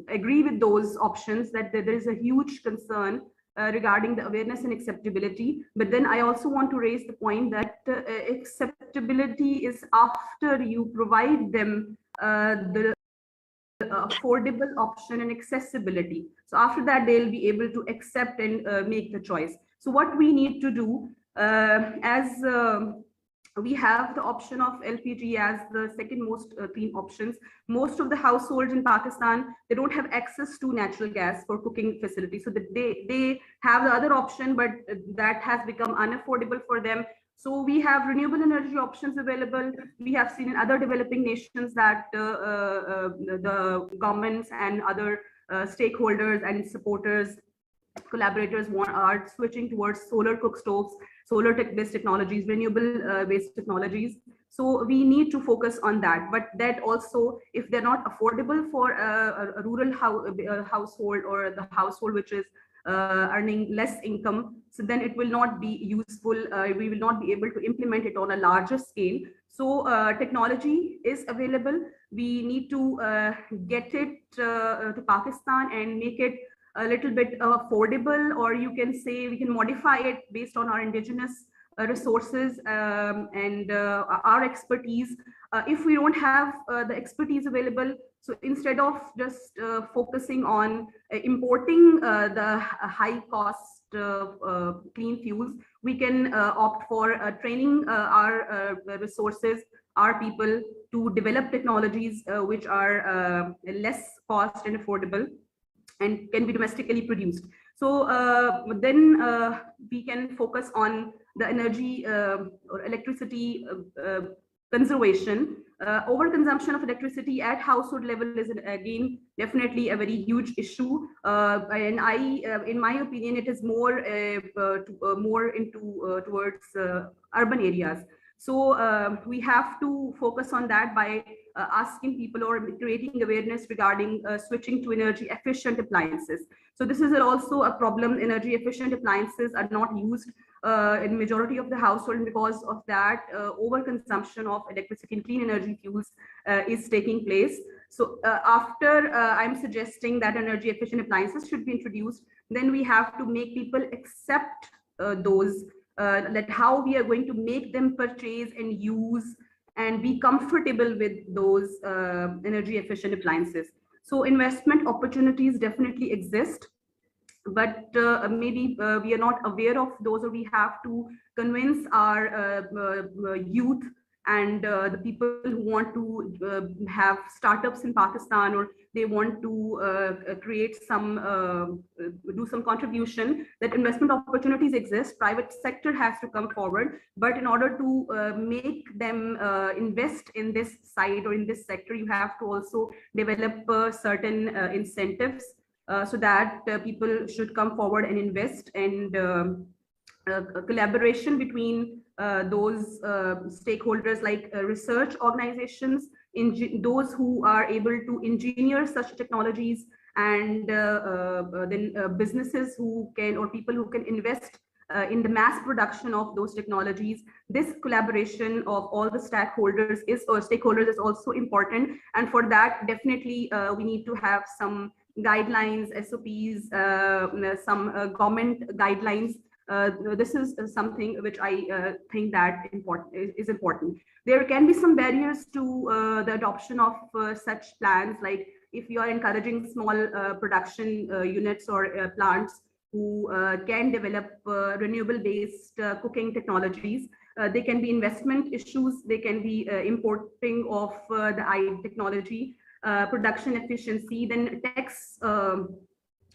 agree with those options, that there is a huge concern regarding the awareness and acceptability. But then I also want to raise the point that acceptability is after you provide them the affordable option and accessibility. So after that, they'll be able to accept and make the choice. So what we need to do, as we have the option of LPG as the second most clean options. Most of the households in Pakistan, they don't have access to natural gas for cooking facilities. So that they have the other option, but that has become unaffordable for them. So we have renewable energy options available. We have seen in other developing nations that the governments and other stakeholders and supporters, collaborators are switching towards solar cook stoves, solar based technologies, renewable based technologies. So we need to focus on that. But that also, if they're not affordable for a rural household, or the household which is earning less income, so then it will not be useful. We will not be able to implement it on a larger scale. So technology is available. We need to get it to Pakistan and make it a little bit affordable, or you can say we can modify it based on our indigenous resources and our expertise. If we don't have the expertise available, so instead of just focusing on importing the high cost clean fuels, we can opt for training our resources, our people, to develop technologies which are less cost and affordable and can be domestically produced. So then we can focus on the energy or electricity conservation. Overconsumption of electricity at household level is again definitely a very huge issue, and in my opinion, it is more towards urban areas. So we have to focus on that by asking people or creating awareness regarding switching to energy efficient appliances. So this is also a problem. Energy efficient appliances are not used in majority of the household, and because of that, overconsumption of electricity and clean energy fuels is taking place. So after I'm suggesting that energy efficient appliances should be introduced, then we have to make people accept those, that how we are going to make them purchase and use and be comfortable with those energy efficient appliances. So investment opportunities definitely exist, but maybe we are not aware of those, or we have to convince our youth and the people who want to have startups in Pakistan, or they want to create some, do some contribution, that investment opportunities exist. Private sector has to come forward, but in order to make them invest in this side or in this sector, you have to also develop certain incentives so that people should come forward and invest, and collaboration between those stakeholders like research organizations, those who are able to engineer such technologies, and then businesses who can, or people who can invest in the mass production of those technologies. This collaboration of all the stakeholders is also important, and for that definitely we need to have some guidelines, SOPs, some government guidelines. This is something which I think that is important. There can be some barriers to the adoption of such plans, like if you are encouraging small production units or plants who can develop renewable-based cooking technologies. There can be investment issues. They can be importing of the AI technology, production efficiency, then tax or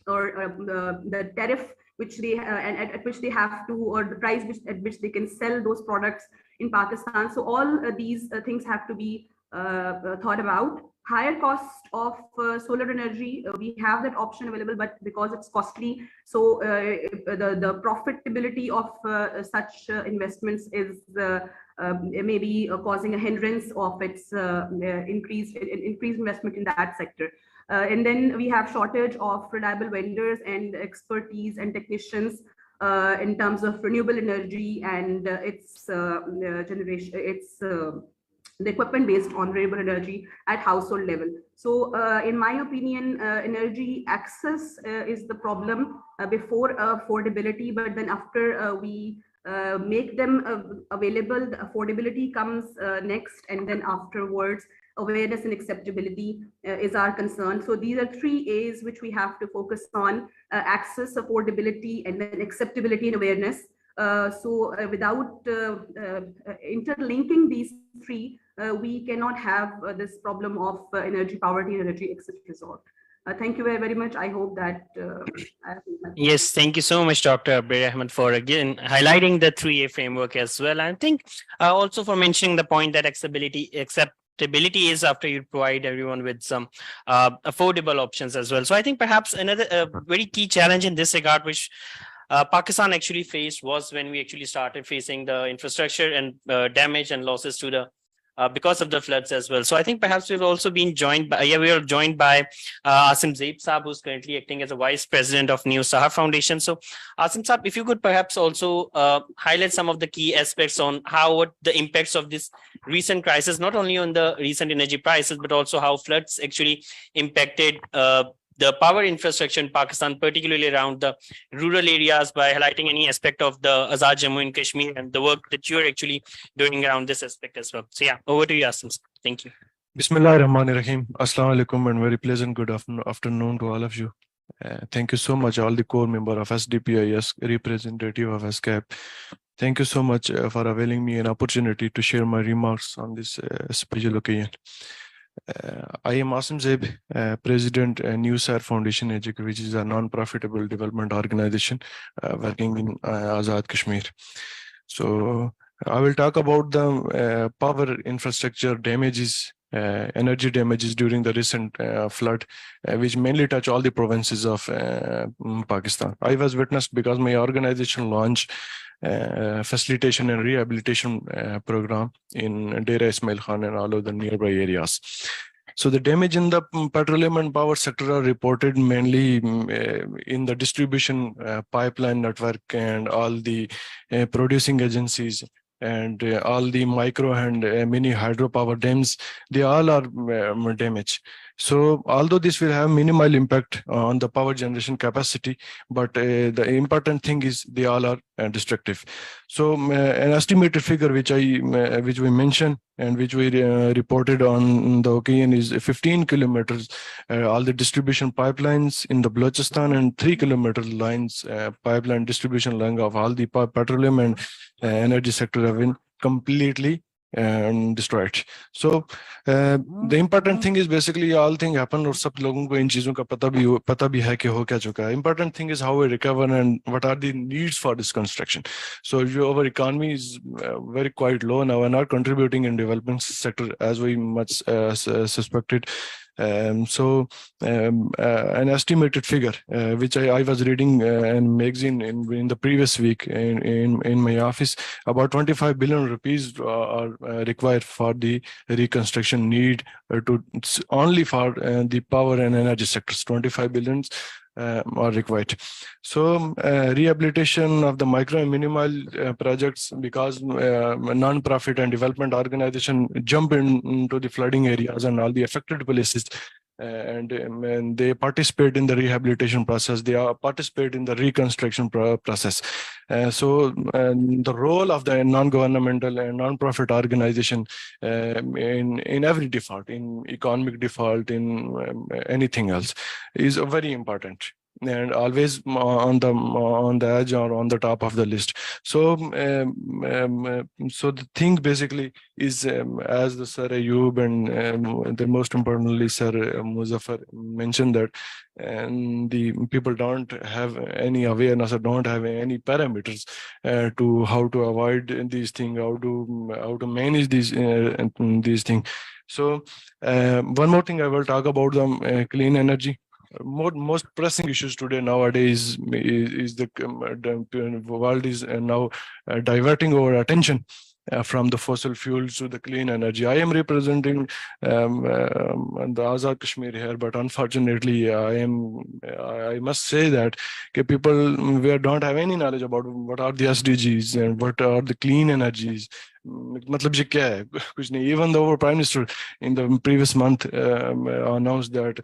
the tariff which they at which they have to, or the price at which they can sell those products in Pakistan. So all these things have to be thought about. Higher cost of solar energy, we have that option available, but because it's costly, so the profitability of such investments is maybe causing a hindrance of its increased investment in that sector. And then we have shortage of reliable vendors and expertise and technicians in terms of renewable energy and its generation, the equipment based on renewable energy at household level. So in my opinion, energy access is the problem before affordability, but then after we make them available, the affordability comes next, and then afterwards awareness and acceptability is our concern. So these are 3 A's which we have to focus on: access, affordability, and then acceptability and awareness. So without interlinking these 3, we cannot have this problem of energy poverty and energy access resolved. Thank you very, very much. I hope that Yes, thank you so much, Dr. Abir Ahmed, for again highlighting the 3A framework as well. I think also for mentioning the point that acceptability is after you provide everyone with some affordable options as well. So I think perhaps another very key challenge in this regard, which Pakistan actually faced, was when we actually started facing the infrastructure and damage and losses to the because of the floods as well. So I think perhaps we've also been joined by, we are joined by Asim Zaib Saab, who's currently acting as a Vice President of New Sahar Foundation. So Asim Saab, if you could perhaps also highlight some of the key aspects on what the impacts of this recent crisis, not only on the recent energy prices, but also how floods actually impacted the power infrastructure in Pakistan, particularly around the rural areas, by highlighting any aspect of the Azad Jammu and Kashmir and the work that you're actually doing around this aspect as well. So yeah, over to you, Asim. Thank you. Bismillahirrahmanirrahim. Assalamu alaikum and very pleasant good afternoon to all of you. Thank you so much, all the core member of SDPI as representative of SCAP. Thank you so much for availing me an opportunity to share my remarks on this special occasion. I am Asim Zaib, President New Sahar Foundation, which is a non-profitable development organization working in Azad Kashmir. So I will talk about the power infrastructure damages, energy damages during the recent flood, which mainly touch all the provinces of Pakistan. I was witnessed because my organization launched facilitation and rehabilitation program in Dera Ismail Khan and all of the nearby areas. So the damage in the petroleum and power sector are reported mainly in the distribution pipeline network and all the producing agencies and all the micro and mini hydropower dams. They all are damaged. So although this will have minimal impact on the power generation capacity, but the important thing is they all are destructive. So an estimated figure which we mentioned and which we reported on the occasion is 15 kilometers, all the distribution pipelines in the Balochistan, and 3 kilometer lines, pipeline distribution line of all the petroleum and energy sector have been completely destroyed. So the important thing is basically all thing happen और सब लोगों को इन चीजों का पता भी है कि हो क्या चुका है. Important thing is how we recover and what are the needs for this construction. So our economy is very quite low now and are contributing in development sector as we much suspected. An estimated figure, which I was reading in magazine in the previous week in my office, about 25 billion rupees are required for the reconstruction need only for the power and energy sectors. 25 billions are required. So rehabilitation of the micro and minimal projects, because non-profit and development organization jump into the flooding areas and all the affected places, and they participate in the rehabilitation process. They participate in the reconstruction process. So the role of the non-governmental and non-profit organization in every default, in economic default, in anything else, is very important and always on the edge or on the top of the list. So so the thing basically is, as the Sir Ayub and the most importantly Sir Muzaffar mentioned, that and the people don't have any awareness or don't have any parameters to how to avoid these things, how to manage these things. So one more thing I will talk about, the clean energy. Most pressing issues today nowadays is the world is now diverting our attention from the fossil fuels to the clean energy. I am representing the Azad Kashmir here, but unfortunately, I must say that people don't have any knowledge about what are the SDGs and what are the clean energies. मतलब ये क्या है? कुछ नहीं. Even though our Prime Minister in the previous month announced that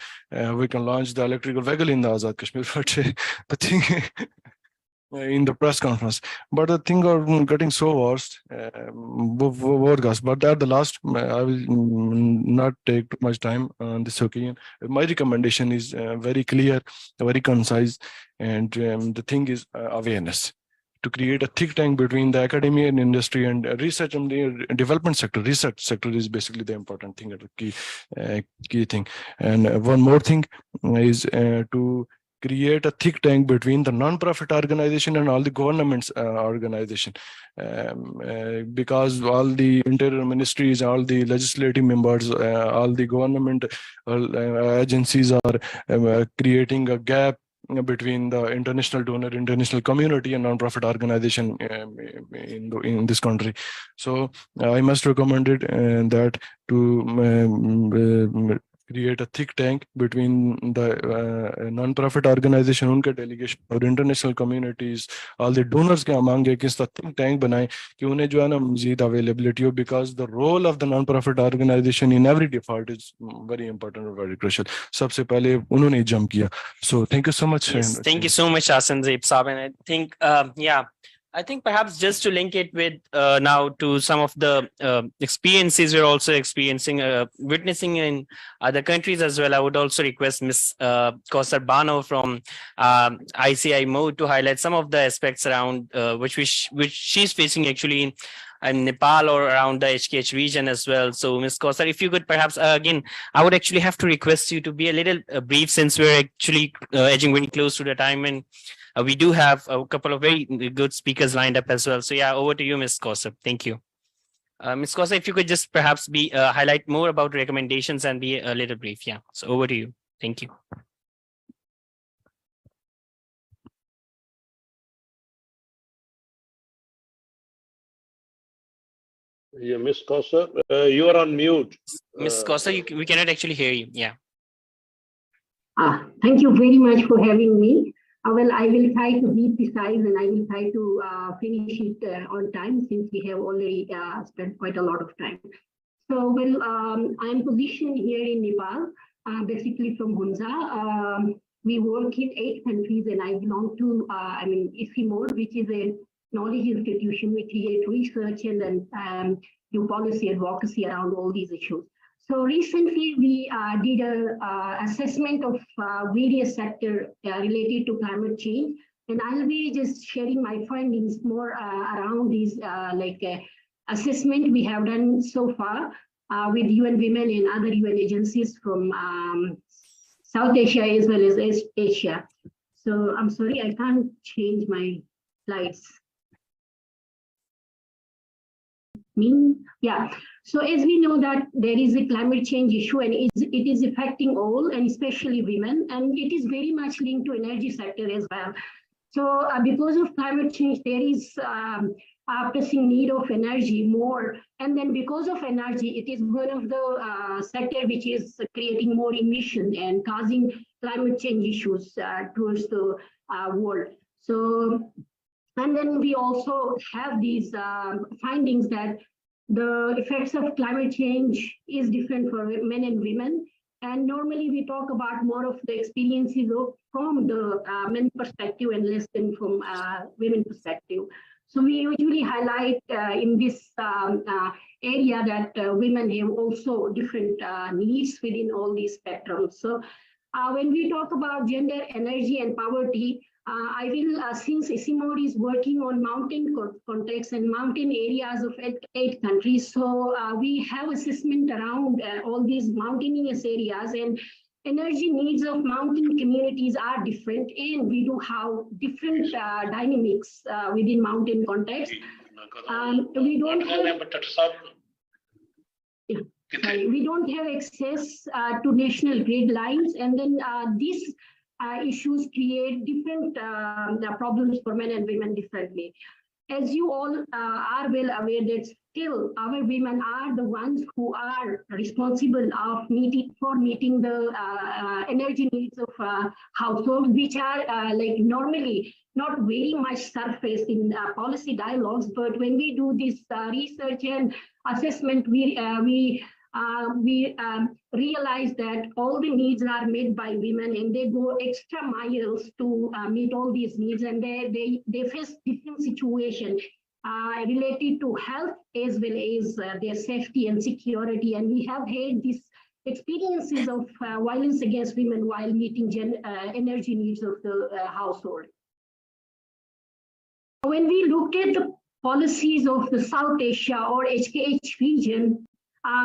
we can launch the electrical vehicle in the Azad Kashmir, but the thing in the press conference, but the thing are getting so worse. But at the last, I will not take too much time on this occasion. My recommendation is very clear, very concise, and the thing is awareness. To create a think tank between the academia and industry and research and the development sector. Research sector is basically the important thing, key thing. And one more thing is to create a think tank between the non-profit organization and all the government's organization, because all the interior ministries, all the legislative members, all the government agencies are creating a gap between the international donor, international community, and non-profit organization in this country. So I must recommend it, and that to create a think tank between the non-profit organization, उनके delegation और international communities, all the donors के मांगे कि इसका think tank बनाएं कि उन्हें जो है ना मज़ीद availability हो, because the role of the non-profit organization in every default is very important and very crucial. सबसे पहले उन्होंने jump किया. So thank you so much. Yes, thank you so much, Asandeep Saab. And I think, I think perhaps just to link it with now to some of the experiences we're also experiencing, witnessing in other countries as well, I would also request Ms. Kausar Bano from ICI Mode to highlight some of the aspects around which she's facing actually in Nepal or around the HKH region as well. So Ms. Kausar, if you could perhaps, again, I would actually have to request you to be a little brief, since we're actually edging very close to the time, and we do have a couple of very good speakers lined up as well. So yeah, over to you, Ms. Kausar. Thank you. Ms. Kausar, if you could just perhaps be highlight more about recommendations and be a little brief. Yeah, so over to you. Thank you. Yeah, Ms. Kausar, you are on mute. Ms. Kausar, we cannot actually hear you. Yeah. Thank you very much for having me. Well, I will try to be precise, and I will try to finish it on time, since we have already spent quite a lot of time. So, well, I'm positioned here in Nepal, basically from Hunza. We work in 8 countries, and I belong to, ICIMOD, which is a knowledge institution. We create research and then do policy advocacy around all these issues. So recently we did a assessment of various sectors related to climate change, and I'll be just sharing my findings more around these assessment we have done so far with UN Women and other UN agencies from South Asia as well as East Asia. So I'm sorry, I can't change my slides. Yeah. So as we know that there is a climate change issue and it is affecting all and especially women, and it is very much linked to energy sector as well. So because of climate change, there is a pressing need of energy more. And then because of energy, it is one of the sector which is creating more emission and causing climate change issues towards the world. So, and then we also have these findings that the effects of climate change is different for men and women. And normally we talk about more of the experiences from the men perspective and less than from women perspective. So we usually highlight in this area that women have also different needs within all these spectrums. So when we talk about gender, energy, and poverty, I will, since ICIMOD is working on mountain contexts and mountain areas of 8 countries, so we have assessment around all these mountainous areas, and energy needs of mountain communities are different, and we do have different dynamics within mountain context. We don't have, we don't have access to national grid lines, and then these issues create different problems for men and women differently. As you all are well aware that still our women are the ones who are responsible of meeting the energy needs of households, which are like normally not very much surfaced in policy dialogues. But when we do this research and assessment, we realize that all the needs are met by women, and they go extra miles to meet all these needs, and they face different situations related to health as well as their safety and security. And we have had these experiences of violence against women while meeting energy needs of the household. When we look at the policies of the South Asia or HKH region,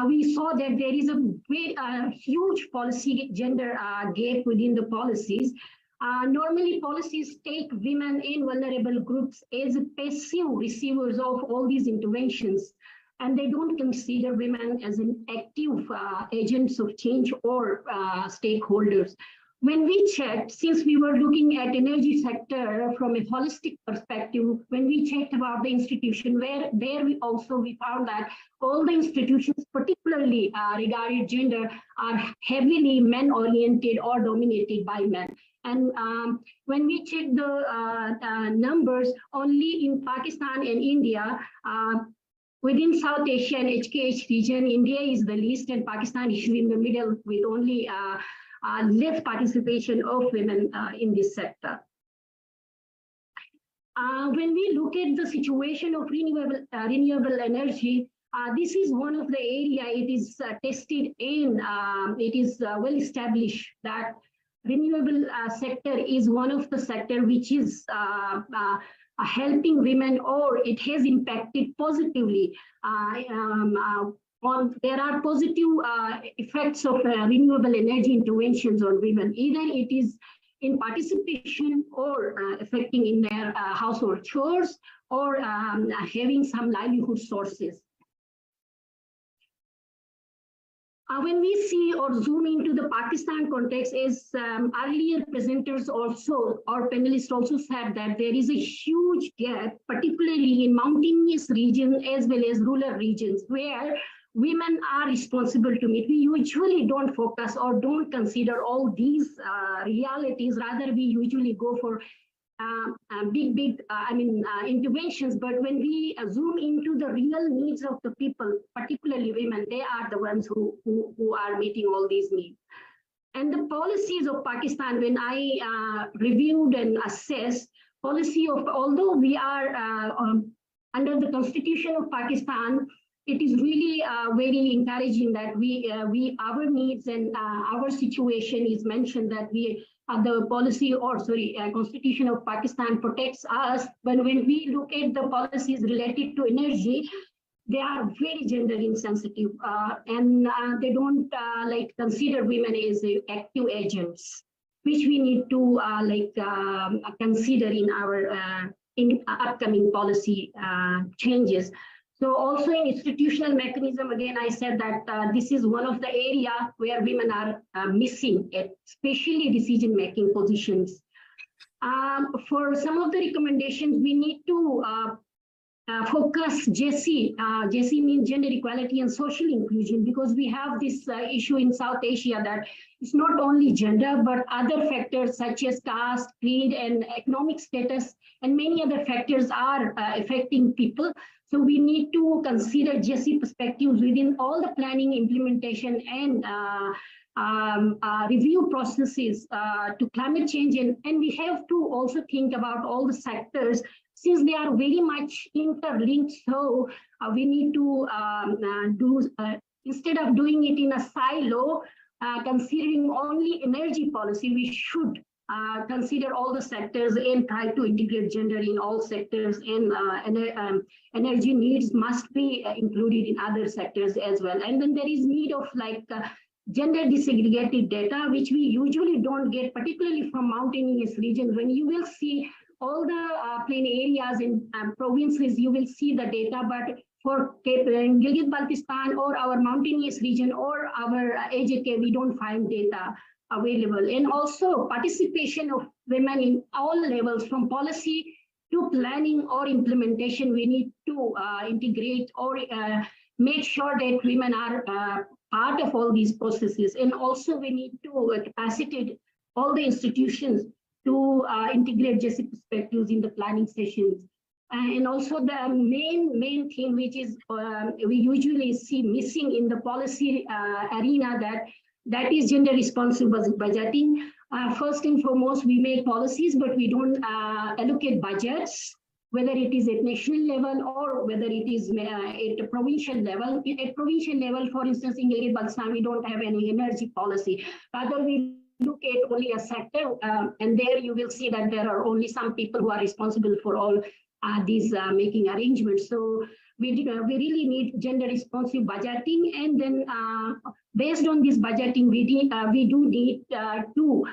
we saw that there is a huge policy gender gap within the policies. Normally, policies take women and vulnerable groups as passive receivers of all these interventions, and they don't consider women as an active agents of change or stakeholders. When we checked, since we were looking at energy sector from a holistic perspective, when we checked about the institution, we found that all the institutions, particularly regarding gender, are heavily men-oriented or dominated by men. And when we check the numbers, only in Pakistan and India, within South Asia and HKH region, India is the least and Pakistan is in the middle with only less participation of women in this sector. When we look at the situation of renewable energy, this is one of the area it is tested in. It is well established that renewable sector is one of the sector which is helping women, or it has impacted positively there are positive effects of renewable energy interventions on women, either it is in participation or affecting in their household chores or having some livelihood sources. When we see or zoom into the Pakistan context, as earlier presenters also, or panelists also said that there is a huge gap, particularly in mountainous regions as well as rural regions, where women are responsible to meet. We usually don't focus or don't consider all these realities. Rather, we usually go for big interventions. But when we zoom into the real needs of the people, particularly women, they are the ones who are meeting all these needs. And the policies of Pakistan, when I reviewed and assessed policy of, although we are under the Constitution of Pakistan, it is really very encouraging that our needs and our situation is mentioned, that we the policy, or sorry, Constitution of Pakistan protects us. But when we look at the policies related to energy, they are very gender insensitive, and they don't consider women as active agents, which we need to consider in our in upcoming policy changes. So also in institutional mechanism, again, I said that this is one of the area where women are missing, especially decision-making positions. For some of the recommendations, we need to focus JC. JC means gender equality and social inclusion, because we have this issue in South Asia that it's not only gender, but other factors such as caste, creed, and economic status, and many other factors are affecting people. So we need to consider JC perspectives within all the planning, implementation, and review processes to climate change. And we have to also think about all the sectors, since they are very much interlinked. So we need to instead of doing it in a silo, considering only energy policy, we should consider all the sectors and try to integrate gender in all sectors, and energy needs must be included in other sectors as well. And then there is need of like gender disaggregated data, which we usually don't get, particularly from mountainous regions. When you will see all the plain areas in provinces, you will see the data, but for Gilgit-Baltistan or our mountainous region or our AJK, we don't find data available. And also participation of women in all levels, from policy to planning or implementation, we need to integrate or make sure that women are part of all these processes. And also we need to capacitate all the institutions to integrate JC perspectives in the planning sessions. And also the main thing, which is we usually see missing in the policy arena, that is gender responsible budgeting. First and foremost, we make policies, but we don't allocate budgets, whether it is at national level or whether it is at a provincial level. At provincial level, for instance, in Gilgit-Baltistan, we don't have any energy policy. Rather, we look at only a sector, and there you will see that there are only some people who are responsible for all these making arrangements. So we really need gender responsive budgeting, and then based on this budgeting, we do need to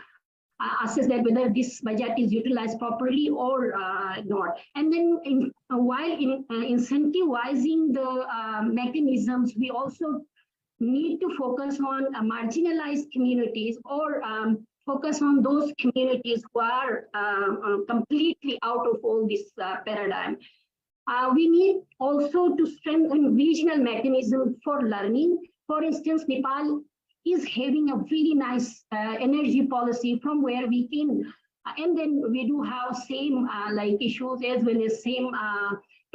assess that whether this budget is utilized properly or not. And then while incentivizing the mechanisms, we also need to focus on marginalized communities, or focus on those communities who are completely out of all this paradigm. We need also to strengthen regional mechanisms for learning. For instance, Nepal is having a very nice energy policy from where we can, and then we do have same like issues as well as same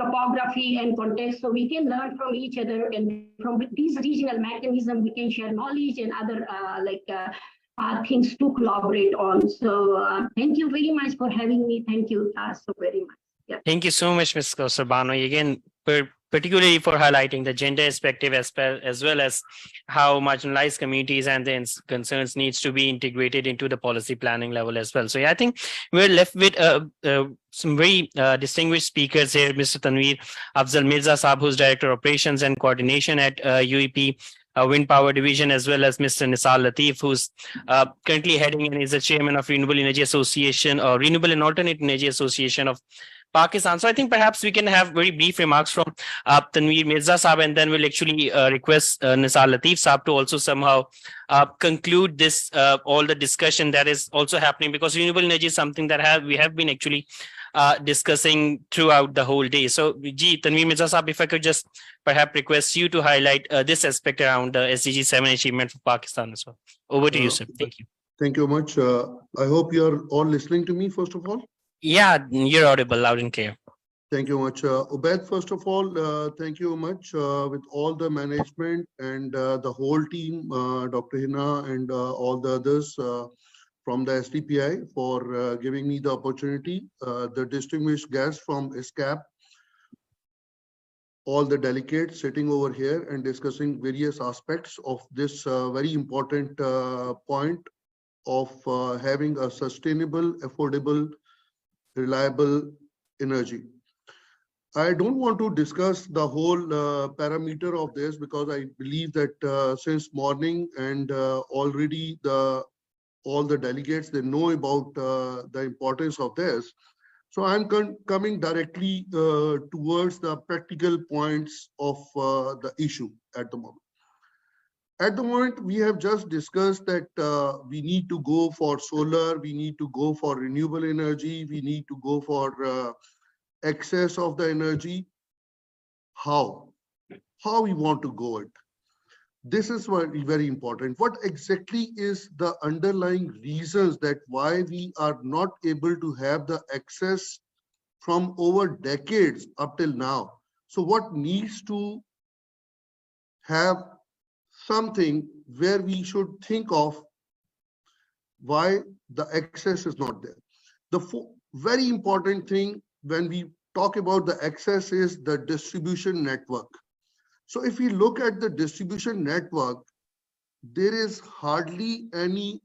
topography and context, so we can learn from each other, and from these regional mechanisms we can share knowledge and other things to collaborate on. So thank you very much for having me. Thank you so very much. Yeah. Thank you so much, Ms. Kausar Bano. Again, particularly for highlighting the gender perspective as well as how marginalized communities and their concerns needs to be integrated into the policy planning level as well. So yeah, I think we're left with some very distinguished speakers here, Mr. Tanveer Afzal Mirza Saab, who's Director of Operations and Coordination at UEP Wind Power Division, as well as Mr. Nisar Latif, who's currently heading and is the chairman of Renewable Energy Association, or Renewable and Alternate Energy Association of Pakistan. So I think perhaps we can have very brief remarks from Tanveer Mirza Saab, and then we'll actually request Nisar Latif Saab to also somehow conclude this all the discussion that is also happening, because renewable energy is something that we have been actually discussing throughout the whole day. So Tanveer Mirza Saab, if I could just perhaps request you to highlight this aspect around the SDG7 achievement for Pakistan as well. Over to you, sir. Thank you. Thank you much. I hope you're all listening to me, first of all. Yeah, you're audible, loud and clear. Thank you much. Ubaid, first of all, thank you much with all the management and the whole team, Dr. Hina and all the others from the SDPI for giving me the opportunity, the distinguished guests from SCAP, all the delegates sitting over here and discussing various aspects of this very important point of having a sustainable, affordable, reliable energy. I don't want to discuss the whole parameter of this, because I believe that since morning and already all the delegates, they know about the importance of this. So I'm coming directly towards the practical points of the issue at the moment. At the moment, we have just discussed that we need to go for solar, we need to go for renewable energy, we need to go for excess of the energy. How we want to go it? This is very, very important. What exactly is the underlying reasons that why we are not able to have the access from over decades up till now? So what needs to have something where we should think of why the access is not there? The very important thing when we talk about the access is the distribution network. So if we look at the distribution network, there is hardly any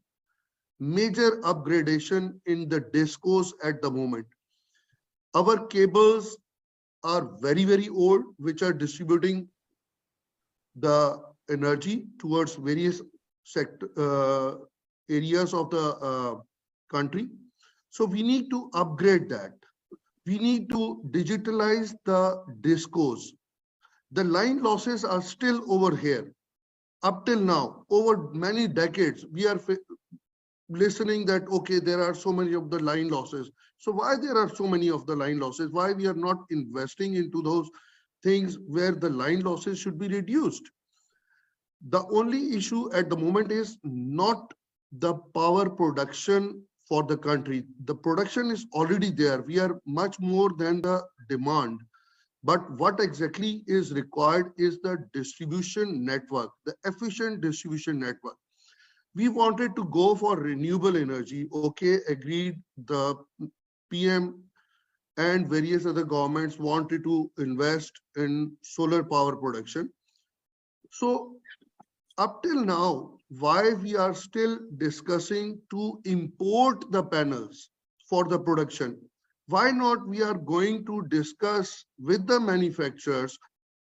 major upgradation in the discos at the moment. Our cables are very, very old, which are distributing the energy towards various areas of the country. So we need to upgrade that. We need to digitalize the discos. The line losses are still over here. Up till now, over many decades, we are listening that, okay, there are so many of the line losses. So why there are so many of the line losses? Why we are not investing into those things where the line losses should be reduced? The only issue at the moment is not the power production for the country. The production is already there. We are much more than the demand. But what exactly is required is the distribution network, the efficient distribution network. We wanted to go for renewable energy. Okay, agreed. The PM and various other governments wanted to invest in solar power production. So up till now, why we are still discussing to import the panels for the production? Why not we are going to discuss with the manufacturers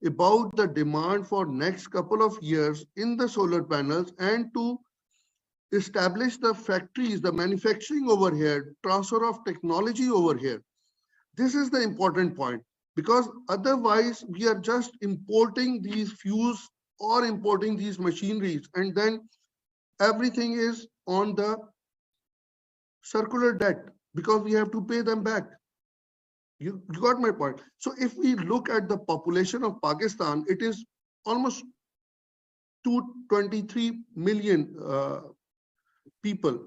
about the demand for next couple of years in the solar panels and to establish the factories, the manufacturing over here, transfer of technology over here. This is the important point, because otherwise we are just importing these fuels or importing these machineries, and then everything is on the circular debt because we have to pay them back. You got my point. So if we look at the population of Pakistan, it is almost 223 million people,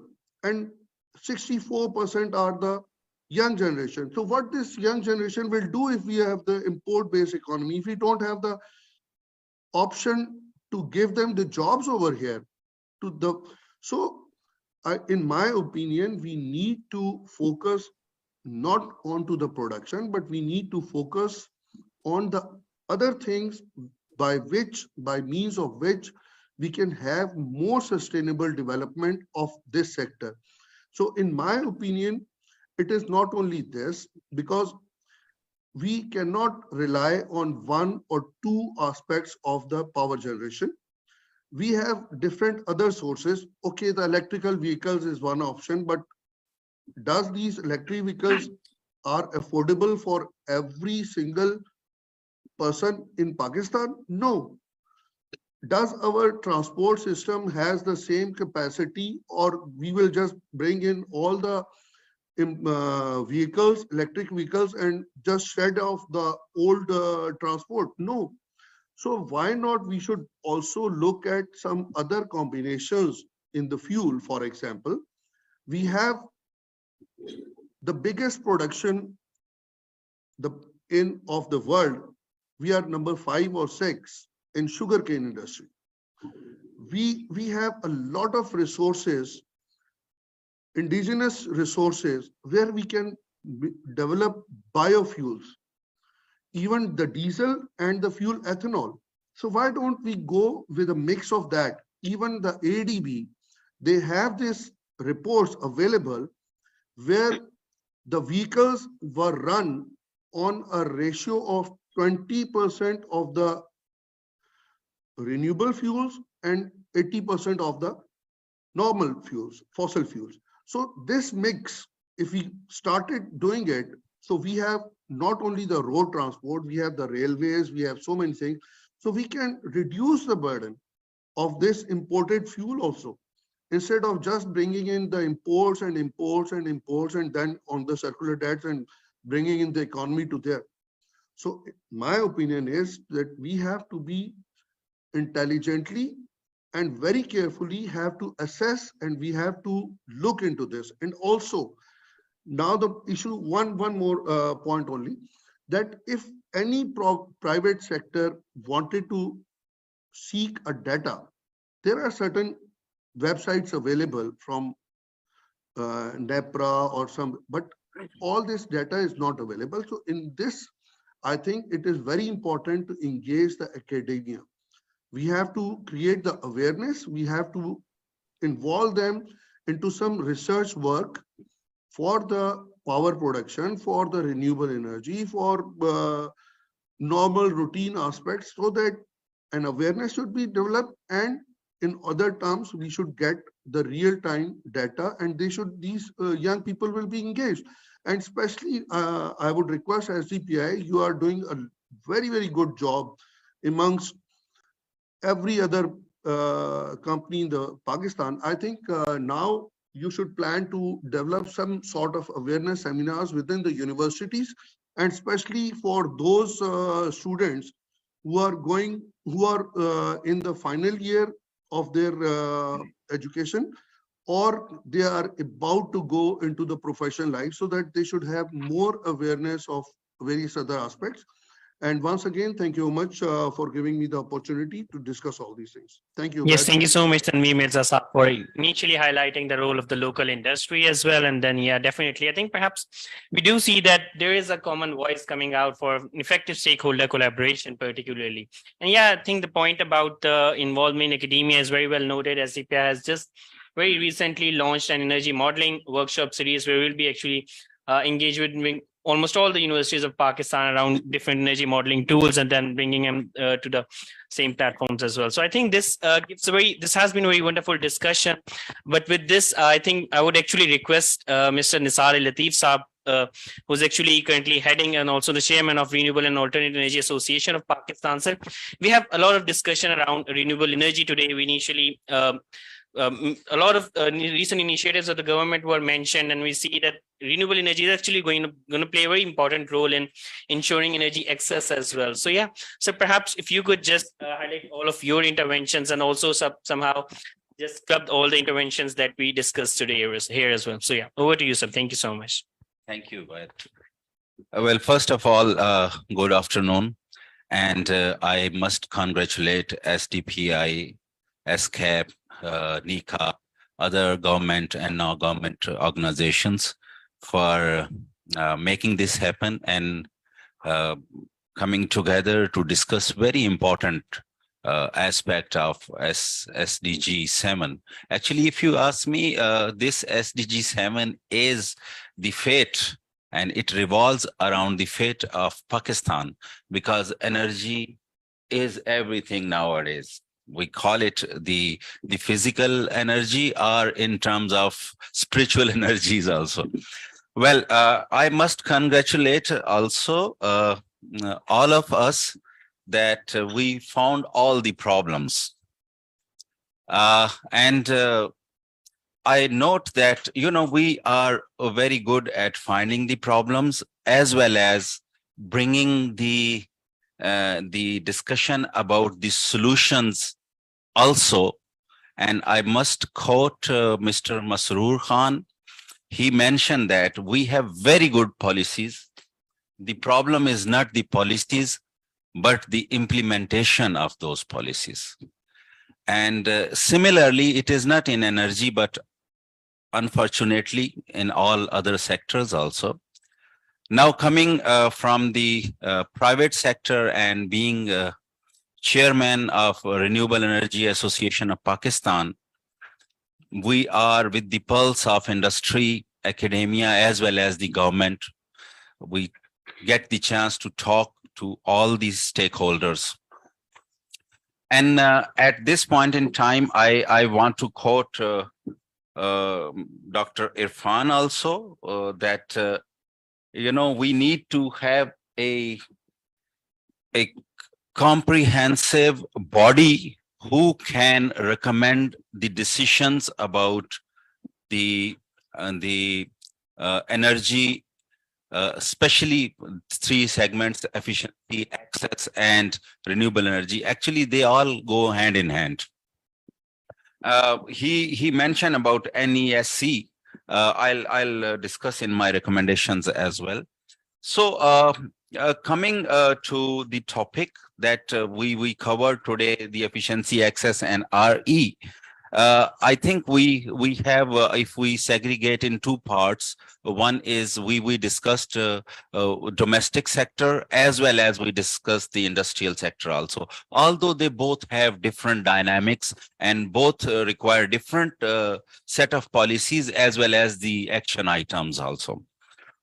and 64% are the young generation. So what this young generation will do if we have the import-based economy, if we don't have the option to give them the jobs over here to the, so in my opinion, we need to focus not onto the production, but we need to focus on the other things by means of which we can have more sustainable development of this sector. So in my opinion, it is not only this, because we cannot rely on one or two aspects of the power generation. We have different other sources. Okay, the electrical vehicles is one option, but does these electric vehicles are affordable for every single person in Pakistan? No. Does our transport system has the same capacity, or we will just bring in all the vehicles, electric vehicles, and just shed off the old transport? No. So why not we should also look at some other combinations in the fuel. For example, we have the biggest production of the world. We are number 5 or 6 in sugarcane industry. We have a lot of resources, indigenous resources, where we can develop biofuels, even the diesel and the fuel ethanol. So why don't we go with a mix of that? Even the ADB, they have these reports available where the vehicles were run on a ratio of 20% of the renewable fuels and 80% of the normal fuels, fossil fuels. So this mix if we started doing it, so we have not only the road transport, we have the railways, we have so many things. So we can reduce the burden of this imported fuel also, instead of just bringing in the imports and imports and imports and then on the circular debts and bringing in the economy to there. So my opinion is that we have to be intelligently and very carefully have to assess, and we have to look into this. And also now the issue, one more point only, that if any private sector wanted to seek a data, there are certain websites available from NEPRA or some, but all this data is not available. So in this, I think it is very important to engage the academia. We have to create the awareness. We have to involve them into some research work for the power production, for the renewable energy, for normal routine aspects, so that an awareness should be developed, and in other terms, we should get the real-time data, and these young people will be engaged. And especially, I would request SDPI, you are doing a very, very good job amongst every other company in the Pakistan. I think now you should plan to develop some sort of awareness seminars within the universities, and especially for those students who are in the final year of their education, or they are about to go into the professional life, so that they should have more awareness of various other aspects. And once again, thank you much for giving me the opportunity to discuss all these things. Thank you. Yes, thank you so much, Tanvi Mirza Saab, for initially highlighting the role of the local industry as well. And then, yeah, definitely, I think perhaps we do see that there is a common voice coming out for effective stakeholder collaboration, particularly. And yeah, I think the point about the involvement in academia is very well noted. SDPI has just very recently launched an energy modeling workshop series where we'll be actually engaged with almost all the universities of Pakistan around different energy modeling tools, and then bringing them to the same platforms as well. So I think this this has been a very wonderful discussion. But with this, I think I would actually request Mr. Nisar Latif Saab, who's actually currently heading and also the chairman of Renewable and Alternate Energy Association of Pakistan. Sir, we have a lot of discussion around renewable energy today. We initially a lot of recent initiatives of the government were mentioned, and we see that renewable energy is actually going to play a very important role in ensuring energy access as well. So yeah, so perhaps if you could just highlight all of your interventions, and also somehow just club all the interventions that we discussed today here as well. So yeah, over to you, sir. Thank you so much. Thank you. Well, first of all, good afternoon. And I must congratulate SDPI, SCAP, NICA, other government and non-government organizations for making this happen and coming together to discuss very important aspect of SDG7. Actually, if you ask me, this SDG7 is the fate, and it revolves around the fate of Pakistan, because energy is everything nowadays. We call it the physical energy, or in terms of spiritual energies also. Well, I must congratulate also all of us that we found all the problems. I note that, we are very good at finding the problems, as well as bringing the discussion about the solutions also. And I must quote Mr. Masroor Khan. He mentioned that we have very good policies. The problem is not the policies, but the implementation of those policies. And similarly, it is not in energy, but unfortunately in all other sectors also. Now, coming from the private sector and being chairman of Renewable Energy Association of Pakistan, we are with the pulse of industry, academia, as well as the government. We get the chance to talk to all these stakeholders. And at this point in time, I want to quote Dr. Irfan also, that, we need to have a comprehensive body who can recommend the decisions about the energy, especially three segments: efficiency, access, and renewable energy. Actually, they all go hand in hand. He mentioned about NESC. I'll discuss in my recommendations as well. So coming to the topic that we covered today, the efficiency, access, and RE. I think we have, if we segregate in two parts, one is we discussed domestic sector as well as we discussed the industrial sector also. Although they both have different dynamics and both require different set of policies as well as the action items also.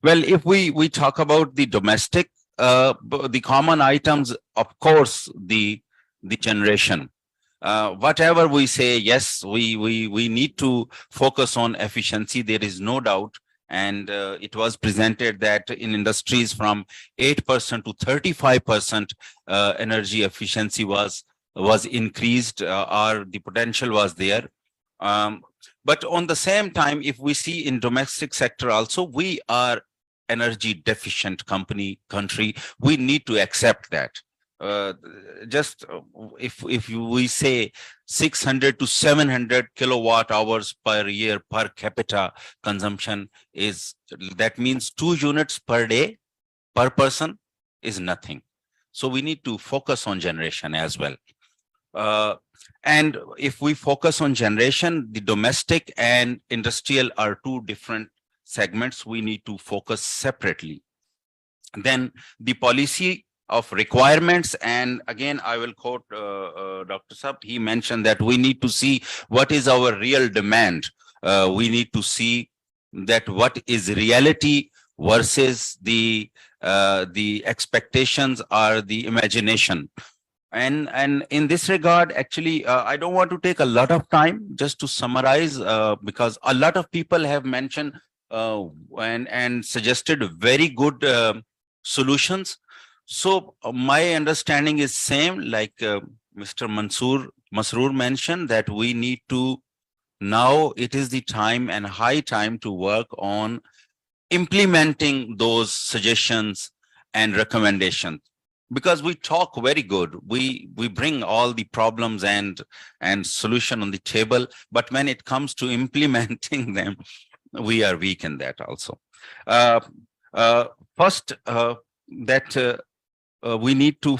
Well, if we talk about the domestic, the common items, of course, the generation. Whatever we say, yes, we need to focus on efficiency. There is no doubt, and it was presented that in industries from 8% to 35% energy efficiency was increased, or the potential was there. But on the same time, if we see in domestic sector also, we are energy deficient country. We need to accept that. Just if we say 600 to 700 kilowatt hours per year per capita consumption is, that means 2 units per day per person is nothing. So we need to focus on generation as well. And if we focus on generation, the domestic and industrial are two different segments. We need to focus separately. Then the policy of requirements, and again I will quote Dr. Saab. He mentioned that we need to see what is our real demand. We need to see that what is reality versus the expectations or the imagination. And in this regard, actually, I don't want to take a lot of time just to summarize, because a lot of people have mentioned and suggested very good solutions. So my understanding is same, like Mr. Masroor mentioned, that we need to, now it is the time and high time to work on implementing those suggestions and recommendations. Because we talk very good, we bring all the problems and solution on the table, but when it comes to implementing them, we are weak in that also. First, that we need to,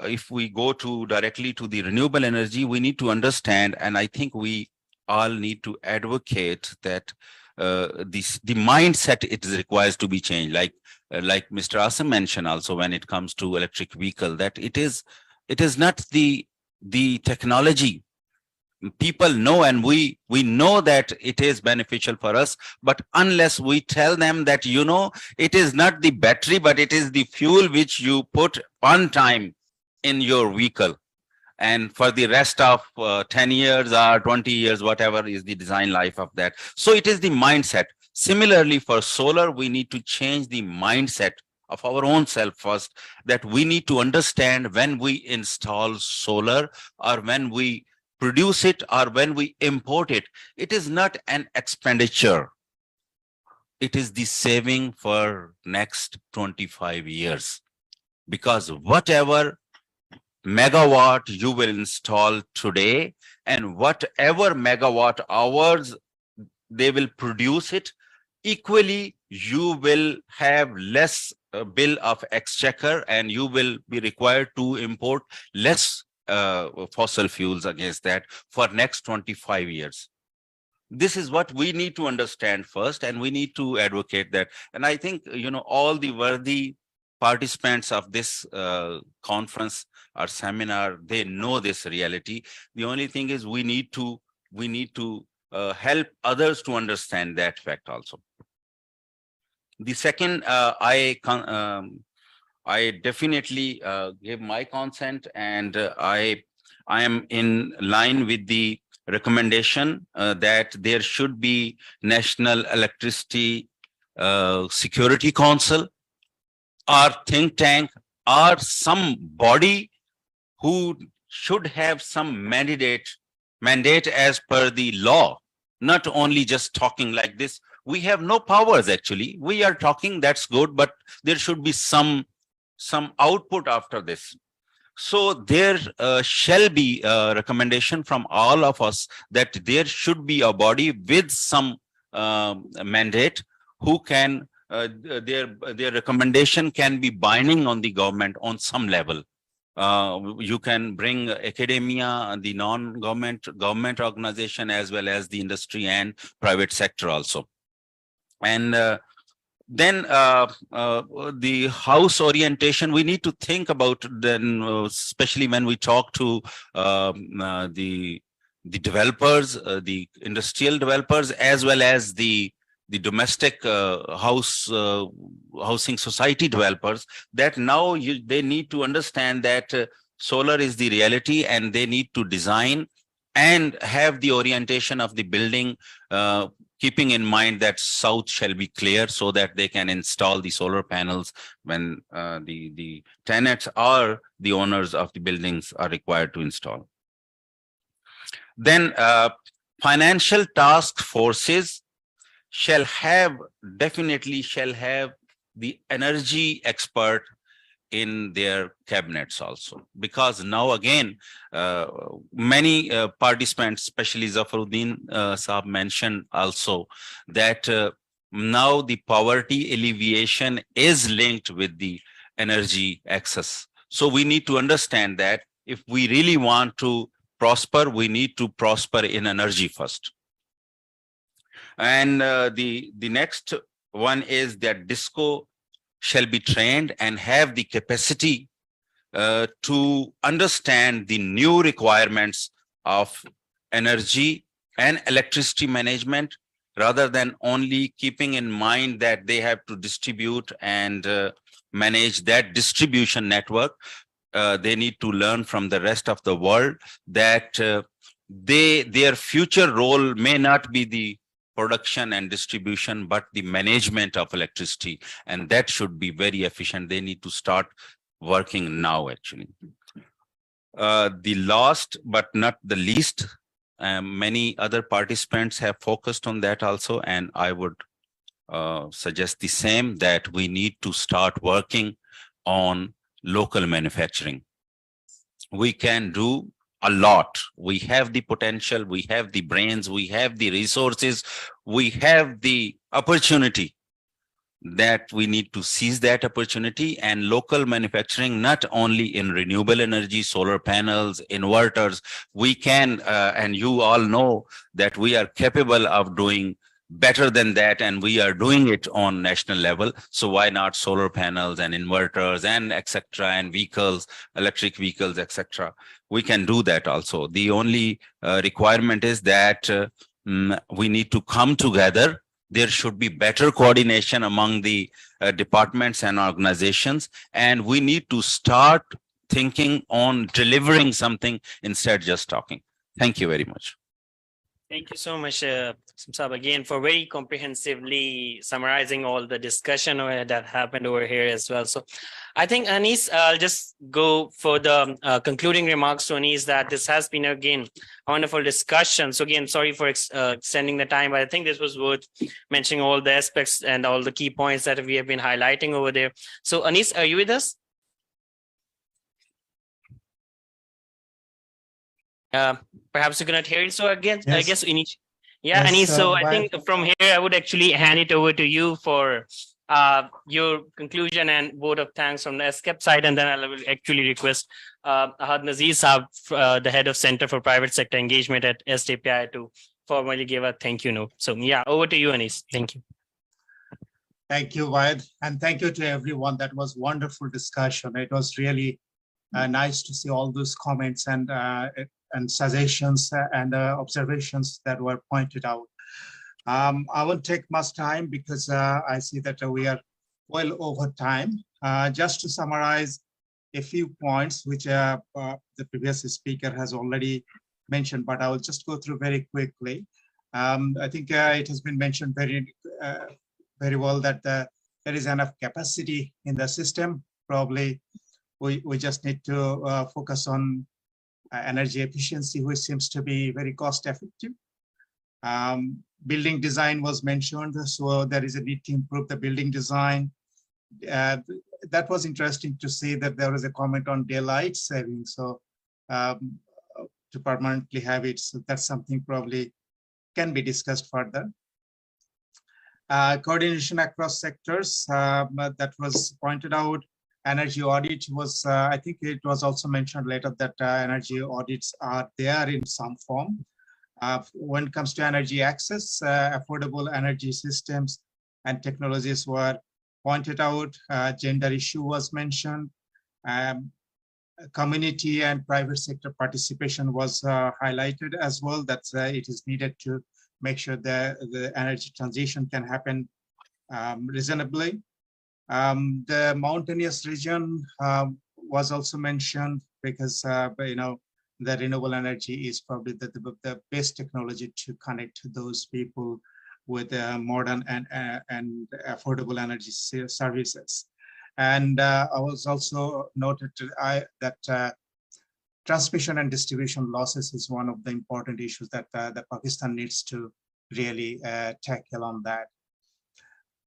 if we go to directly to the renewable energy, we need to understand, and I think we all need to advocate that the mindset it requires to be changed. Like Mr. Asim mentioned also, when it comes to electric vehicle, that it is not the technology. People know, and we know that it is beneficial for us, but unless we tell them that, it is not the battery, but it is the fuel which you put on time in your vehicle, and for the rest of 10 years or 20 years, whatever is the design life of that. So it is the mindset. Similarly, for solar, we need to change the mindset of our own self first, that we need to understand when we install solar or when we produce it or when we import it, it is not an expenditure. It is the saving for next 25 years. Because whatever megawatt you will install today and whatever megawatt hours they will produce it, equally you will have less bill of exchequer, and you will be required to import less fossil fuels against that for next 25 years. This is what we need to understand first, and we need to advocate that. And I think, all the worthy participants of this conference or seminar, they know this reality. The only thing is we need to help others to understand that fact also. The second, I definitely give my consent, and I am in line with the recommendation that there should be National Electricity Security Council or think tank or some body who should have some mandate as per the law, not only just talking like this. We have no powers actually. We are talking, that's good, but there should be some output after this. So there shall be a recommendation from all of us that there should be a body with some mandate who can, their recommendation can be binding on the government on some level. You can bring academia, the government organization, as well as the industry and private sector also. And then the house orientation, we need to think about then, especially when we talk to the developers, the industrial developers, as well as the domestic housing society developers, that now they need to understand that solar is the reality, and they need to design and have the orientation of the building, keeping in mind that south shall be clear, so that they can install the solar panels when the tenants or the owners of the buildings are required to install. Then financial task forces definitely shall have the energy expert in their cabinets also, because now again many participants, especially Zafaruddin Saab mentioned also that now the poverty alleviation is linked with the energy access. So we need to understand that if we really want to prosper, we need to prosper in energy first. And the next one is that DISCO shall be trained and have the capacity to understand the new requirements of energy and electricity management, rather than only keeping in mind that they have to distribute and manage that distribution network. They need to learn from the rest of the world that their future role may not be the production and distribution, but the management of electricity, and that should be very efficient. They need to start working now actually. The last but not the least, many other participants have focused on that also, and I would suggest the same, that we need to start working on local manufacturing. We can do a lot. We have the potential, we have the brains, we have the resources, we have the opportunity, that we need to seize that opportunity. And local manufacturing, not only in renewable energy, solar panels, inverters, we can, and you all know that we are capable of doing better than that, and we are doing it on national level. So why not solar panels and inverters and etc., and vehicles, electric vehicles, etc. We can do that also. The only requirement is that we need to come together. There should be better coordination among the departments and organizations, and we need to start thinking on delivering something instead just talking. Thank you very much. Thank you so much, Saab, again, for very comprehensively summarizing all the discussion that happened over here as well. So I think, Anis, I'll just go for the concluding remarks to Anis, that this has been, again, a wonderful discussion. So again, sorry for extending the time, but I think this was worth mentioning all the aspects and all the key points that we have been highlighting over there. So Anis, are you with us? Perhaps you cannot hear it. So again, yes. I guess Anis, Anis. So I think from here I would actually hand it over to you for your conclusion and vote of thanks from the SCAP side, and then I will actually request Ahad Nazir Saab, the head of Center for Private Sector Engagement at SDPI, to formally give a thank you note. So yeah, over to you, Anis. Thank you. Thank you, Wahid, and thank you to everyone. That was wonderful discussion. It was really nice to see all those comments and suggestions and observations that were pointed out. I won't take much time because I see that we are well over time. Just to summarize a few points which the previous speaker has already mentioned, but I will just go through very quickly. I think it has been mentioned very well that there is enough capacity in the system. Probably we just need to focus on energy efficiency, which seems to be very cost effective. Building design was mentioned, so there is a need to improve the building design. That was interesting to see that there was a comment on daylight saving. So to permanently have it, so that's something probably can be discussed further. Coordination across sectors, that was pointed out. Energy audit was, I think it was also mentioned later that energy audits are there in some form. When it comes to energy access, affordable energy systems and technologies were pointed out. Gender issue was mentioned. Community and private sector participation was highlighted as well, that it is needed to make sure that the energy transition can happen reasonably. The mountainous region was also mentioned because the renewable energy is probably the best technology to connect those people with modern and affordable energy services. And I was also noted that transmission and distribution losses is one of the important issues that Pakistan needs to really tackle on that.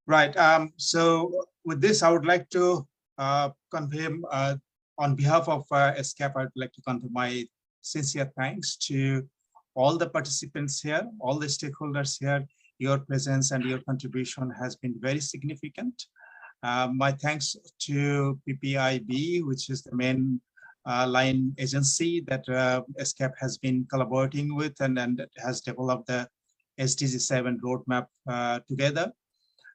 Right. So with this, I would like to convey on behalf of SCAP, I would like to convey my sincere thanks to all the participants here, all the stakeholders here. Your presence and your contribution has been very significant. My thanks to PPIB, which is the main line agency that SCAP has been collaborating with and has developed the SDG7 roadmap together.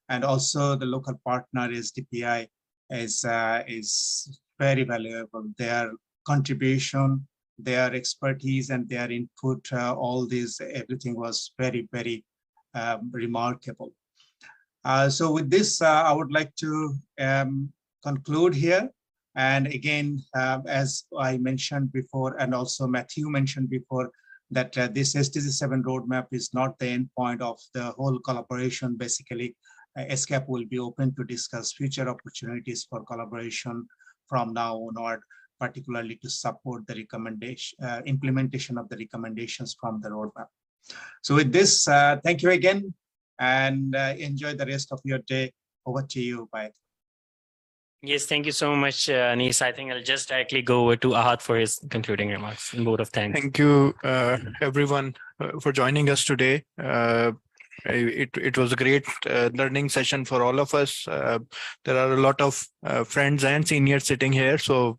And also the local partner SDPI is very valuable. Their contribution, their expertise and their input, all this, everything was very, very remarkable. So with this, I would like to conclude here. And again, as I mentioned before, and also Matthew mentioned before, that this SDG7 roadmap is not the end point of the whole collaboration. Basically, SCAP will be open to discuss future opportunities for collaboration from now onward, particularly to support the recommendation, implementation of the recommendations from the roadmap. So with this, thank you again, and enjoy the rest of your day. Over to you. Bye. Yes, thank you so much, Anis. I think I'll just directly go over to Ahad for his concluding remarks. In vote of thanks. Thank you, everyone, for joining us today. It was a great learning session for all of us. There are a lot of friends and seniors sitting here, so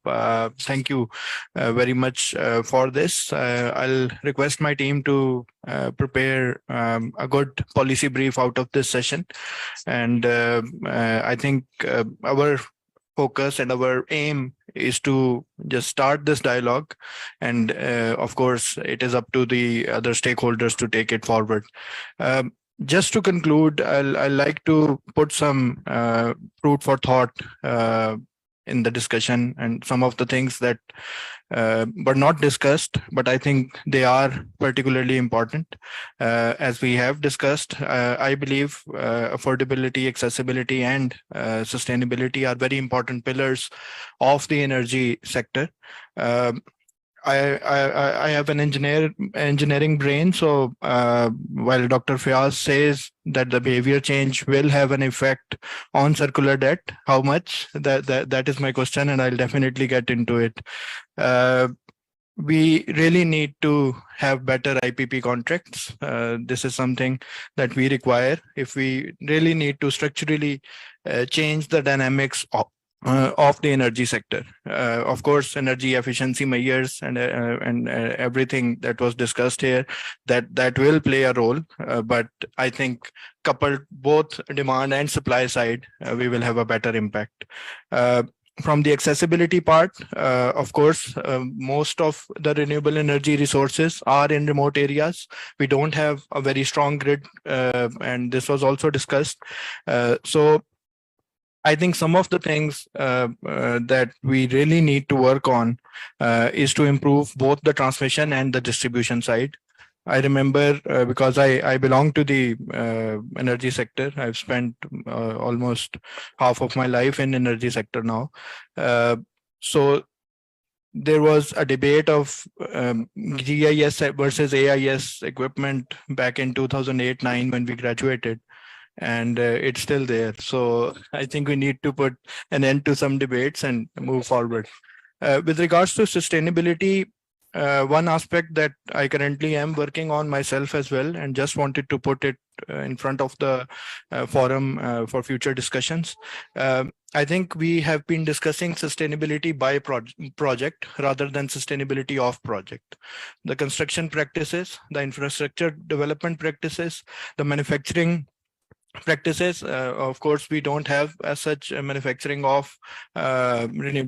thank you very much for this. I'll request my team to prepare a good policy brief out of this session, and I think our focus and our aim is to just start this dialogue, and of course it is up to the other stakeholders to take it forward. Just to conclude, I'd like to put some food for thought in the discussion, and some of the things that were not discussed, but I think they are particularly important. As we have discussed, I believe affordability, accessibility, and sustainability are very important pillars of the energy sector. I have an engineering brain, so while Dr. Fiaz says that the behavior change will have an effect on circular debt, how much, that is my question, and I'll definitely get into it. We really need to have better IPP contracts. This is something that we require if we really need to structurally change the dynamics of the energy sector. Of course, energy efficiency measures and everything that was discussed here, that will play a role. But I think coupled both demand and supply side, we will have a better impact. From the accessibility part, of course, most of the renewable energy resources are in remote areas. We don't have a very strong grid, and this was also discussed. So I think some of the things that we really need to work on is to improve both the transmission and the distribution side. I remember because I belong to the energy sector. I've spent almost half of my life in energy sector now. So there was a debate of GIS versus AIS equipment back in 2008-9 when we graduated, and it's still there. So I think we need to put an end to some debates and move forward. With regards to sustainability, one aspect that I currently am working on myself as well, and just wanted to put it in front of the forum for future discussions. I think we have been discussing sustainability by project rather than sustainability of project. The construction practices, the infrastructure development practices, the manufacturing practices. Of course, we don't have as such manufacturing of renewable